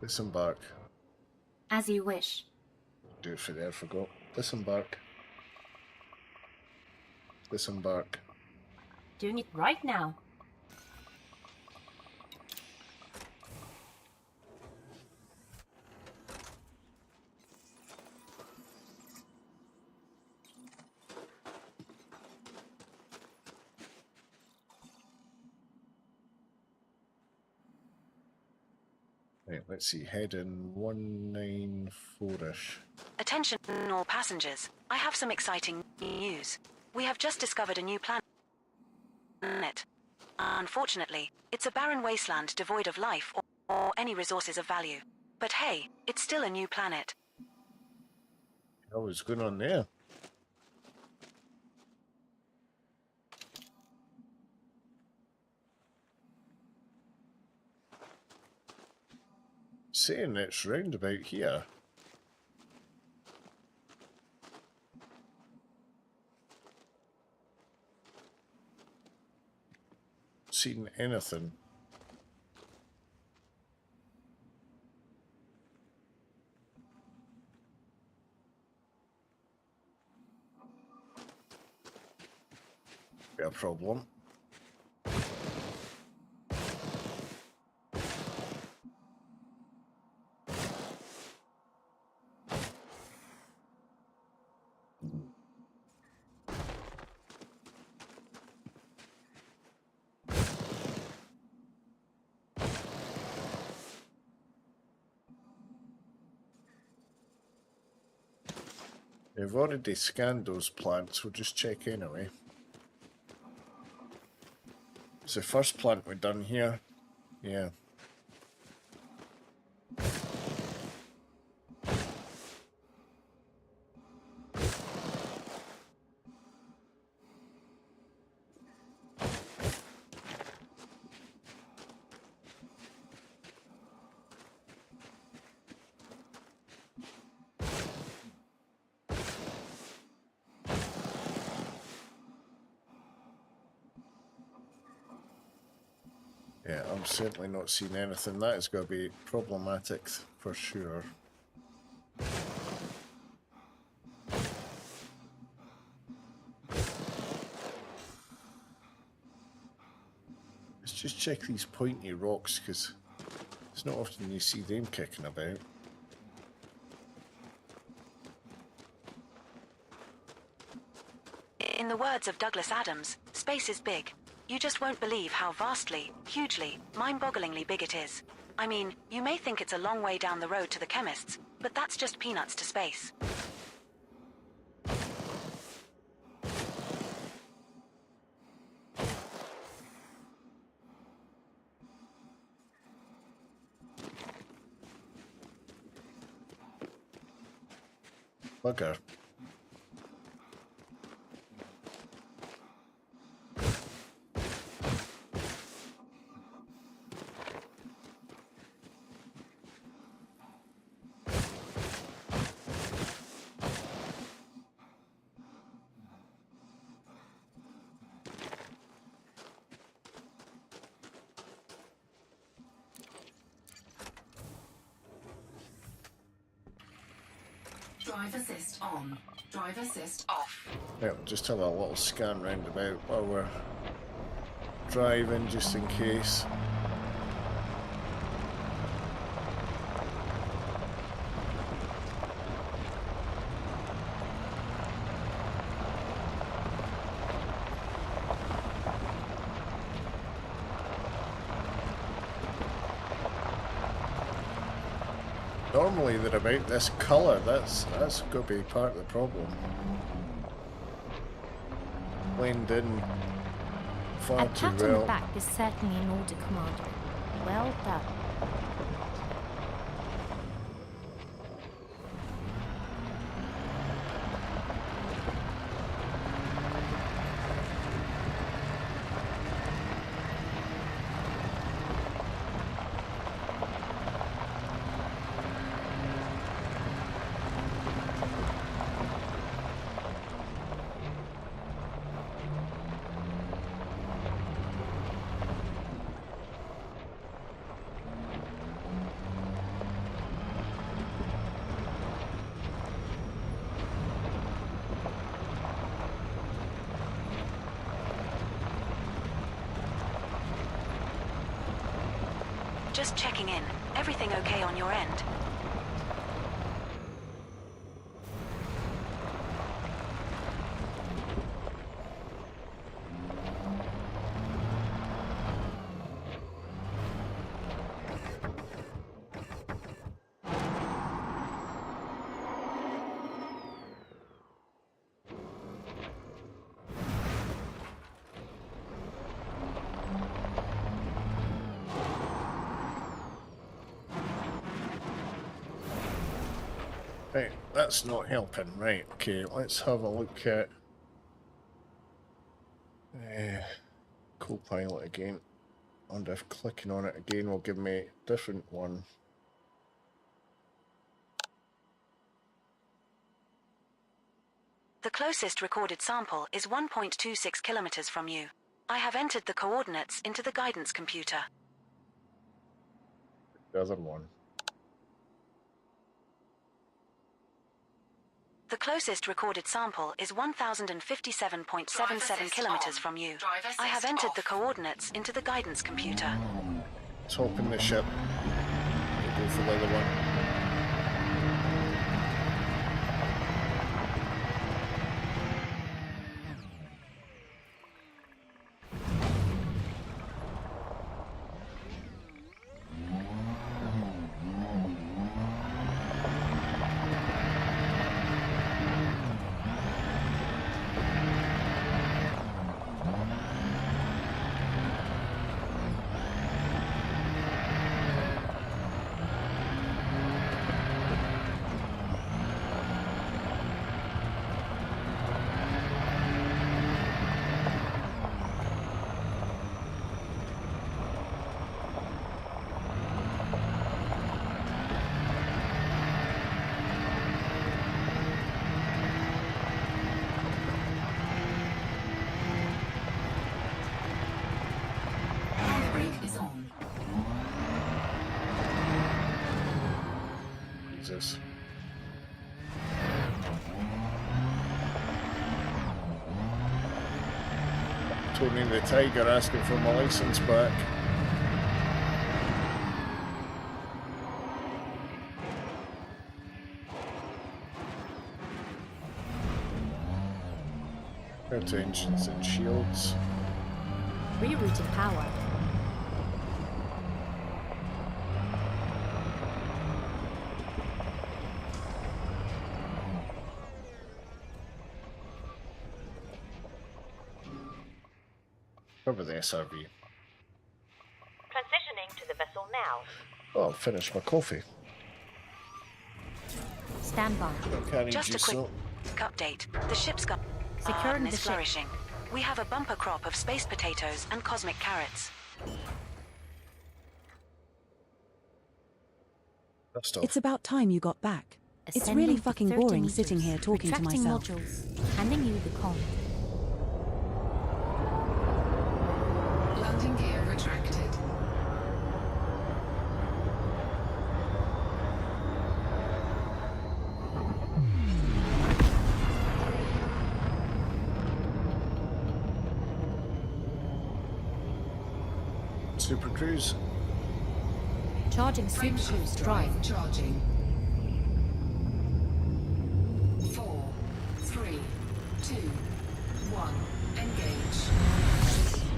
Disembark. As you wish. Do it for there, forgot. Disembark. Disembark. Doing it right now. Right, let's see, head in 194-ish. Attention all passengers. I have some exciting news. We have just discovered a new planet. Unfortunately, it's a barren wasteland devoid of life or any resources of value. But hey, it's still a new planet. Oh, what's going on there? Saying it's round about here. Seen anything. Be a problem. We've already scanned those plants, we'll just check anyway. It's the first plant we've done here. Yeah. Yeah, I'm certainly not seeing anything. That is going to be problematic for sure. Let's just check these pointy rocks, because it's not often you see them kicking about. In the words of Douglas Adams, space is big. You just won't believe how vastly, hugely, mind-bogglingly big it is. I mean, you may think it's a long way down the road to the chemists, but that's just peanuts to space. Bugger. Drive assist on. Drive assist off. Yeah, we'll just have a little scan round about while we're driving, just in case. Normally they're about this colour, that's got to be part of the problem. Blend in far A too pat on well. the back is certainly in order, Commander. Well done. Just checking in. Everything okay on your end? Right, that's not helping. Right, okay, let's have a look at co-pilot again. And if clicking on it again will give me a different one. The closest recorded sample is 1.26 kilometers from you. I have entered the coordinates into the guidance computer. The other one. The closest recorded sample is 1,057.77 kilometers from you. I have entered the coordinates into the guidance computer. Let's open the ship. We'll go for the other one. Jesus. Tony the Tiger asking for my license back. Go to engines and shields. Rerouting power. Cover the SRV. Transitioning to the vessel now. Oh, I'll finish my coffee. Stand by. Just a quick update. The ship's got Securing the is ship. flourishing. We have a bumper crop of space potatoes and cosmic carrots. It's about time you got back. It's Ascending really to fucking 30 boring meters. sitting here talking to Retracting myself. modules. Handing you the com. Landing gear retracted. Super Cruise. Charging Super Cruise drive. Charging. 4, 3, 2, 1. Engage.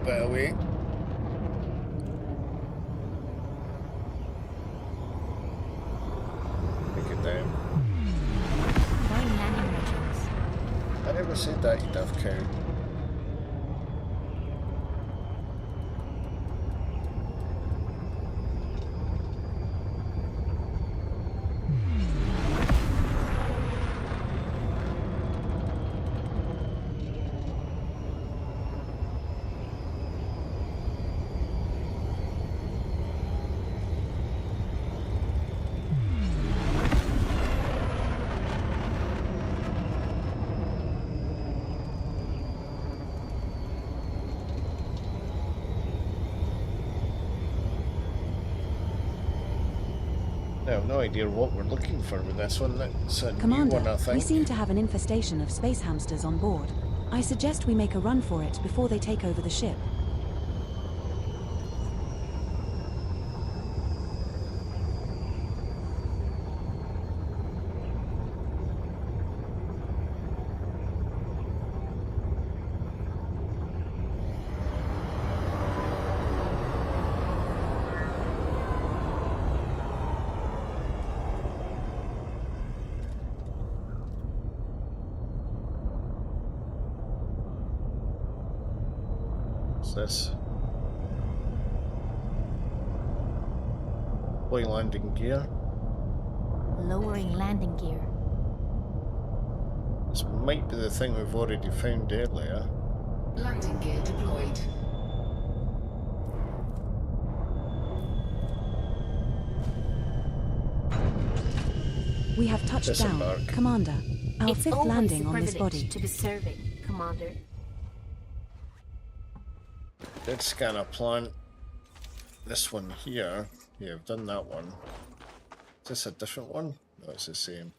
bit away. Take it down. Fine landing measurements. I never said that, you daft cow. I have no idea what we're looking for with this one. It's a Commander, new one, I think. we seem to have an infestation of space hamsters on board. I suggest we make a run for it before they take over the ship. This deploy landing gear. Lowering landing gear. This might be the thing we've already found earlier. Landing gear deployed. We have touched down, Disembark. Commander. Our It's fifth always landing a on this privilege body. to be serving, Commander. Did scan a plant. This one here. Yeah, I've done that one. Is this a different one? No, it's the same.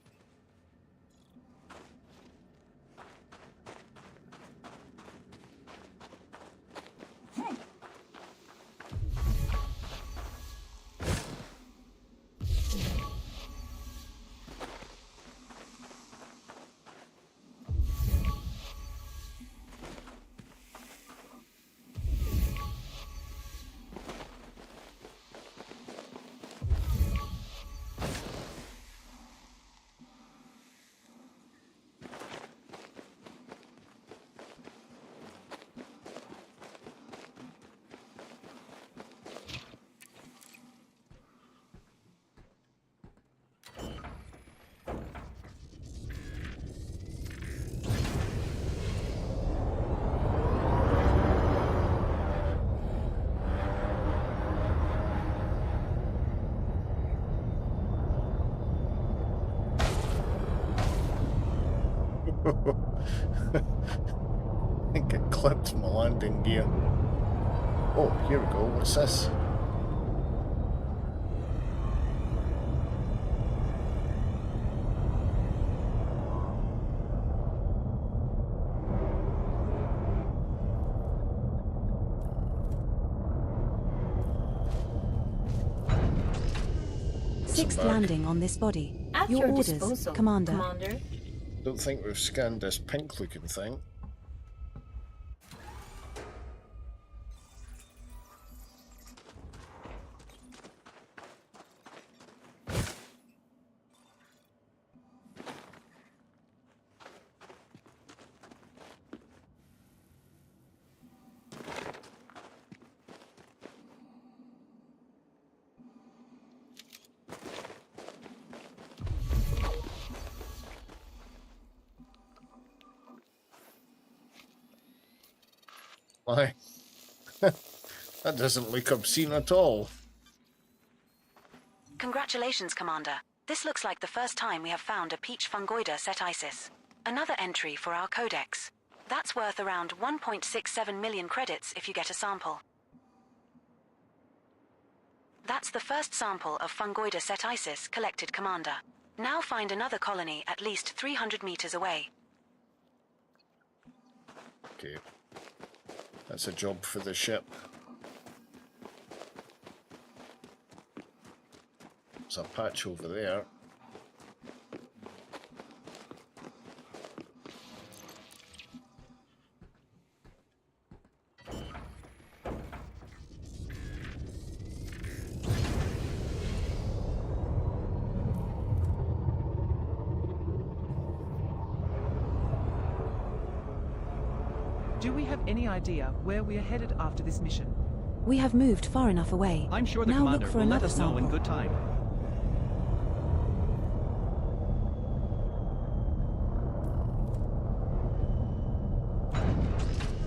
I think it clipped my landing gear. Oh, here we go. What's this? Sixth landing on this body. At Your your orders, disposal, Commander. Commander. Don't think we've scanned this pink looking thing. Why? That doesn't look obscene at all. Congratulations, Commander. This looks like the first time we have found a peach fungoida set ISIS. Another entry for our codex. That's worth around 1.67 million credits if you get a sample. That's the first sample of fungoida set ISIS collected, Commander. Now find another colony at least 300 meters away. Okay. That's a job for the ship. There's a patch over there. Do we have any idea where we are headed after this mission? We have moved far enough away. I'm sure the now commander look for will let another us know sample. in good time.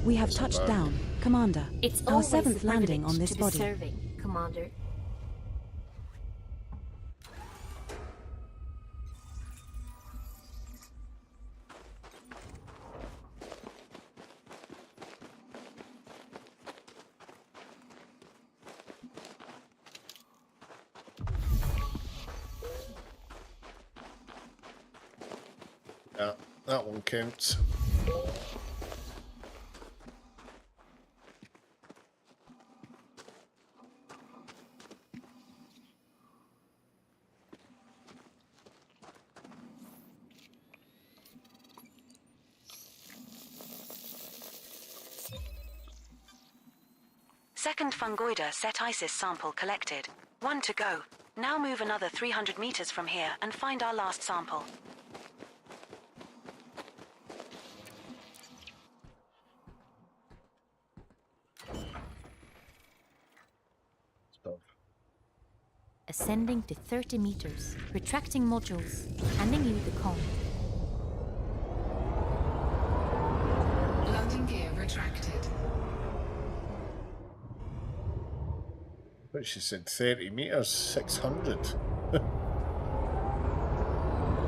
We have touched down, Commander. It's our always a 7th landing privilege on this to be body. serving, Commander. Yeah, that one counts. Second fungoida set ISIS sample collected. 1 to go. Now move another 300 meters from here and find our last sample. Ascending to 30 meters. Retracting modules. Handing you the con. Landing gear retracted. But she said 30 meters, 600.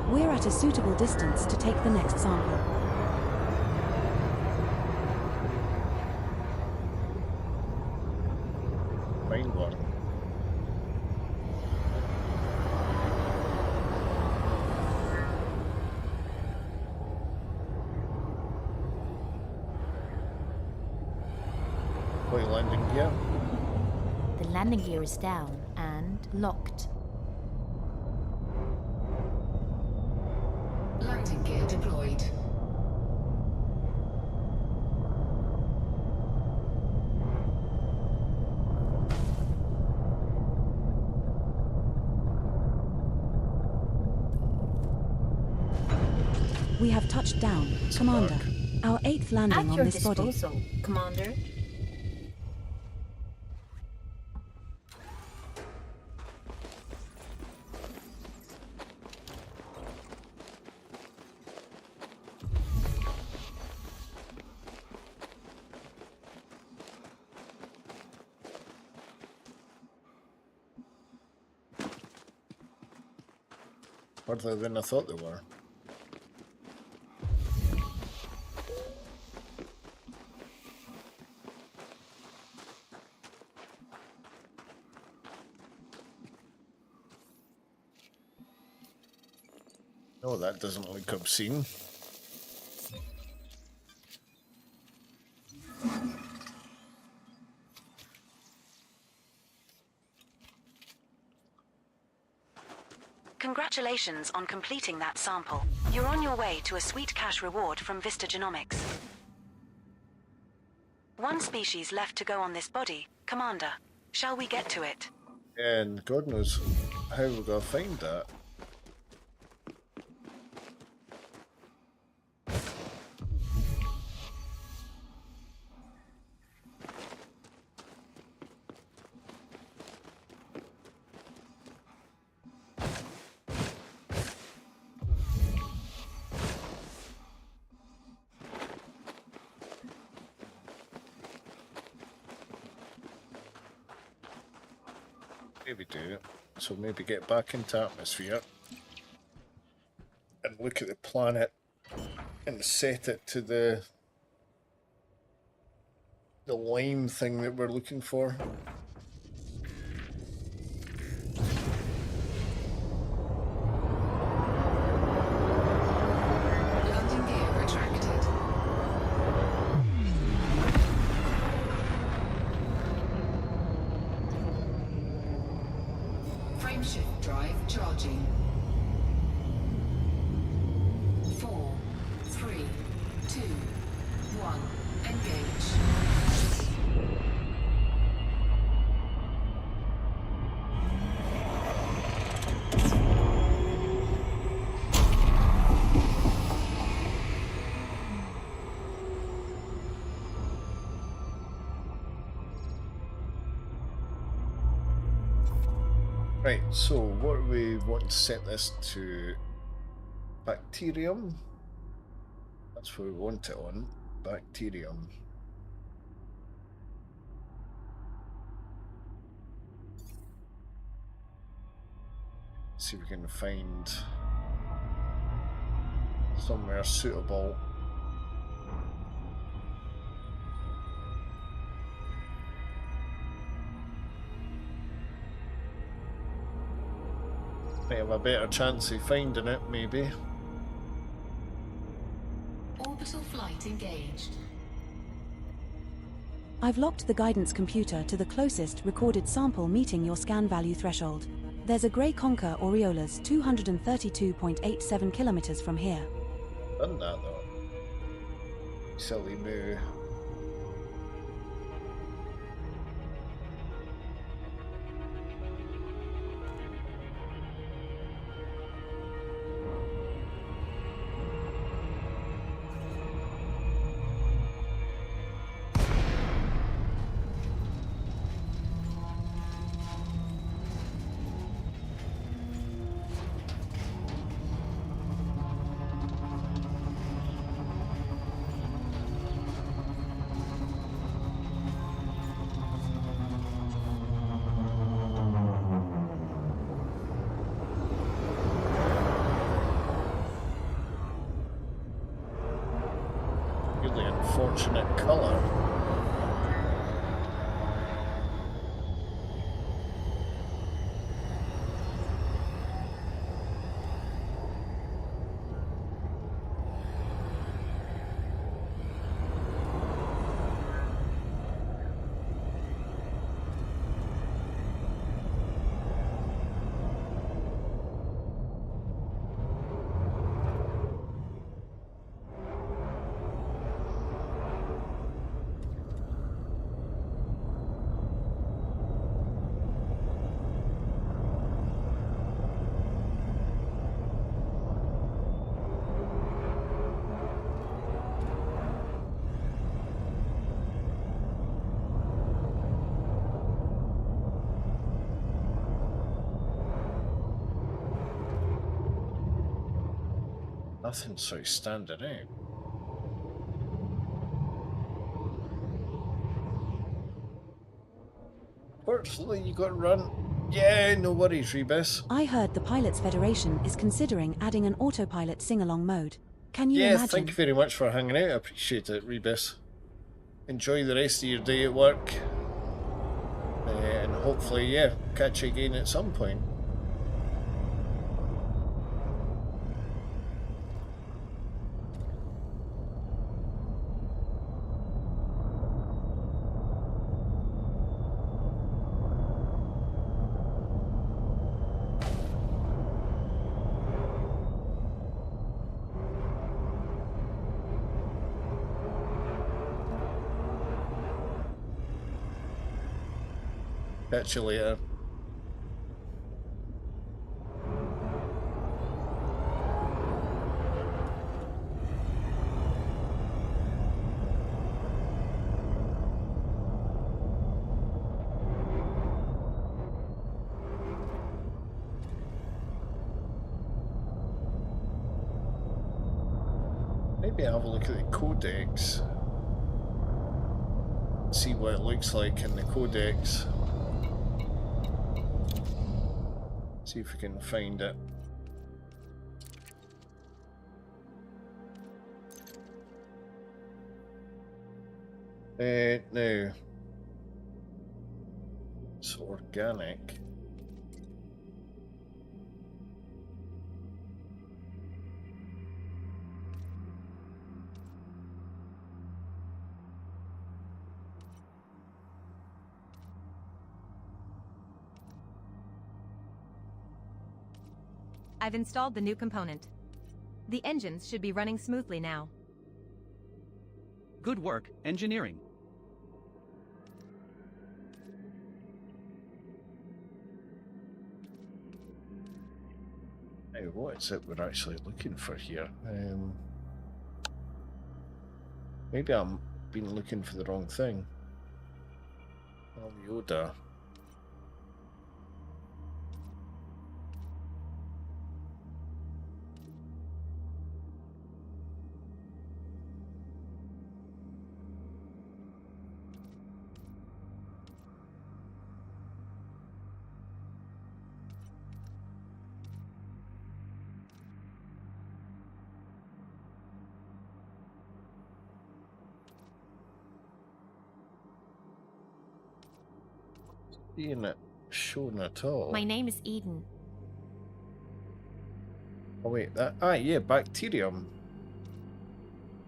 We're at a suitable distance to take the next sample. Fine one. What landing gear? The landing gear is down and locked. Landing gear deployed. We have touched down, Commander. Our 8th landing At on your this body. disposal, Commander. Further than I thought they were. Oh, that doesn't look obscene. Congratulations on completing that sample. You're on your way to a sweet cash reward from Vista Genomics. 1 species left to go on this body, Commander. Shall we get to it? And God knows how we're gonna find that. Maybe do it. So maybe get back into atmosphere and look at the planet and set it to the line thing that we're looking for. Landing gear retracted. Frameshift drive charging. 4, 3, 2, 1, engage. Right, so what do we want to set this to? Bacterium? That's what we want it on. Bacterium. See if we can find somewhere suitable. Might have a better chance of finding it, maybe. Orbital flight engaged. I've locked the guidance computer to the closest recorded sample meeting your scan value threshold. There's a grey conker Aureolas 232.87 kilometers from here. Done that though. Silly moo. Really unfortunate colour. Nothing's so standing out. Fortunately, you got to run. Yeah, no worries, Rebus. I heard the Pilots Federation is considering adding an autopilot sing-along mode. Can you imagine? Thank you very much for hanging out. I appreciate it, Rebus. Enjoy the rest of your day at work. And hopefully, yeah, catch you again at some point. Catch you later. Maybe have a look at the codex. See what it looks like in the codex. See if we can find it. No. It's organic. I've installed the new component. The engines should be running smoothly now. Good work, engineering. Now, what is it we're actually looking for here? Maybe I'm been looking for the wrong thing. Yoda. Seeing it shown at all. My name is Eden. Oh wait, that yeah, bacterium.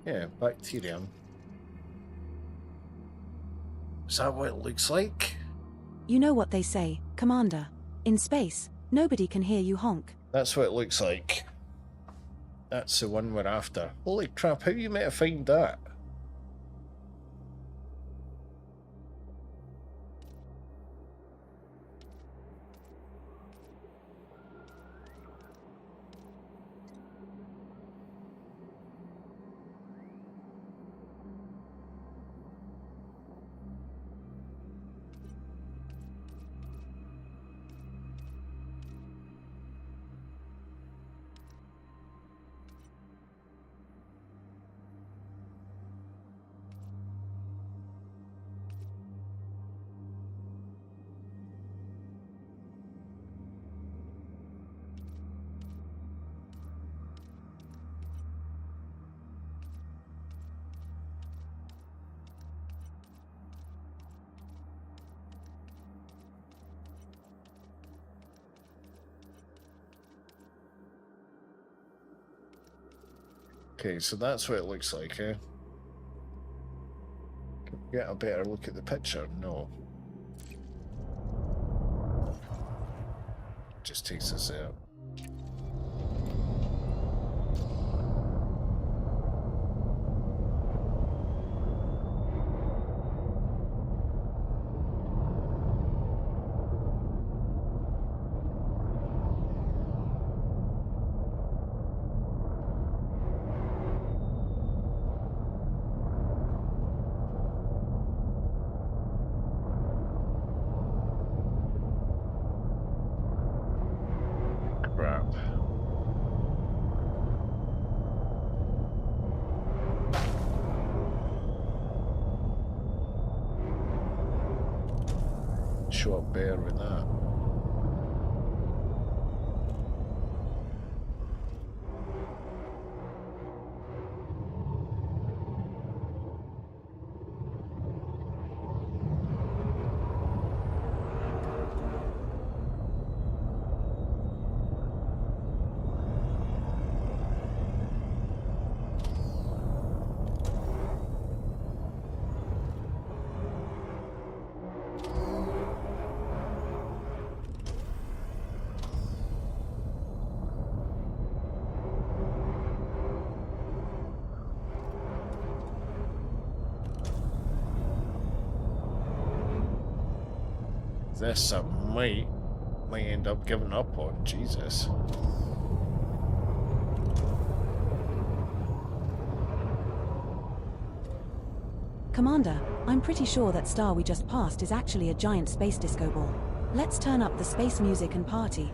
Yeah, bacterium. Is that what it looks like? You know what they say, Commander. In space, nobody can hear you honk. That's what it looks like. That's the one we're after. Holy crap, how you meant to find that? Okay, so that's what it looks like, eh? Can we get a better look at the picture? No. Just takes us out. Show up bear with that. This I might end up giving up on. Jesus. Commander, I'm pretty sure that star we just passed is actually a giant space disco ball. Let's turn up the space music and party.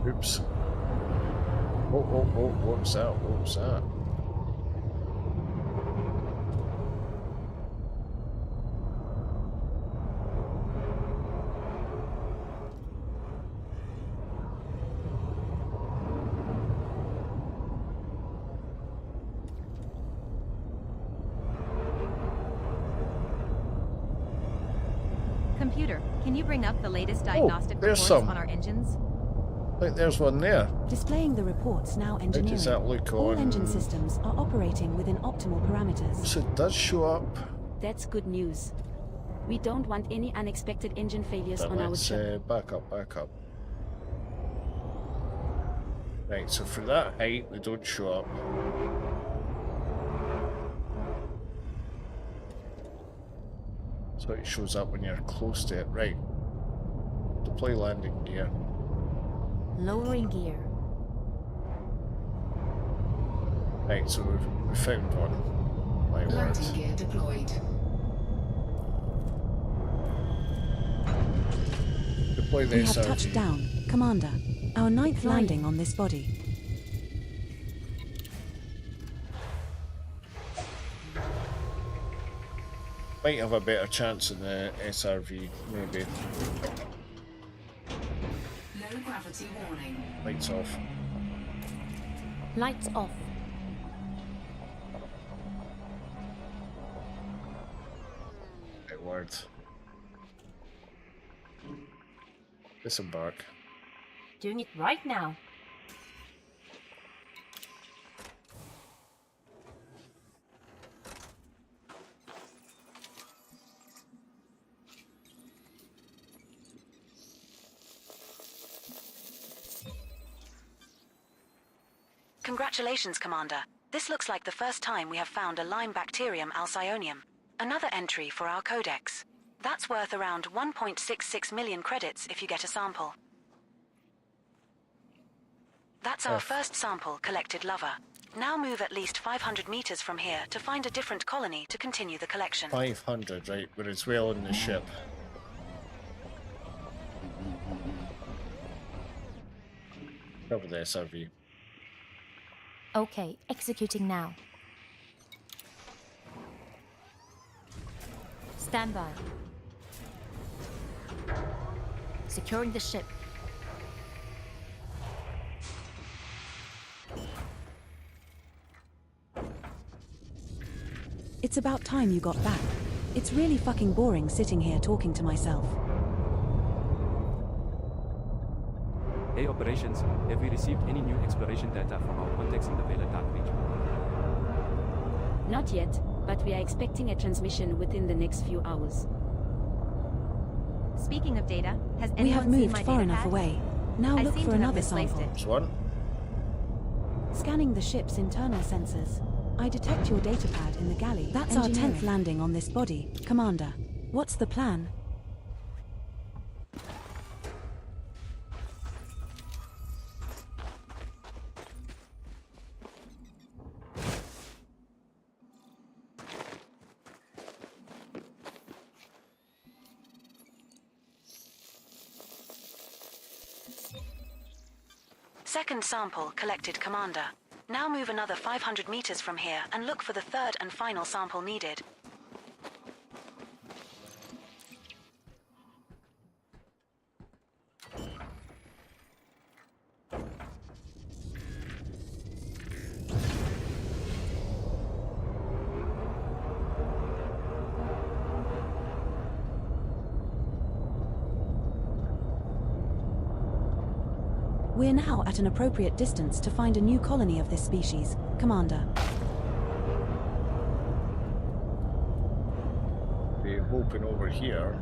Oops. Oh, what's that? What's that? Computer, can you bring up the latest diagnostic there's reports some. on our engines? Look, there's one there. Displaying the reports now engineering. How does that look All on? engine systems are operating within optimal parameters. So it does show up. That's good news. We don't want any unexpected engine failures But on our let's trip. back up, back up. Right, so for that height, they don't show up. So it shows up when you're close to it. Right. Deploy landing gear. Lowering gear. Right, so we found one. My word. Landing gear deployed. Deploy We this have touched down, Commander. Our 9th landing on this body. Might have a better chance in the SRV, maybe. Low gravity warning. Lights off. Lights off. Right word. Disembark. Doing it right now. Congratulations, Commander. This looks like the first time we have found a Lyme bacterium alcyonium. Another entry for our codex. That's worth around 1.66 million credits if you get a sample. That's our first sample collected, Lover. Now move at least 500 meters from here to find a different colony to continue the collection. 500, right, but it's well in the ship. Cover the SRV. Okay, executing now. Stand by. Securing the ship. It's about time you got back. It's really fucking boring sitting here talking to myself. Hey operations, have we received any new exploration data from our contacts in the Vela Dark region? Not yet, but we are expecting a transmission within the next few hours. Speaking of data, has anyone We have seen moved my far data enough pad? away. Now I look seem for to have another misplaced sample. it. There's one. Scanning the ship's internal sensors. I detect your datapad in the galley. That's our 10th landing on this body, Commander. What's the plan? Second sample collected, Commander. Now move another 500 meters from here and look for the third and final sample needed. We're now at an appropriate distance to find a new colony of this species, Commander. We're hoping over here.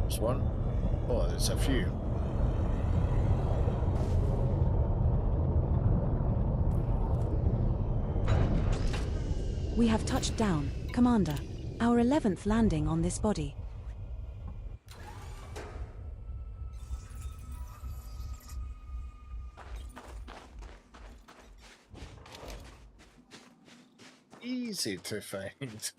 There's one. Oh, there's a few. We have touched down, Commander. Our 11th landing on this body. Easy to find.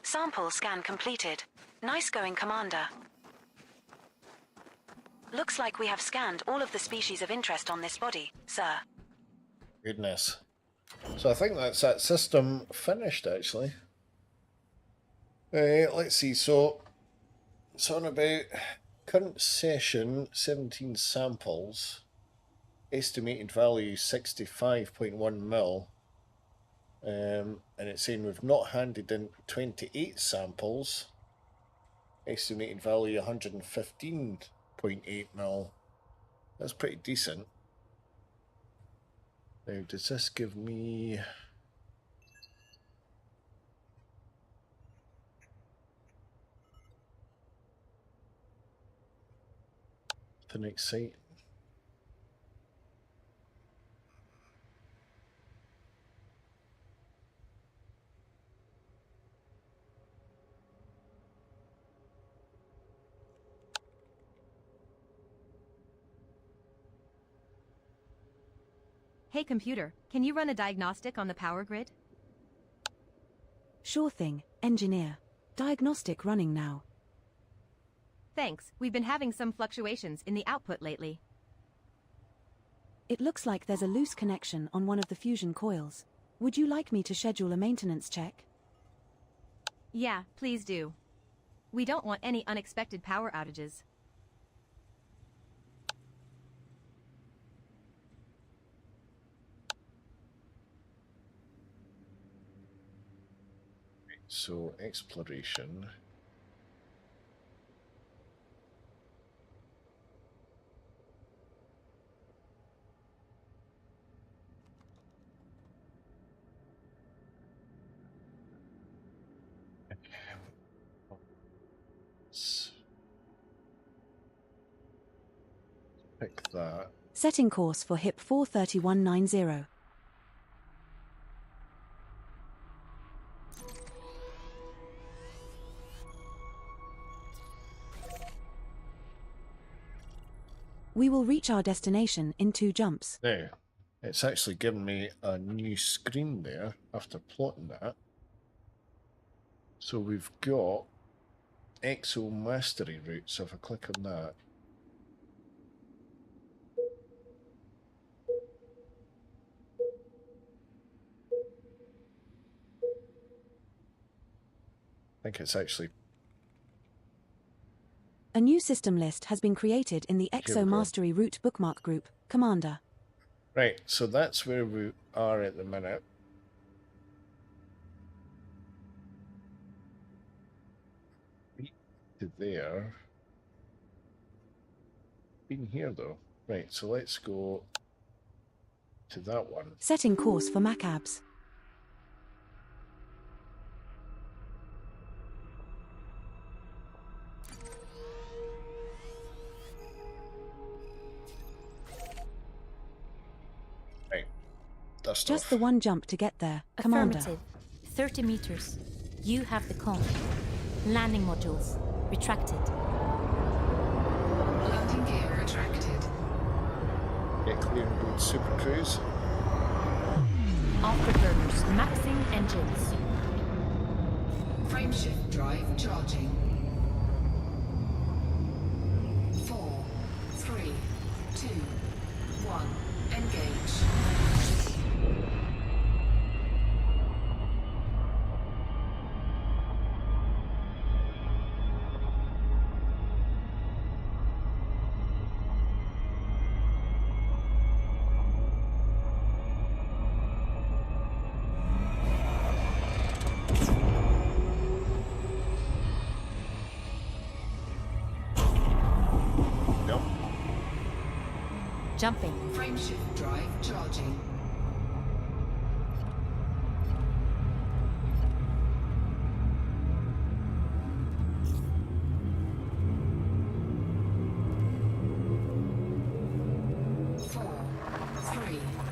Sample scan completed. Nice going, Commander. Looks like we have scanned all of the species of interest on this body, sir. Goodness. So I think that's that system finished, actually. Let's see, so it's on about Current session, 17 samples. Estimated value 65.1 mil. And it's saying we've not handed in 28 samples. Estimated value 115.8 mil. That's pretty decent. Now, does this give me... the next site? Hey computer, can you run a diagnostic on the power grid? Sure thing, engineer. Diagnostic running now. Thanks, we've been having some fluctuations in the output lately. It looks like there's a loose connection on one of the fusion coils. Would you like me to schedule a maintenance check? Yeah, please do. We don't want any unexpected power outages. So, exploration. Let's pick that. Setting course for HIP 43190. We will reach our destination in 2 jumps. Now, it's actually given me a new screen there after plotting that. So we've got Exo Mastery route, so if I click on that, I think it's actually... A new system list has been created in the Here we Exo go. Mastery route bookmark group, Commander. Right, so that's where we are at the minute. To there. Been here though. Right, so let's go to that one. Setting course for Macabs. Right, dust Just off. the one jump to get there, Commander. Affirmative. 30 meters. You have the con. Landing modules. Retracted. Landing gear retracted. Get clear and go to Super Cruise. Afterburners. Maxing engines. Frameshift drive charging. 4, 3, 2, 1. Engage. Jump. Jumping. Frameshift drive charging.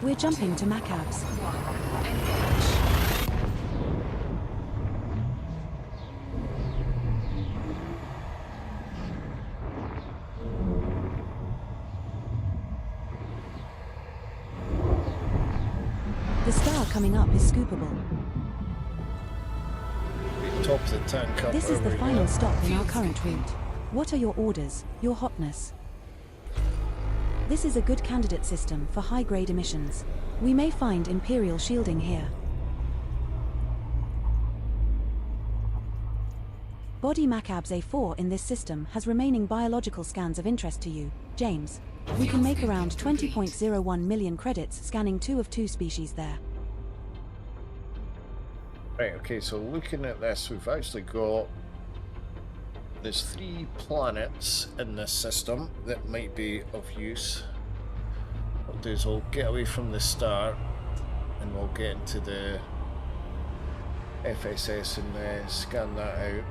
We're jumping to Macabs. The star coming up is scoopable. Top of the tank up. This is the over final here. stop in our current route. What are your orders, your hotness? This is a good candidate system for high-grade emissions. We may find Imperial shielding here. Body Macabs A4 in this system has remaining biological scans of interest to you, James. We can make around 20.01 million credits scanning 2 of 2 species there. Right, okay, so looking at this, we've actually got... There's 3 planets in this system that might be of use. What I'll do is we'll get away from the star and we'll get into the FSS and scan that out.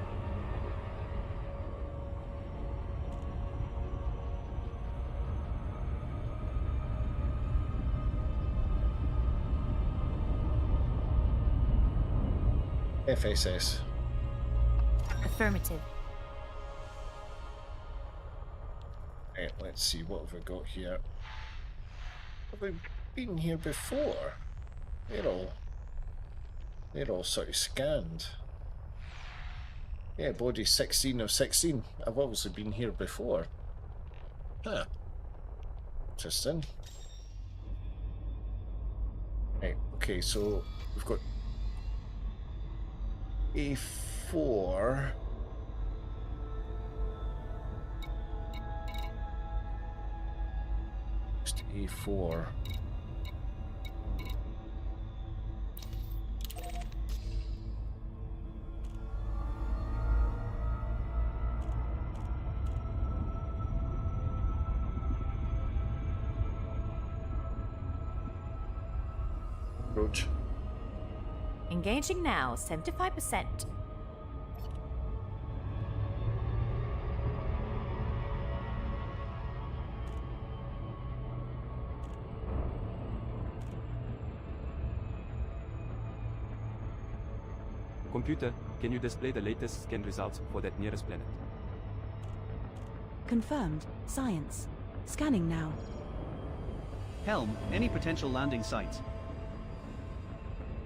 FSS. Affirmative. Right, let's see, what have we got here? Have we been here before? They're all sort of scanned. Yeah, body 16 of 16. I've obviously been here before. Huh. Interesting. Right, okay, so we've got A4. Just A4. Approach. Engaging now, 75%. Computer, can you display the latest scan results for that nearest planet? Confirmed. Science. Scanning now. Helm, any potential landing sites?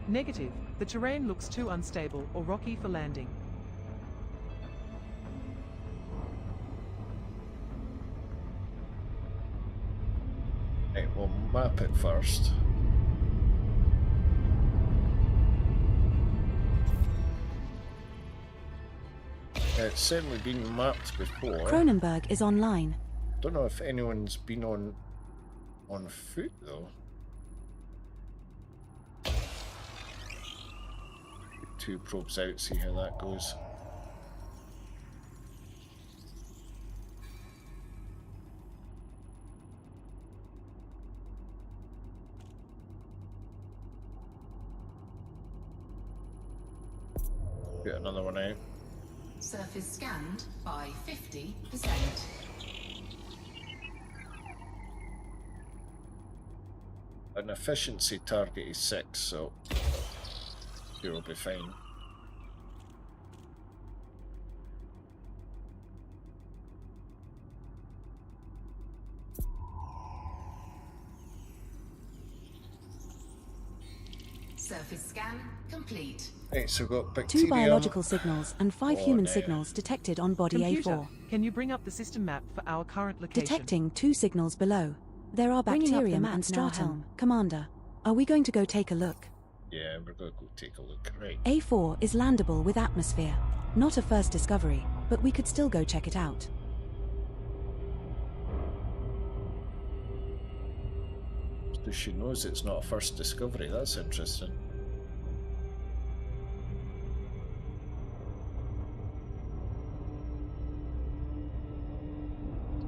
Negative. The terrain looks too unstable or rocky for landing. Right, we'll map it first. It's certainly been mapped before. Cronenberg is online. Don't know if anyone's been on foot though. Get 2 probes out, see how that goes. Get another one out. Surface scanned by 50%. An efficiency target is 6, so you'll be fine. Surface scan complete. Right, so we've got bacterium. 2 biological signals and 5 human signals detected on body Computer, A4. can you bring up the system map for our current location? Detecting 2 signals below. There are Bringing up the bacterium map and now, stratum. Helm. Commander, are we going to go take a look? Yeah, we're going to go take a look. Right. A4 is landable with atmosphere. Not a first discovery, but we could still go check it out. So she knows it's not a first discovery. That's interesting.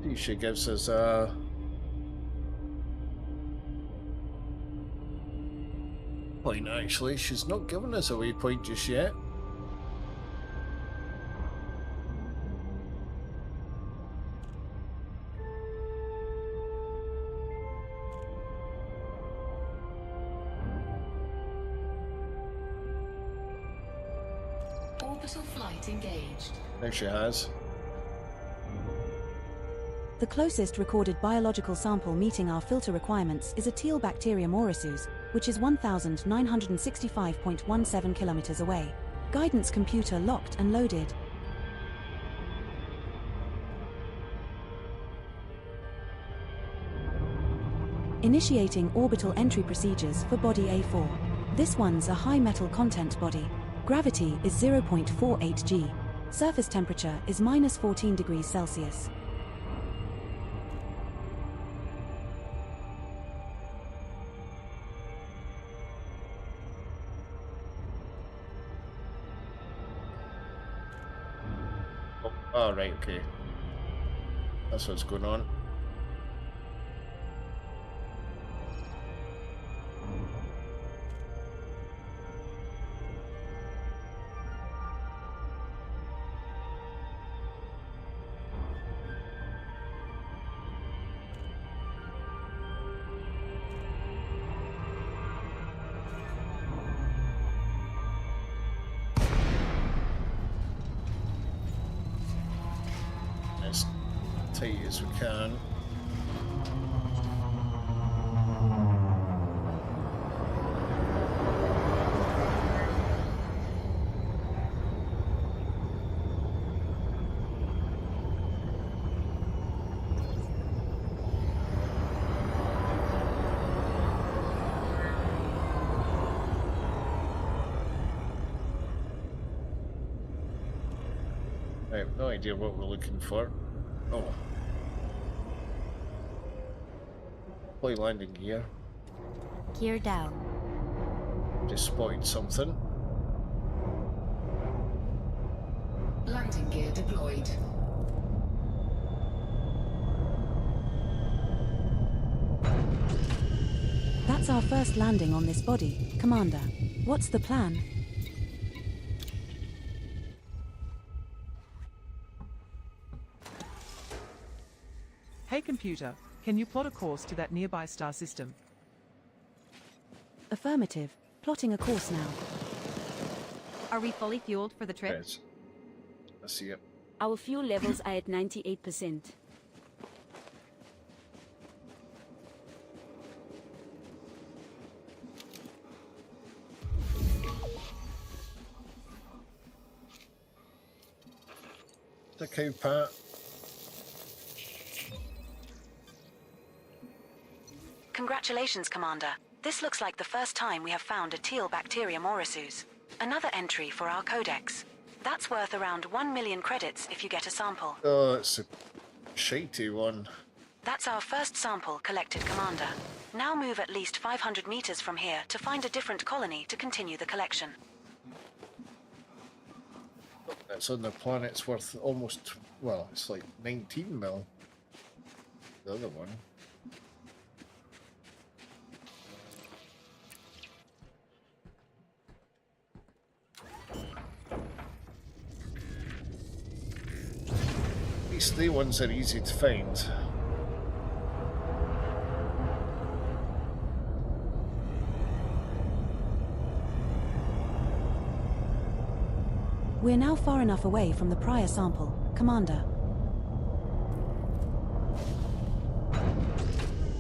See, she gives us a point. Actually, she's not given us a waypoint just yet. Orbital flight engaged. There she has. The closest recorded biological sample meeting our filter requirements is a teal bacterium Orisu's, which is 1,965.17 kilometers away. Guidance computer locked and loaded. Initiating orbital entry procedures for body A4. This one's a high metal content body. Gravity is 0.48 g. Surface temperature is minus 14 degrees Celsius. Oh, right, okay. That's what's going on. As tight as we can. I have no idea what we're looking for. Oh. Play landing gear. Gear down. Just spotted something. Landing gear deployed. That's our first landing on this body, Commander. What's the plan? Hey computer, can you plot a course to that nearby star system? Affirmative. Plotting a course now. Are we fully fueled for the trip? Yes. I see it. Our fuel levels are at 98%. The cow pat. Congratulations, Commander. This looks like the first time we have found a teal bacterium orisuus. Another entry for our codex. That's worth around 1 million credits if you get a sample. Oh, it's a shitey one. That's our first sample collected, Commander. Now move at least 500 meters from here to find a different colony to continue the collection. It's on the planet's worth almost, well, it's like 19 mil. The other one. These three ones are easy to find. We're now far enough away from the prior sample, Commander.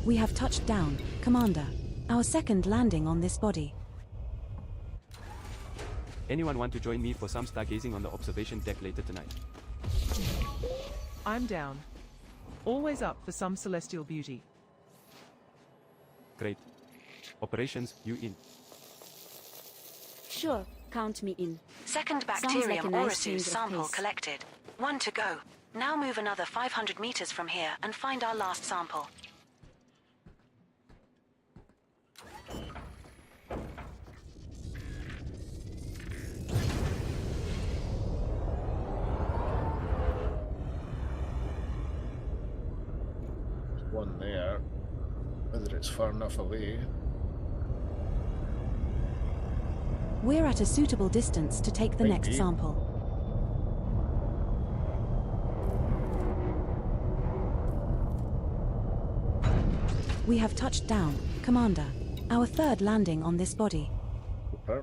We have touched down, Commander. Our second landing on this body. Anyone want to join me for some stargazing on the observation deck later tonight? I'm down. Always up for some celestial beauty. Great. Operations, you in. Sure, count me in. Second Sounds like bacterium a nice orisuus change of sample pace. collected. 1 to go. Now move another 500 meters from here and find our last sample. There's one there. Whether it's far enough away. We're at a suitable distance to take the next Maybe. sample. We have touched down, Commander. Our third landing on this body. Super.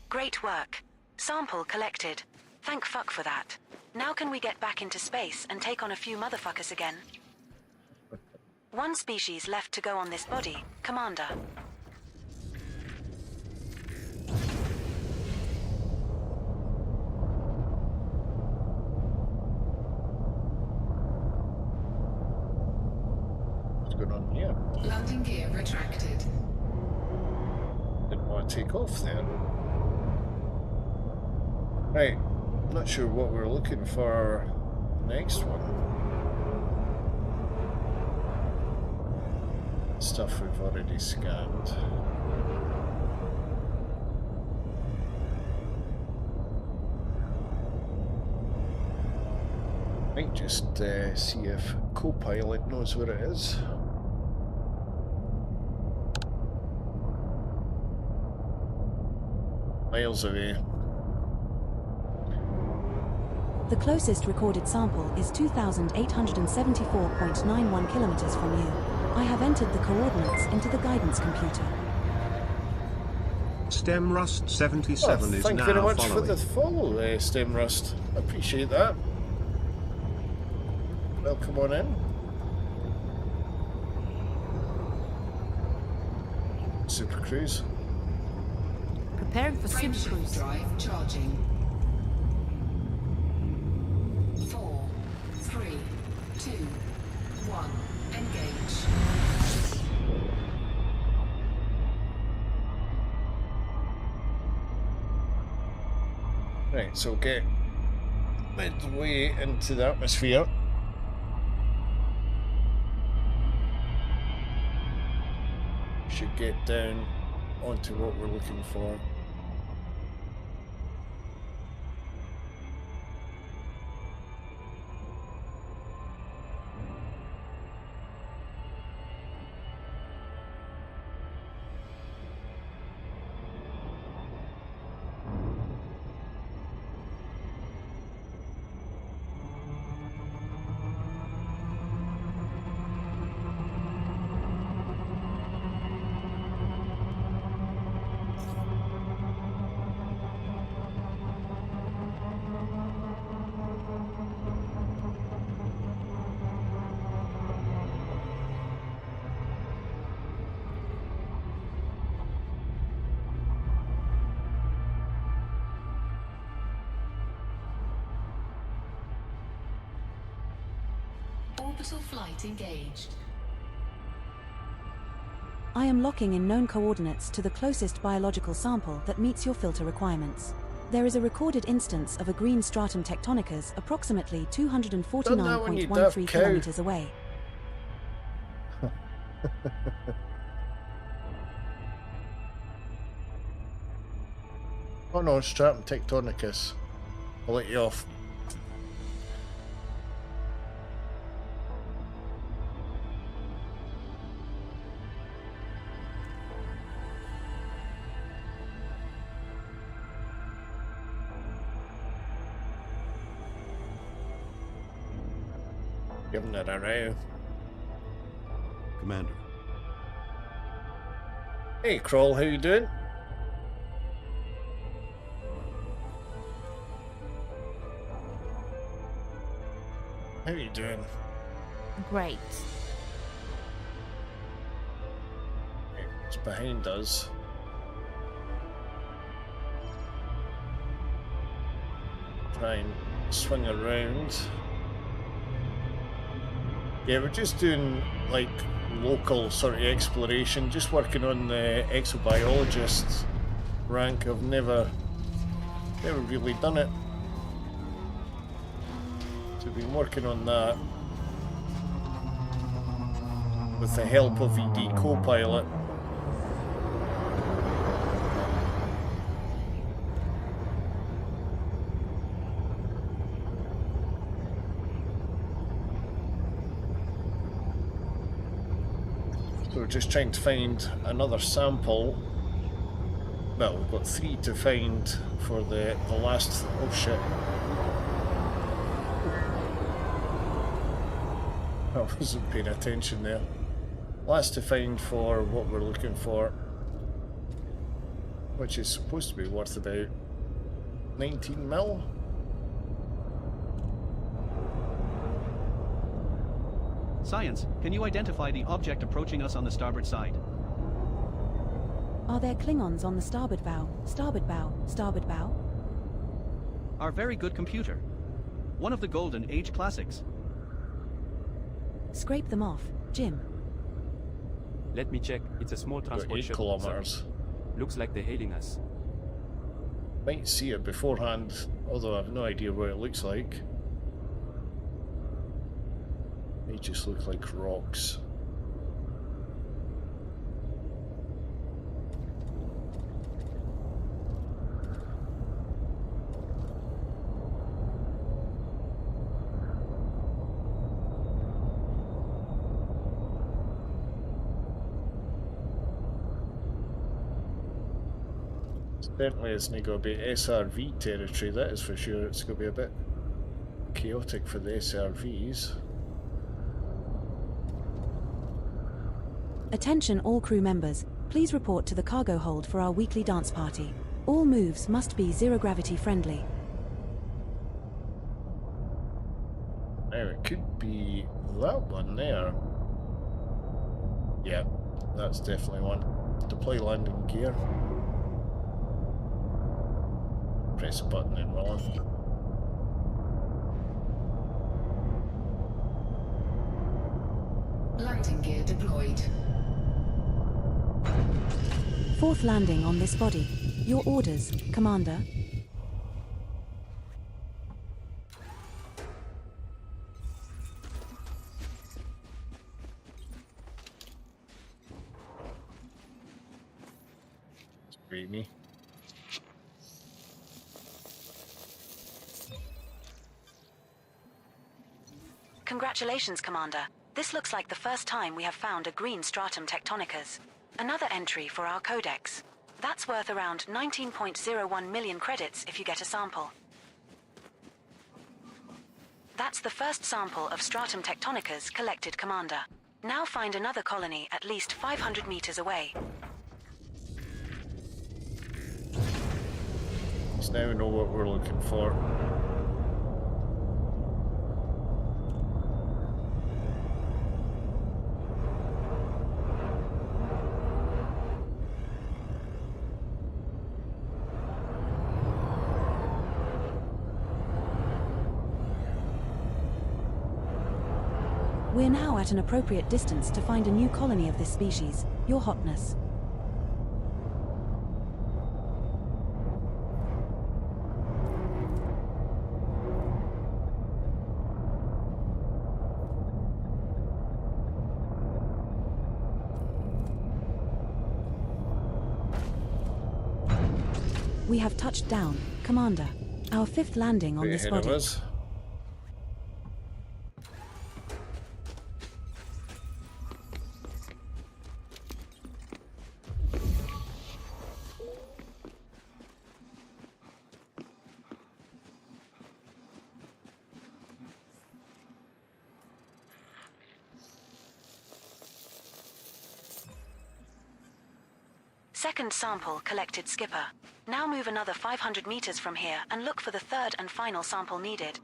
Great work. Sample collected. Thank fuck for that. Now can we get back into space and take on a few motherfuckers again? One species left to go on this body, Commander. What's going on here? Landing gear retracted. Didn't want to take off then. Right, not sure what we're looking for next one. Stuff we've already scanned. Might just see if Copilot knows where it is. Miles away. The closest recorded sample is 2,874.91 kilometers from you. I have entered the coordinates into the guidance computer. Stem Rust 77 is thank now you very much following. for the follow, Stem Rust. I appreciate that. Welcome on in. Super Cruise. Preparing for Super Frameshift Cruise. drive charging. 4, 3, 2, 1. Engage. Right, so get midway into the atmosphere. Should get down onto what we're looking for. Orbital flight engaged. I am locking in known coordinates to the closest biological sample that meets your filter requirements. There is a recorded instance of a green stratum tectonicus approximately 249.13 kilometers away. Oh no, stratum tectonicus. I'll let you off. Giving it a row. Commander. Hey Kroll, how you doing? How you doing? Great. It's behind us. Try and swing around. Yeah, we're just doing like local sort of exploration, just working on the Exobiologist rank. I've never really done it. So we've been working on that with the help of ED Copilot. So we're just trying to find another sample. Well, we've got 3 to find for the last. Oh shit. I wasn't paying attention there. Last to find for what we're looking for, which is supposed to be worth about 19 mil. Science, can you identify the object approaching us on the starboard side? Are there Klingons on the starboard bow, starboard bow, starboard bow? Our very good computer. One of the Golden Age classics. Scrape them off, Jim. Let me check. It's a small transport 8 ship. kilometers. Sir. Looks like they're hailing us. Might see it beforehand, although I have no idea what it looks like. They just look like rocks. Certainly it's not going to be SRV territory, that is for sure. It's going to be a bit chaotic for the SRVs. Attention all crew members, please report to the cargo hold for our weekly dance party. All moves must be zero-gravity friendly. Now it could be that one there. Yeah, that's definitely one. Deploy landing gear. Press a button and we're on. Landing gear deployed. Fourth landing on this body. Your orders, Commander. Read me. Congratulations, Commander. This looks like the first time we have found a green stratum tectonicus. Another entry for our codex. That's worth around 19.01 million credits if you get a sample. That's the first sample of stratum tectonicus collected, Commander. Now find another colony at least 500 meters away. So now we know what we're looking for. We're now at an appropriate distance to find a new colony of this species, Your Hotness. We have touched down, Commander. Our fifth landing on this body. Second sample collected, Skipper. Now move another 500 meters from here and look for the third and final sample needed.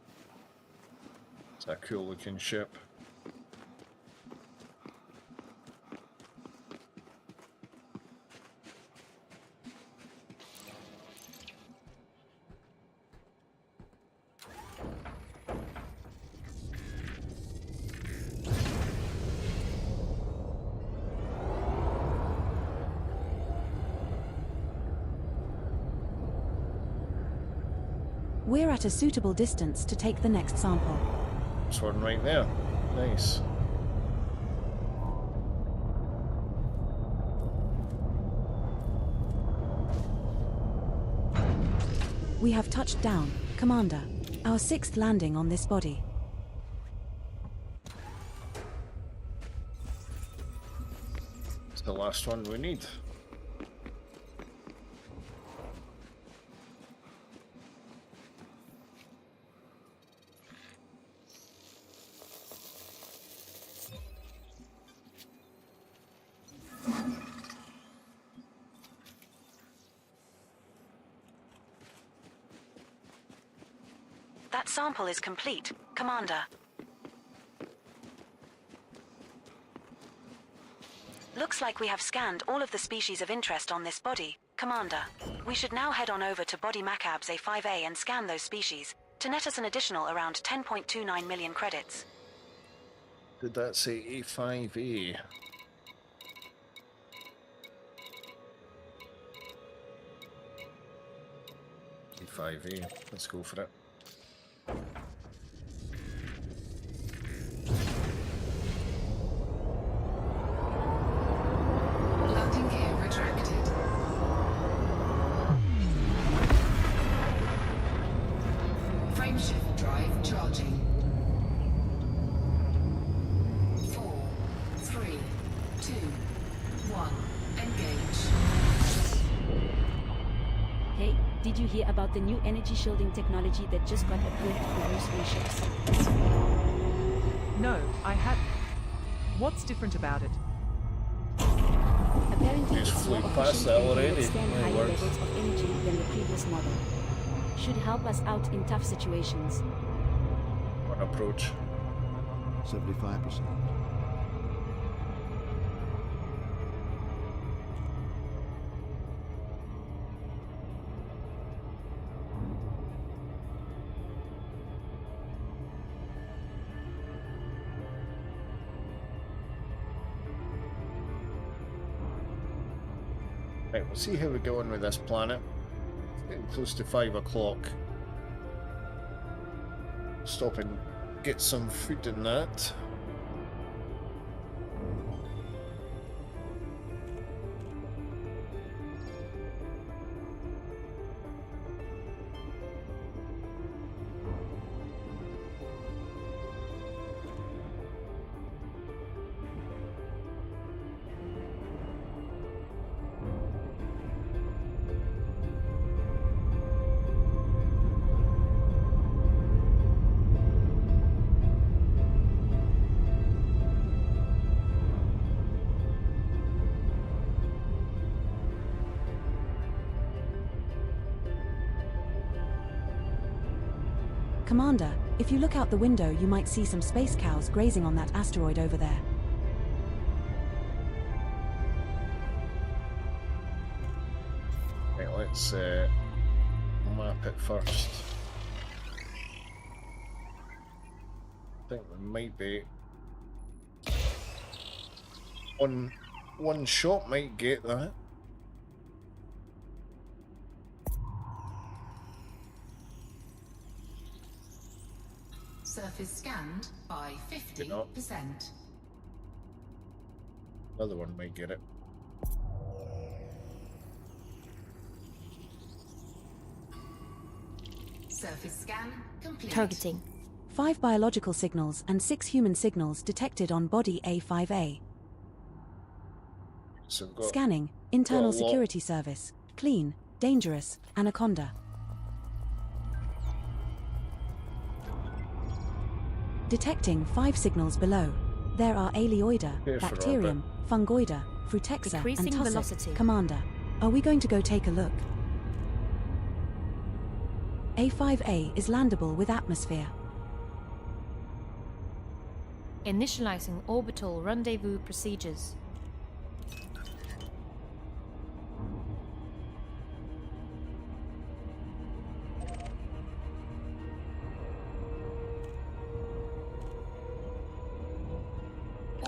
It's a cool looking ship. We're at a suitable distance to take the next sample. This one right there. Nice. We have touched down, Commander. Our sixth landing on this body. It's the last one we need. That sample is complete, Commander. Looks like we have scanned all of the species of interest on this body, Commander. We should now head on over to body Macabs A5A and scan those species, to net us an additional around 10.29 million credits. Did that say A5A? A5A, let's go for it. Landing gear retracted. Frameshift drive charging. 4, 3, 2, 1. Engage. Hey, did you hear about the new energy shielding technology that just got approved for use on ships? No, I hadn't. What's different about it? Apparently, Just it's more flew past efficient that and can already. withstand My higher word. levels of energy than the previous model. Should help us out in tough situations. One approach. 75%. Right, we'll see how we go on with this planet. It's getting close to 5 o'clock. Stop and get some food in that. Commander, if you look out the window, you might see some space cows grazing on that asteroid over there. Right, let's map it first. I think we might be one shot might get that. Surface scanned by 50%. Another one might get it. Surface scan complete. Targeting. 5 biological signals and 6 human signals detected on body A5A. So we've got Scanning. Internal got a lot. security service. Clean. Dangerous. Anaconda. Detecting 5 signals below. There are Aeolioida, Here for Bacterium, Fungoida, Frutexa, Decreasing and Tussock. velocity. Commander, are we going to go take a look? A5A is landable with atmosphere. Initializing orbital rendezvous procedures.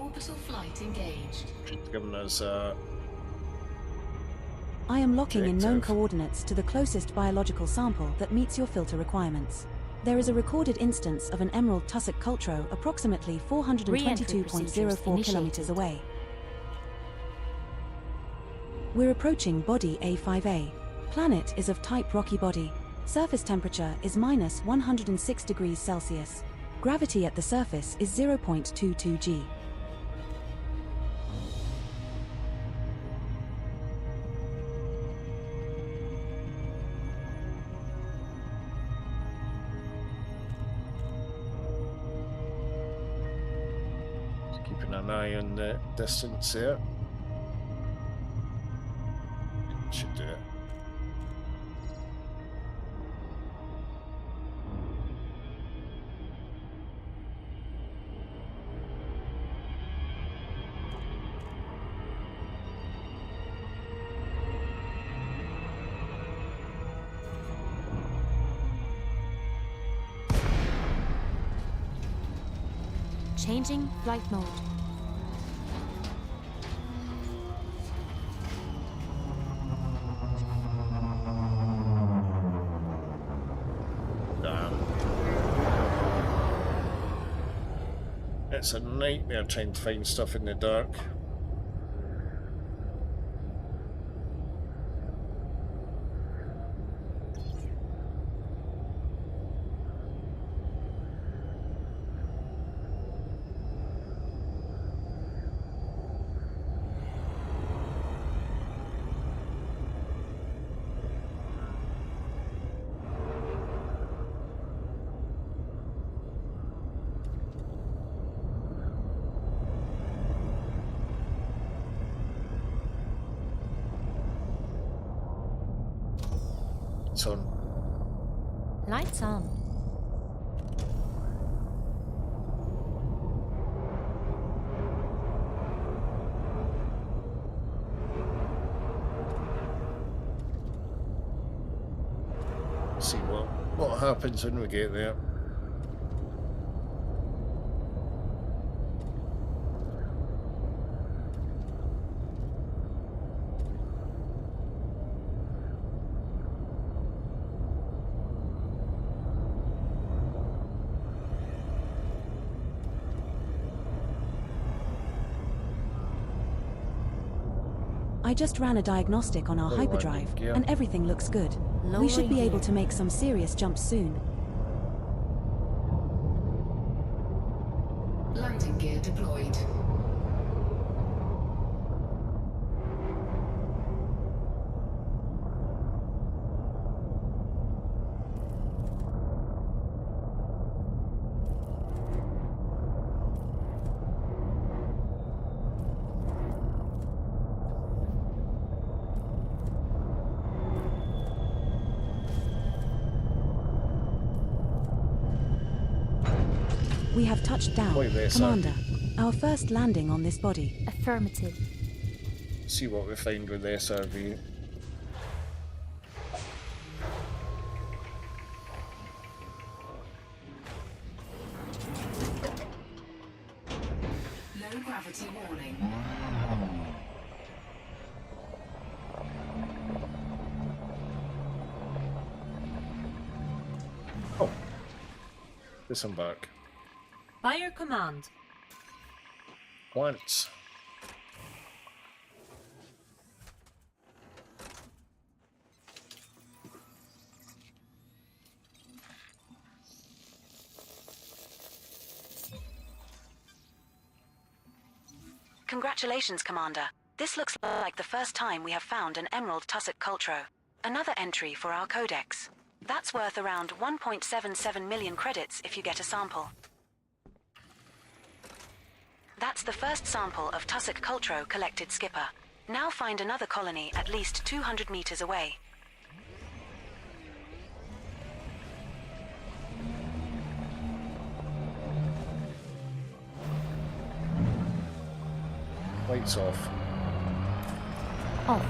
Orbital flight engaged. It's giving us I am locking in known Objective. coordinates to the closest biological sample that meets your filter requirements. There is a recorded instance of an emerald tussock cultro approximately 422.04 kilometers away. We're approaching body A5A. Planet is of type rocky body. Surface temperature is minus 106 degrees Celsius. Gravity at the surface is 0.22 g. keeping an eye on the distance there. Should do it. Changing flight mode. Damn. It's a nightmare trying to find stuff in the dark. It's on. Lights on. See what happens when we get there. I just ran a diagnostic on our hyperdrive, and everything looks good. We should be able to make some serious jumps soon. Landing gear deployed. We have touched down. There, Commander, our first landing on this body. Affirmative. See what we find with the SRV. Low gravity warning. Oh. Disembark. By your command. Once. Congratulations, Commander. This looks like the first time we have found an emerald tussock cultro. Another entry for our codex. That's worth around 1.77 million credits if you get a sample. That's the first sample of tussock cultro collected, Skipper. Now find another colony at least 200 meters away. Lights off. Off.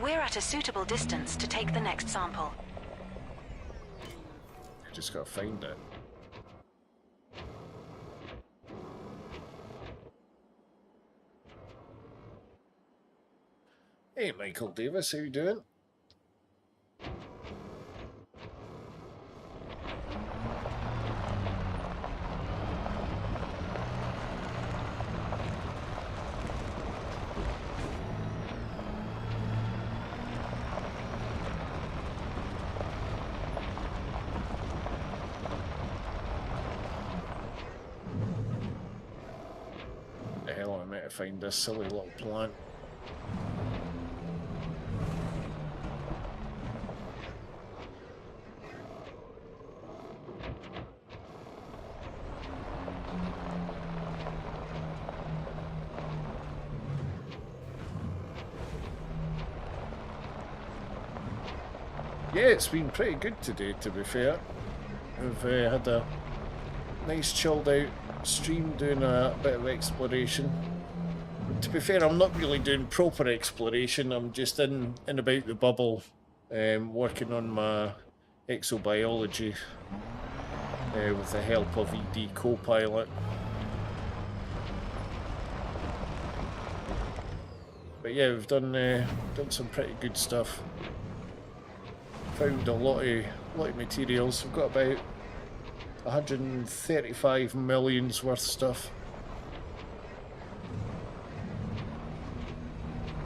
We're at a suitable distance to take the next sample. Just gotta find it. Hey, Michael Davis, how you doing? The hell am I meant to find this silly little plant? Yeah, it's been pretty good today, to be fair. We've had a nice chilled out stream doing a bit of exploration. To be fair, I'm not really doing proper exploration, I'm just in about the bubble, working on my Exobiology with the help of ED Copilot. But yeah, we've done some pretty good stuff. Found a lot of materials. We've got about 135 million's worth of stuff.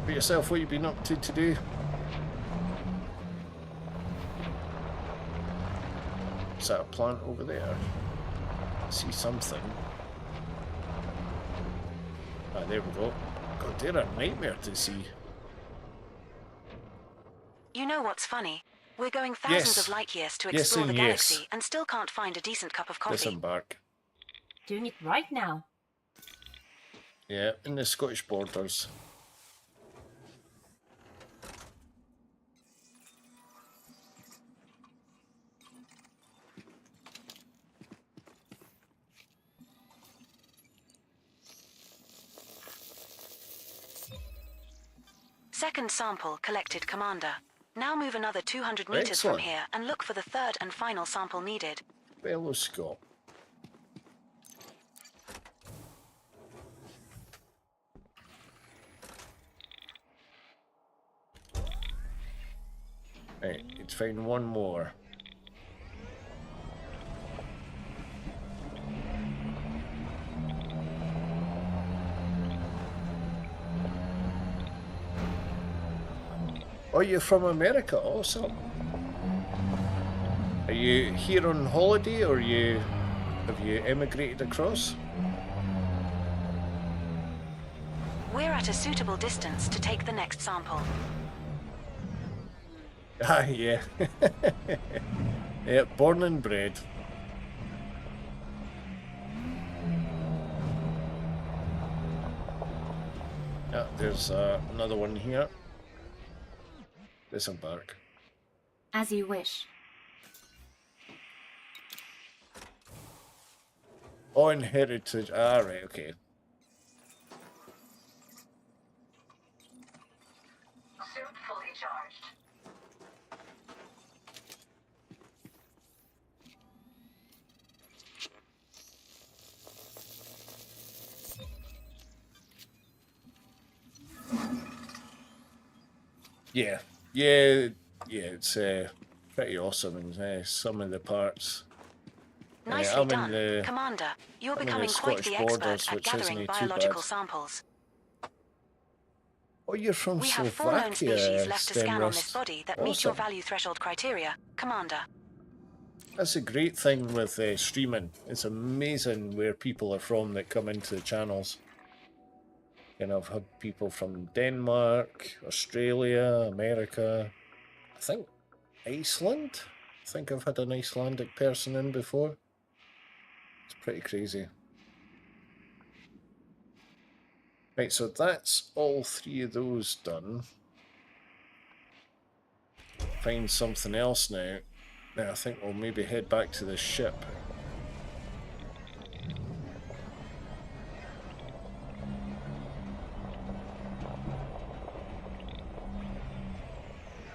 For yourself, what you been up to today? Is that a plant over there? I see something. Ah, there we go. God, they're a nightmare to see. You know what's funny? We're going thousands of light years to explore the galaxy and still can't find a decent cup of coffee. Disembark. Doing it right now. Yeah, in the Scottish borders. Second sample collected, Commander. Now move another 200 meters from here and look for the third and final sample needed. Belloscope. Right, let's find one more. Oh, you're from America? Awesome. Are you here on holiday, or have you emigrated across? We're at a suitable distance to take the next sample. Ah, yeah. Yeah, born and bred. Yeah, there's another one here. Disembark. As you wish. On heritage. Ah, right, okay. Suit fully charged. Yeah, it's pretty awesome, and some of the parts. Nicely done, Commander. You're becoming quite the expert at gathering biological samples. Oh, you're from We Slovakia. have 4 known species left to scan on Rust. this body that meet your value threshold criteria, Commander. That's a great thing with streaming. It's amazing where people are from that come into the channels. And I've had people from Denmark, Australia, America, I think Iceland. I think I've had an Icelandic person in before. It's pretty crazy. Right, so that's all 3 of those done. Find something else now. Now I think we'll maybe head back to the ship.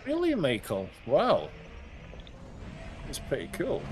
Really, Michael? Wow. That's pretty cool.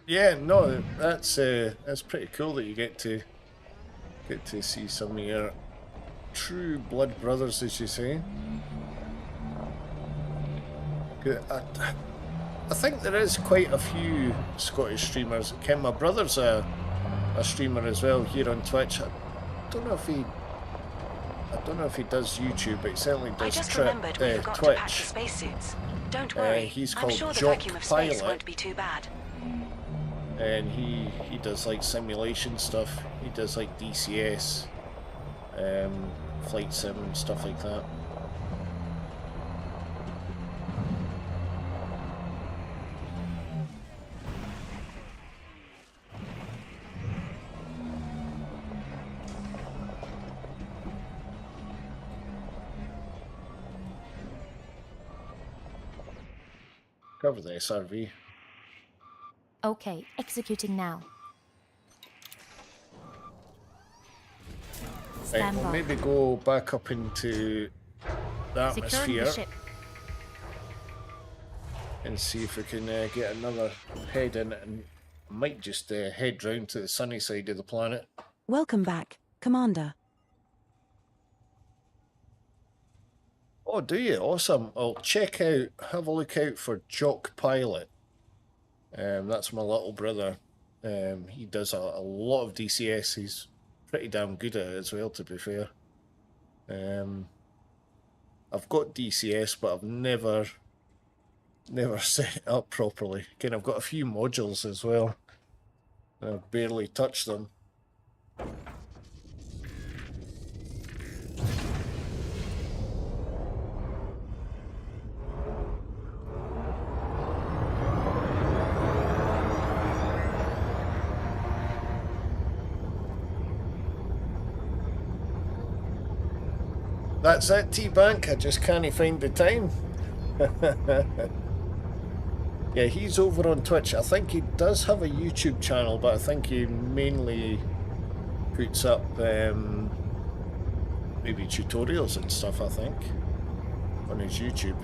Yeah, no, that's pretty cool that you get to see some of your true blood brothers, as you say. I think there is quite a few Scottish streamers. Ken, my brother's a streamer as well here on Twitch. I don't know if he I don't know if he does YouTube, but he certainly I does just remembered we forgot to pack the Twitch. spacesuits. Don't worry, He's I'm called sure the Jock vacuum of space Pilot. won't be too bad. And he does like simulation stuff. He does like DCS, flight sim and stuff like that. Cover the SRV. Okay, executing now. Right, Stand we'll by. maybe go back up into the Securing atmosphere the ship. and see if we can get another head in it, and might just head round to the sunny side of the planet. Welcome back, Commander. Oh, do you? Awesome. I'll check out, have a look out for Jock Pilot. That's my little brother. He does a lot of DCS. He's pretty damn good at it as well, to be fair. I've got DCS, but I've never set it up properly. Again, I've got a few modules as well. I've barely touched them. That's it, T-Bank. I just can't find the time. Yeah, he's over on Twitch. I think he does have a YouTube channel, but I think he mainly puts up maybe tutorials and stuff, I think, on his YouTube.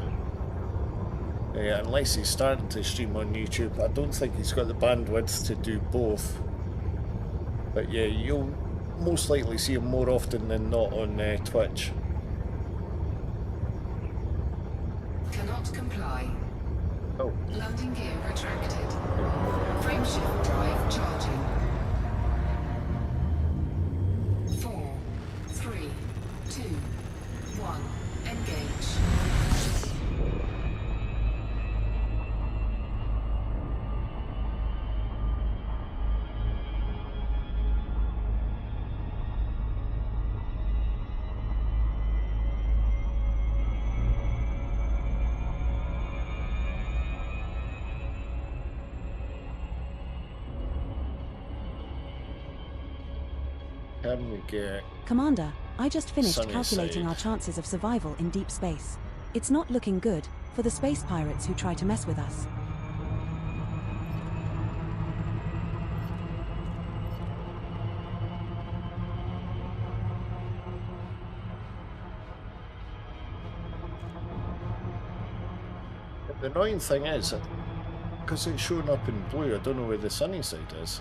Yeah, unless he's starting to stream on YouTube. I don't think he's got the bandwidth to do both. But yeah, you'll most likely see him more often than not on Twitch. Cannot comply. Oh. Landing gear retracted. Frameshift drive charging. 4, 3, 2, 1. Engage. Can we get... Commander, I just finished Sunny calculating side. our chances of survival in deep space. It's not looking good for the space pirates who try to mess with us. The annoying thing is, because it's showing up in blue, I don't know where the sunny side is.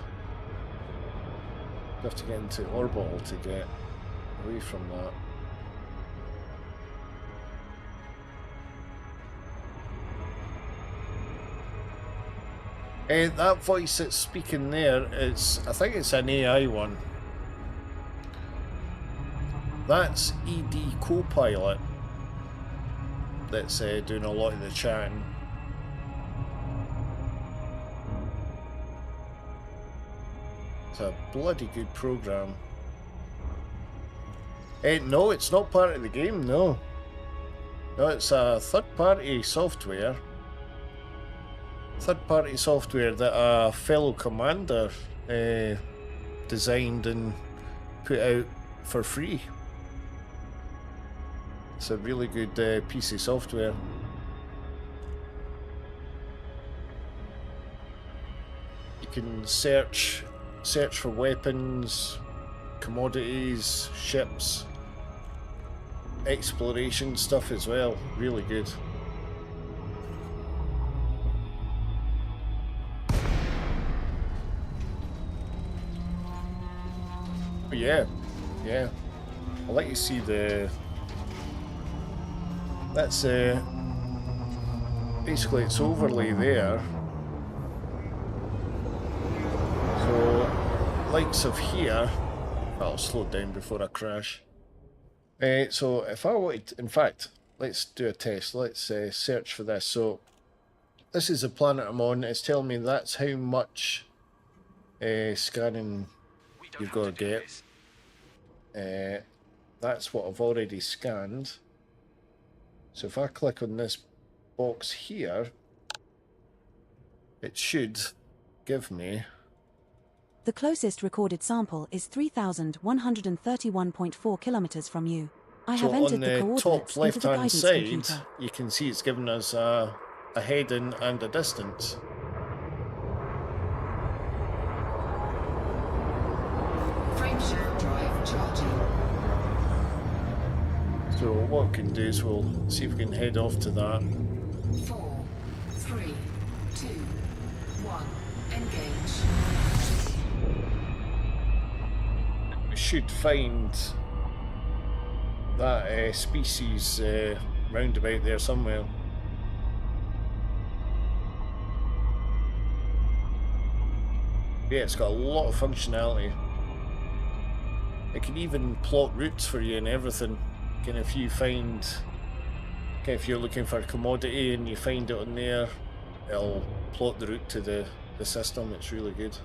You have to get into orbital to get away from that. That voice that's speaking there, I think it's an AI one. That's ED Copilot that's doing a lot of the chatting. It's a bloody good program. No, it's not part of the game, no. No, it's a third-party software. Third-party software that a fellow commander designed and put out for free. It's a really good piece of software. You can search for weapons, commodities, ships, exploration stuff as well. Really good. But yeah. I'll let you see the... That's basically its overlay there. So, likes of here, I'll slow down before I crash. So if I wanted, in fact, let's do a test. Let's search for this. So this is the planet I'm on. It's telling me that's how much scanning you've got to get. That's what I've already scanned. So if I click on this box here, it should give me... The closest recorded sample is 3,131.4 kilometers from you. I have entered the coordinates top into the left-hand guidance side, computer. you can see it's given us a heading and a distance. Frameshift drive charging. So what we can do is we'll see if we can head off to that. 4, 3, 2, 1. Engage. We should find that species roundabout there somewhere. Yeah, it's got a lot of functionality. It can even plot routes for you and everything. Kind of if you find, if you're looking for a commodity and you find it on there, it'll plot the route to the system. It's really good.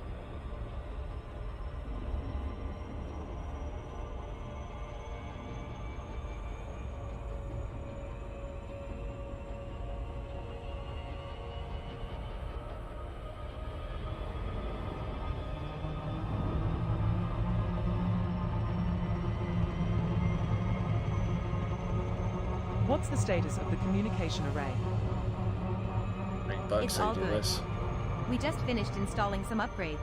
What's the status of the communication array? Right It's all backside of good. this. We just finished installing some upgrades.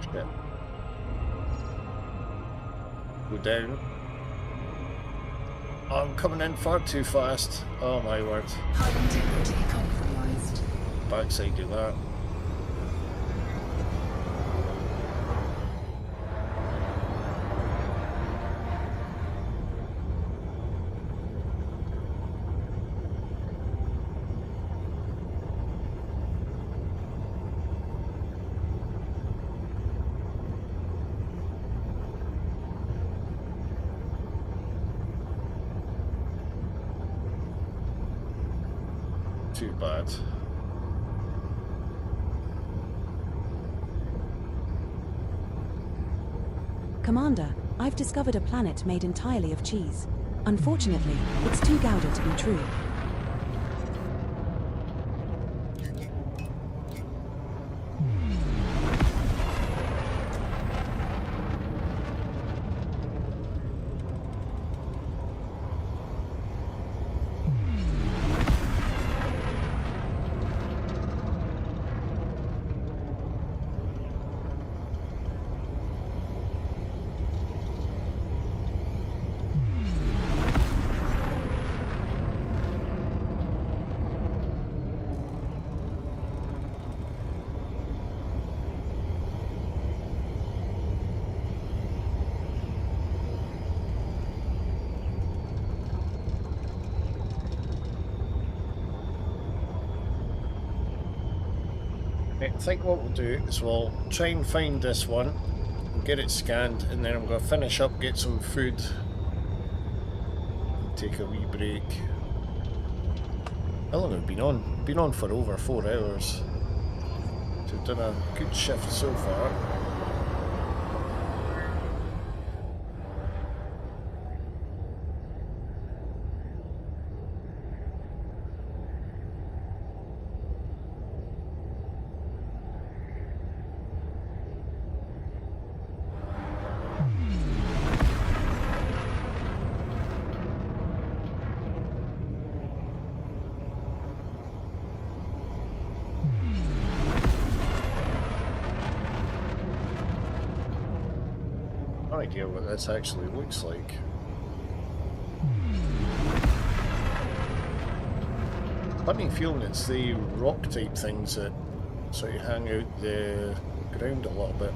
Shit. Go down. Oh, I'm coming in far too fast. Oh my word. High integrity compromised. Backside of that. Too bad. Commander, I've discovered a planet made entirely of cheese. Unfortunately, it's too Gouda to be true. I think what we'll do is we'll try and find this one, get it scanned, and then I'm going to finish up, get some food, and take a wee break. How long have we been on? Been on for over 4 hours. So we've done a good shift so far. No idea what this actually looks like. Funny feeling it's the rock type things that sort of hang out the ground a little bit.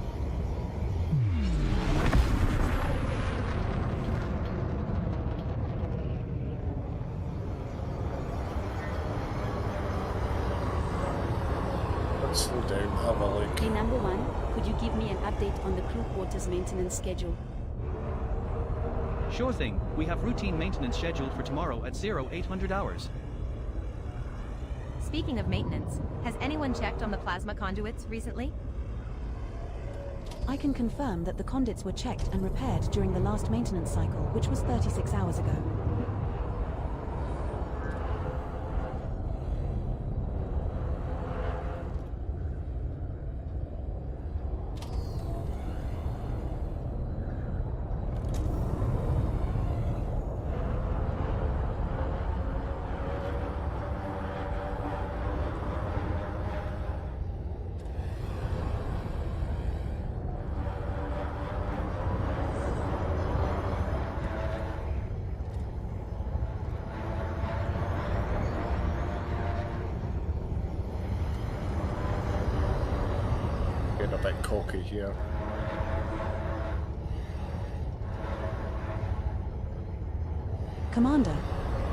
Slow down, have a look. Hey, number one, could you give me an update on the crew quarters maintenance schedule? Sure thing, we have routine maintenance scheduled for tomorrow at 0800 hours. Speaking of maintenance, has anyone checked on the plasma conduits recently? I can confirm that the conduits were checked and repaired during the last maintenance cycle, which was 36 hours ago. Getting a bit cocky here. Commander,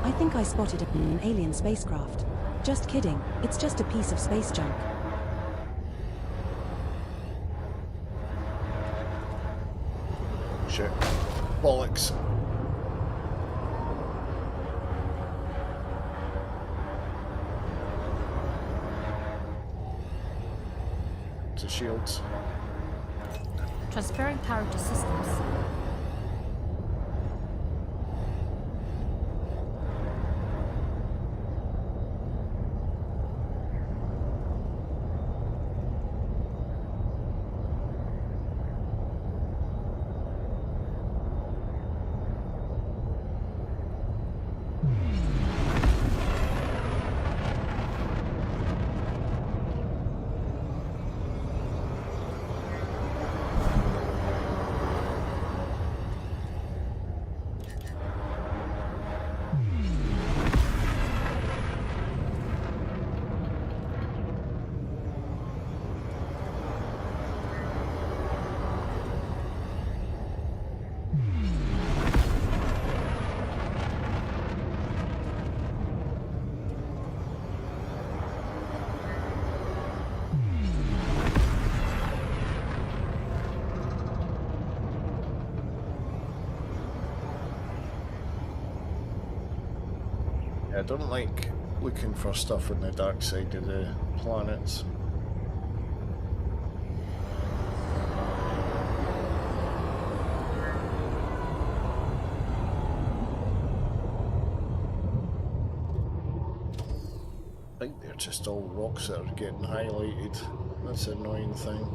I think I spotted an alien spacecraft. Just kidding, it's just a piece of space junk. Shit. Bollocks. To shields. Transferring power to systems. I don't like looking for stuff on the dark side of the planets. I think they're just all rocks that are getting highlighted. That's the annoying thing.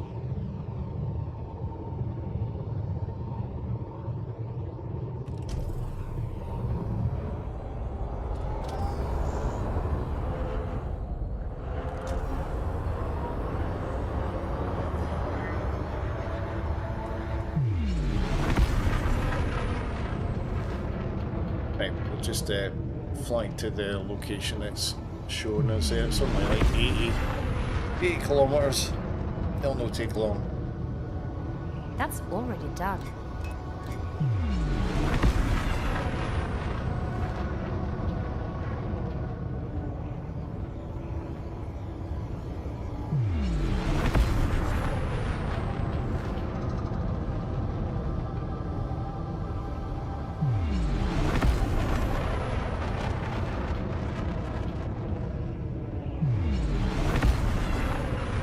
Just flying to the location it's shown us there. It's only like 80 kilometers. It'll not take long. That's already dark.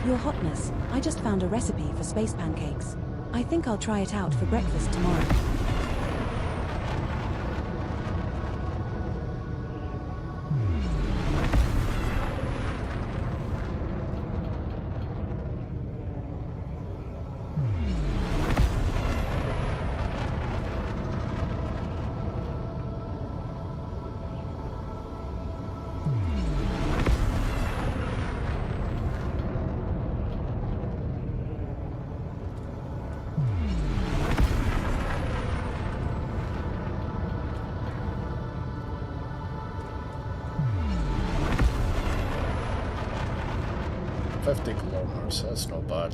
Your Hotness, I just found a recipe for space pancakes. I think I'll try it out for breakfast tomorrow. That's not bad.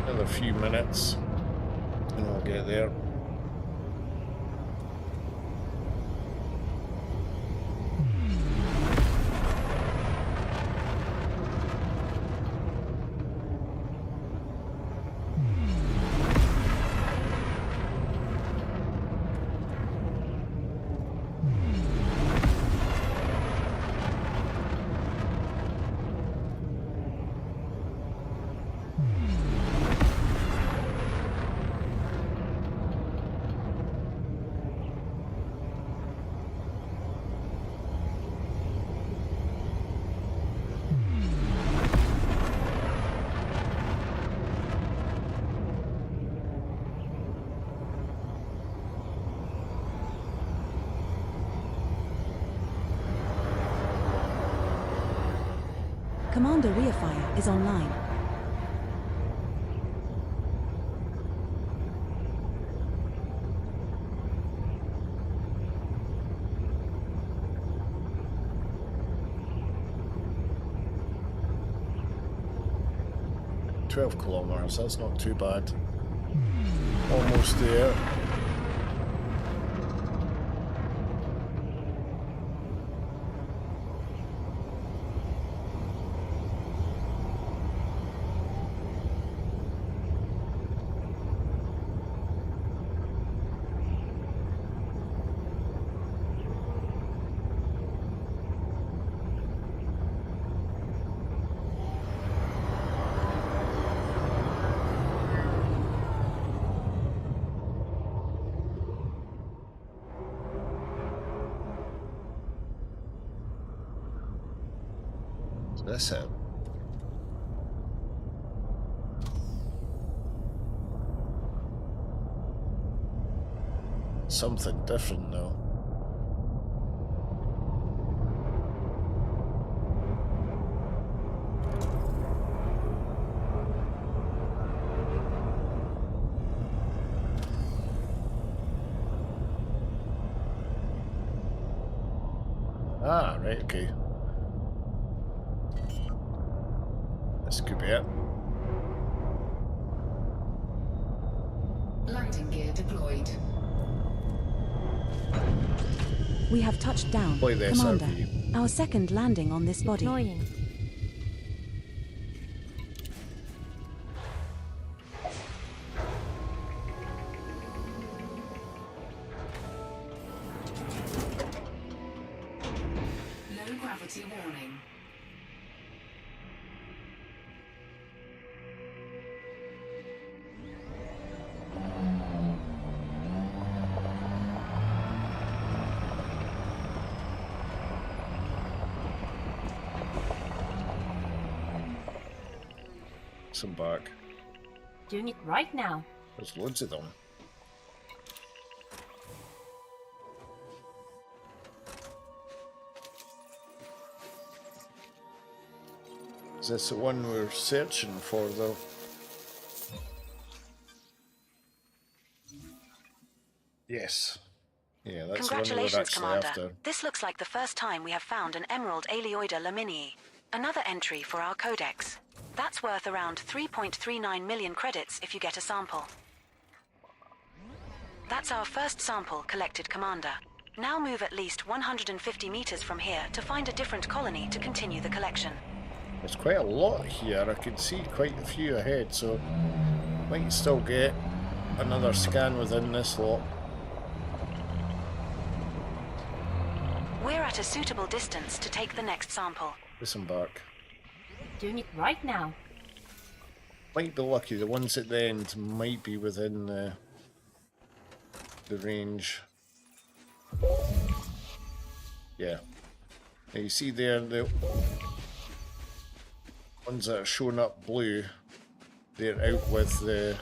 Another few minutes and we'll get there. Commander Reifier is online. "12 kilometers, that's not too bad. Almost there." That's it. Something different though. Ah, right, okay. This could be it. Landing gear deployed. We have touched down, Deploy the Commander. SRV. Our second landing on this body. Annoying. Low gravity warning. Some back. Doing it right now. There's loads of them. Is this the one we're searching for though? Yes. Yeah, that's the one we're Congratulations, actually Commander. after. This looks like the first time we have found an emerald Aleoida laminii. Another entry for our codex. That's worth around 3.39 million credits if you get a sample. That's our first sample collected, Commander. Now move at least 150 meters from here to find a different colony to continue the collection. There's quite a lot here. I can see quite a few ahead, so might still get another scan within this lot. We're at a suitable distance to take the next sample. Disembark. Doing it right now. Might be lucky. The ones at the end might be within the range. Yeah. Now you see there the ones that are showing up blue. They're out with the,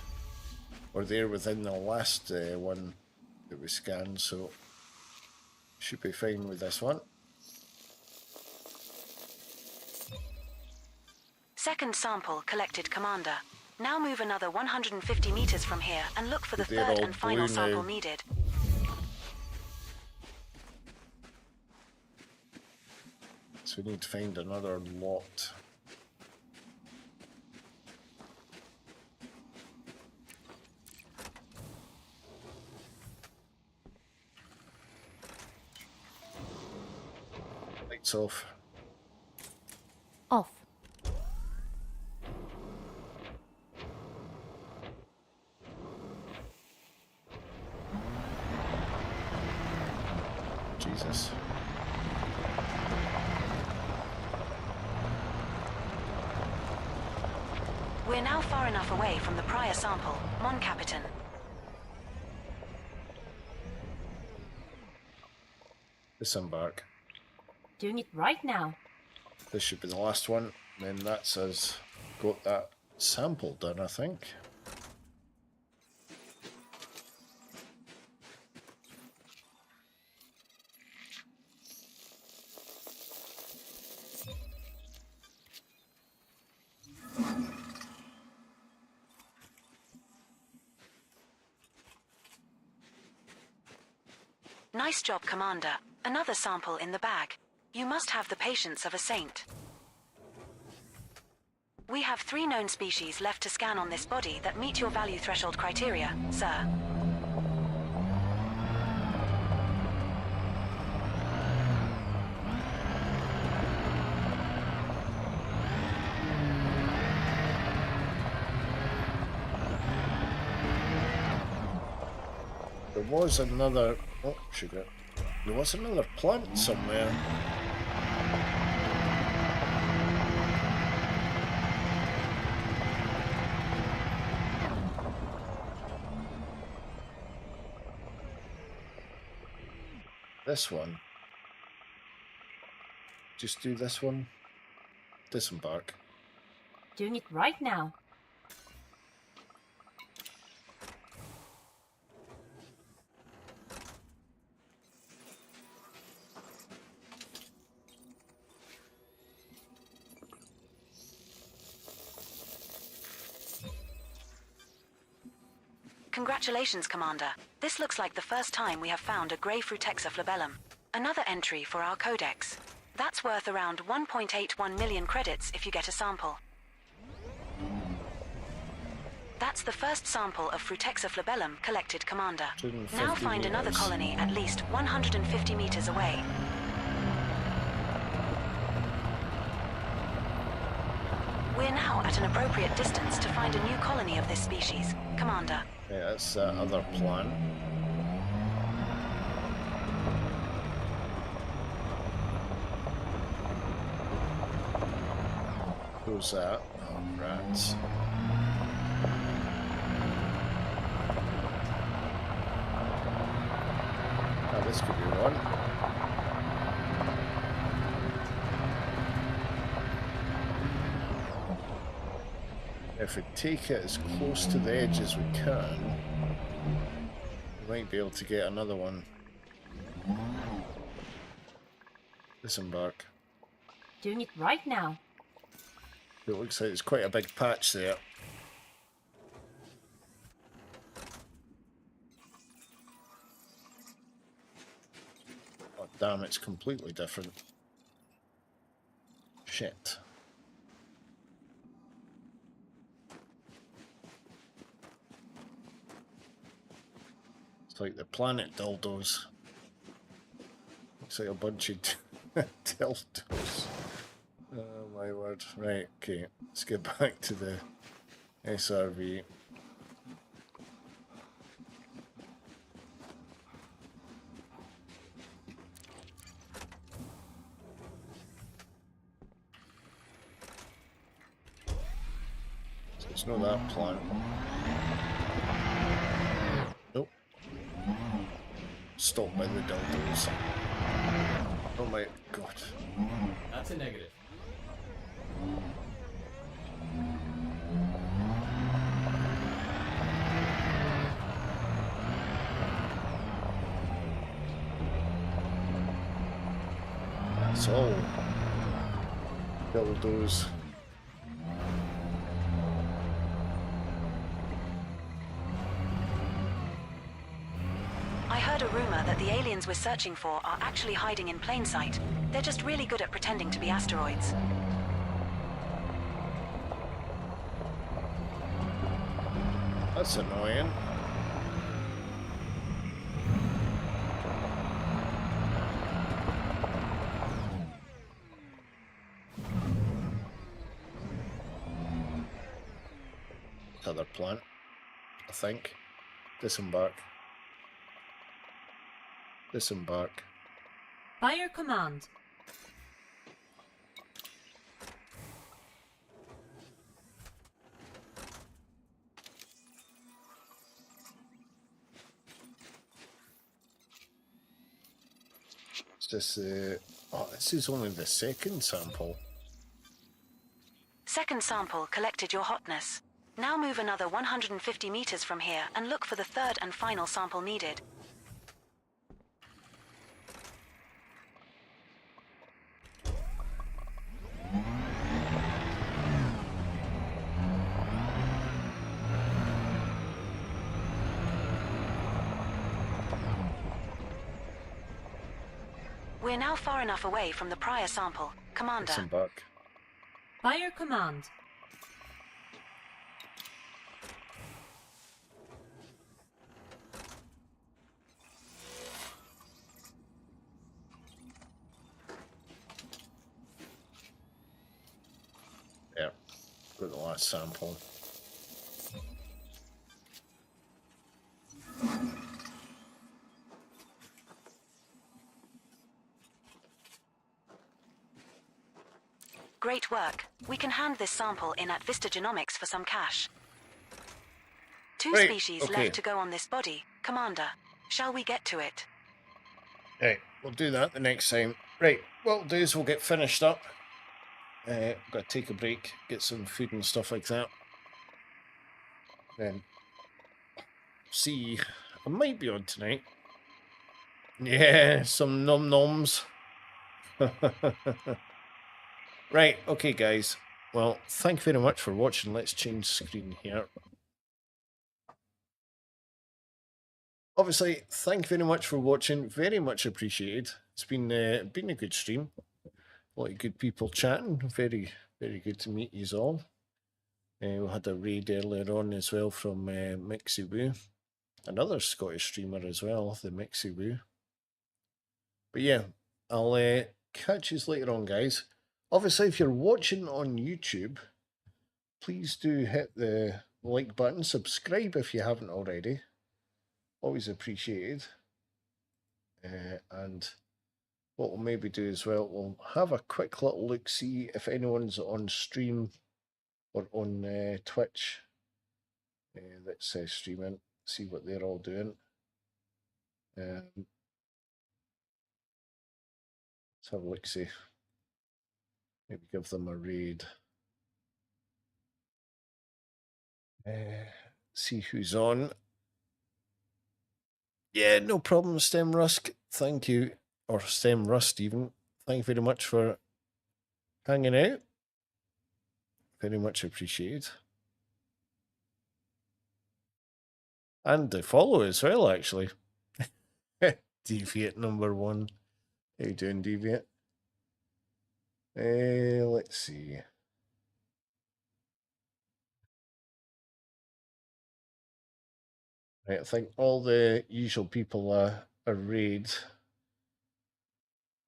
or they're within the last one that we scanned. So should be fine with this one. Second sample collected, Commander. Now move another 150 meters from here and look for the They're third all and final blue sample now. needed. So we need to find another lot. Lights off. Off. Jesus. We're now far enough away from the prior sample, Mon Capitan. Disembark. Doing it right now. This should be the last one. Then that's us got that sample done, I think. Nice job, Commander. Another sample in the bag. You must have the patience of a saint. We have 3 known species left to scan on this body that meet your value threshold criteria, sir. There was another... Oh, sugar. There was another plant somewhere. This one. Just do this one. Disembark. Doing it right now. Congratulations, Commander. This looks like the first time we have found a grey Frutexa flabellum. Another entry for our codex. That's worth around 1.81 million credits if you get a sample. That's the first sample of Frutexa flabellum collected, Commander. Now find another colony at least 150 meters away. We're now at an appropriate distance to find a new colony of this species, Commander. Yeah, that's that other plant. Who's that? Oh, rats. Oh, this could be one. If we take it as close to the edge as we can, we might be able to get another one. Disembark. Doing it right now. It looks like there's quite a big patch there. Oh damn, it's completely different. Shit. It's like the planet dildos. Looks like a bunch of dildos. Oh my word. Right, okay. Let's get back to the SRV. So it's not that plant. Nope. Stopped by the dildos. Oh my god. That's a negative. That's all. Dildos. I heard a rumor that the aliens we're searching for are actually hiding in plain sight. They're just really good at pretending to be asteroids. That's annoying. Other plant, I think. Disembark. Disembark. By your command. Is this oh, this is only the second sample. Second sample collected your hotness. Now move another 150 meters from here and look for the third and final sample needed. We're now far enough away from the prior sample. Commander. Some back. By your command. Yeah, got the last sample. Great work. We can hand this sample in at Vista Genomics for some cash. Two Right, species okay. left to go on this body. Commander, shall we get to it? Right, we'll do that the next time. Right, what we'll do is we'll get finished up. Got to take a break, get some food and stuff like that. Then see, I might be on tonight. Yeah, some nom-noms. Right, okay guys. Well, thank you very much for watching. Let's change screen here. Obviously, thank you very much for watching. Very much appreciated. It's been a good stream. A lot of good people chatting. Very, very good to meet you all. We had a raid earlier on as well from Milky Way. Another Scottish streamer as well, the Milky Way. But yeah, I'll catch you later on, guys. Obviously, if you're watching on YouTube, please do hit the like button. Subscribe if you haven't already. Always appreciated. And what we'll maybe do as well, we'll have a quick little look, see if anyone's on stream or on Twitch that's streaming, see what they're all doing. Let's have a look, see. Maybe give them a raid. See who's on. Yeah, no problem, Stem Rusk. Thank you. Or Stem Rust even. Thank you very much for hanging out. Very much appreciated. And the follow as well, actually. Deviate number 1. How you doing, Deviate? Let's see. Right, I think all the usual people are raid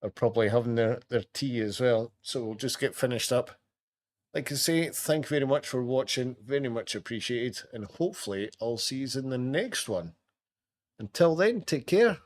are probably having their tea as well. So we'll just get finished up. Like I say, thank you very much for watching. Very much appreciated. And hopefully I'll see you in the next one. Until then, take care.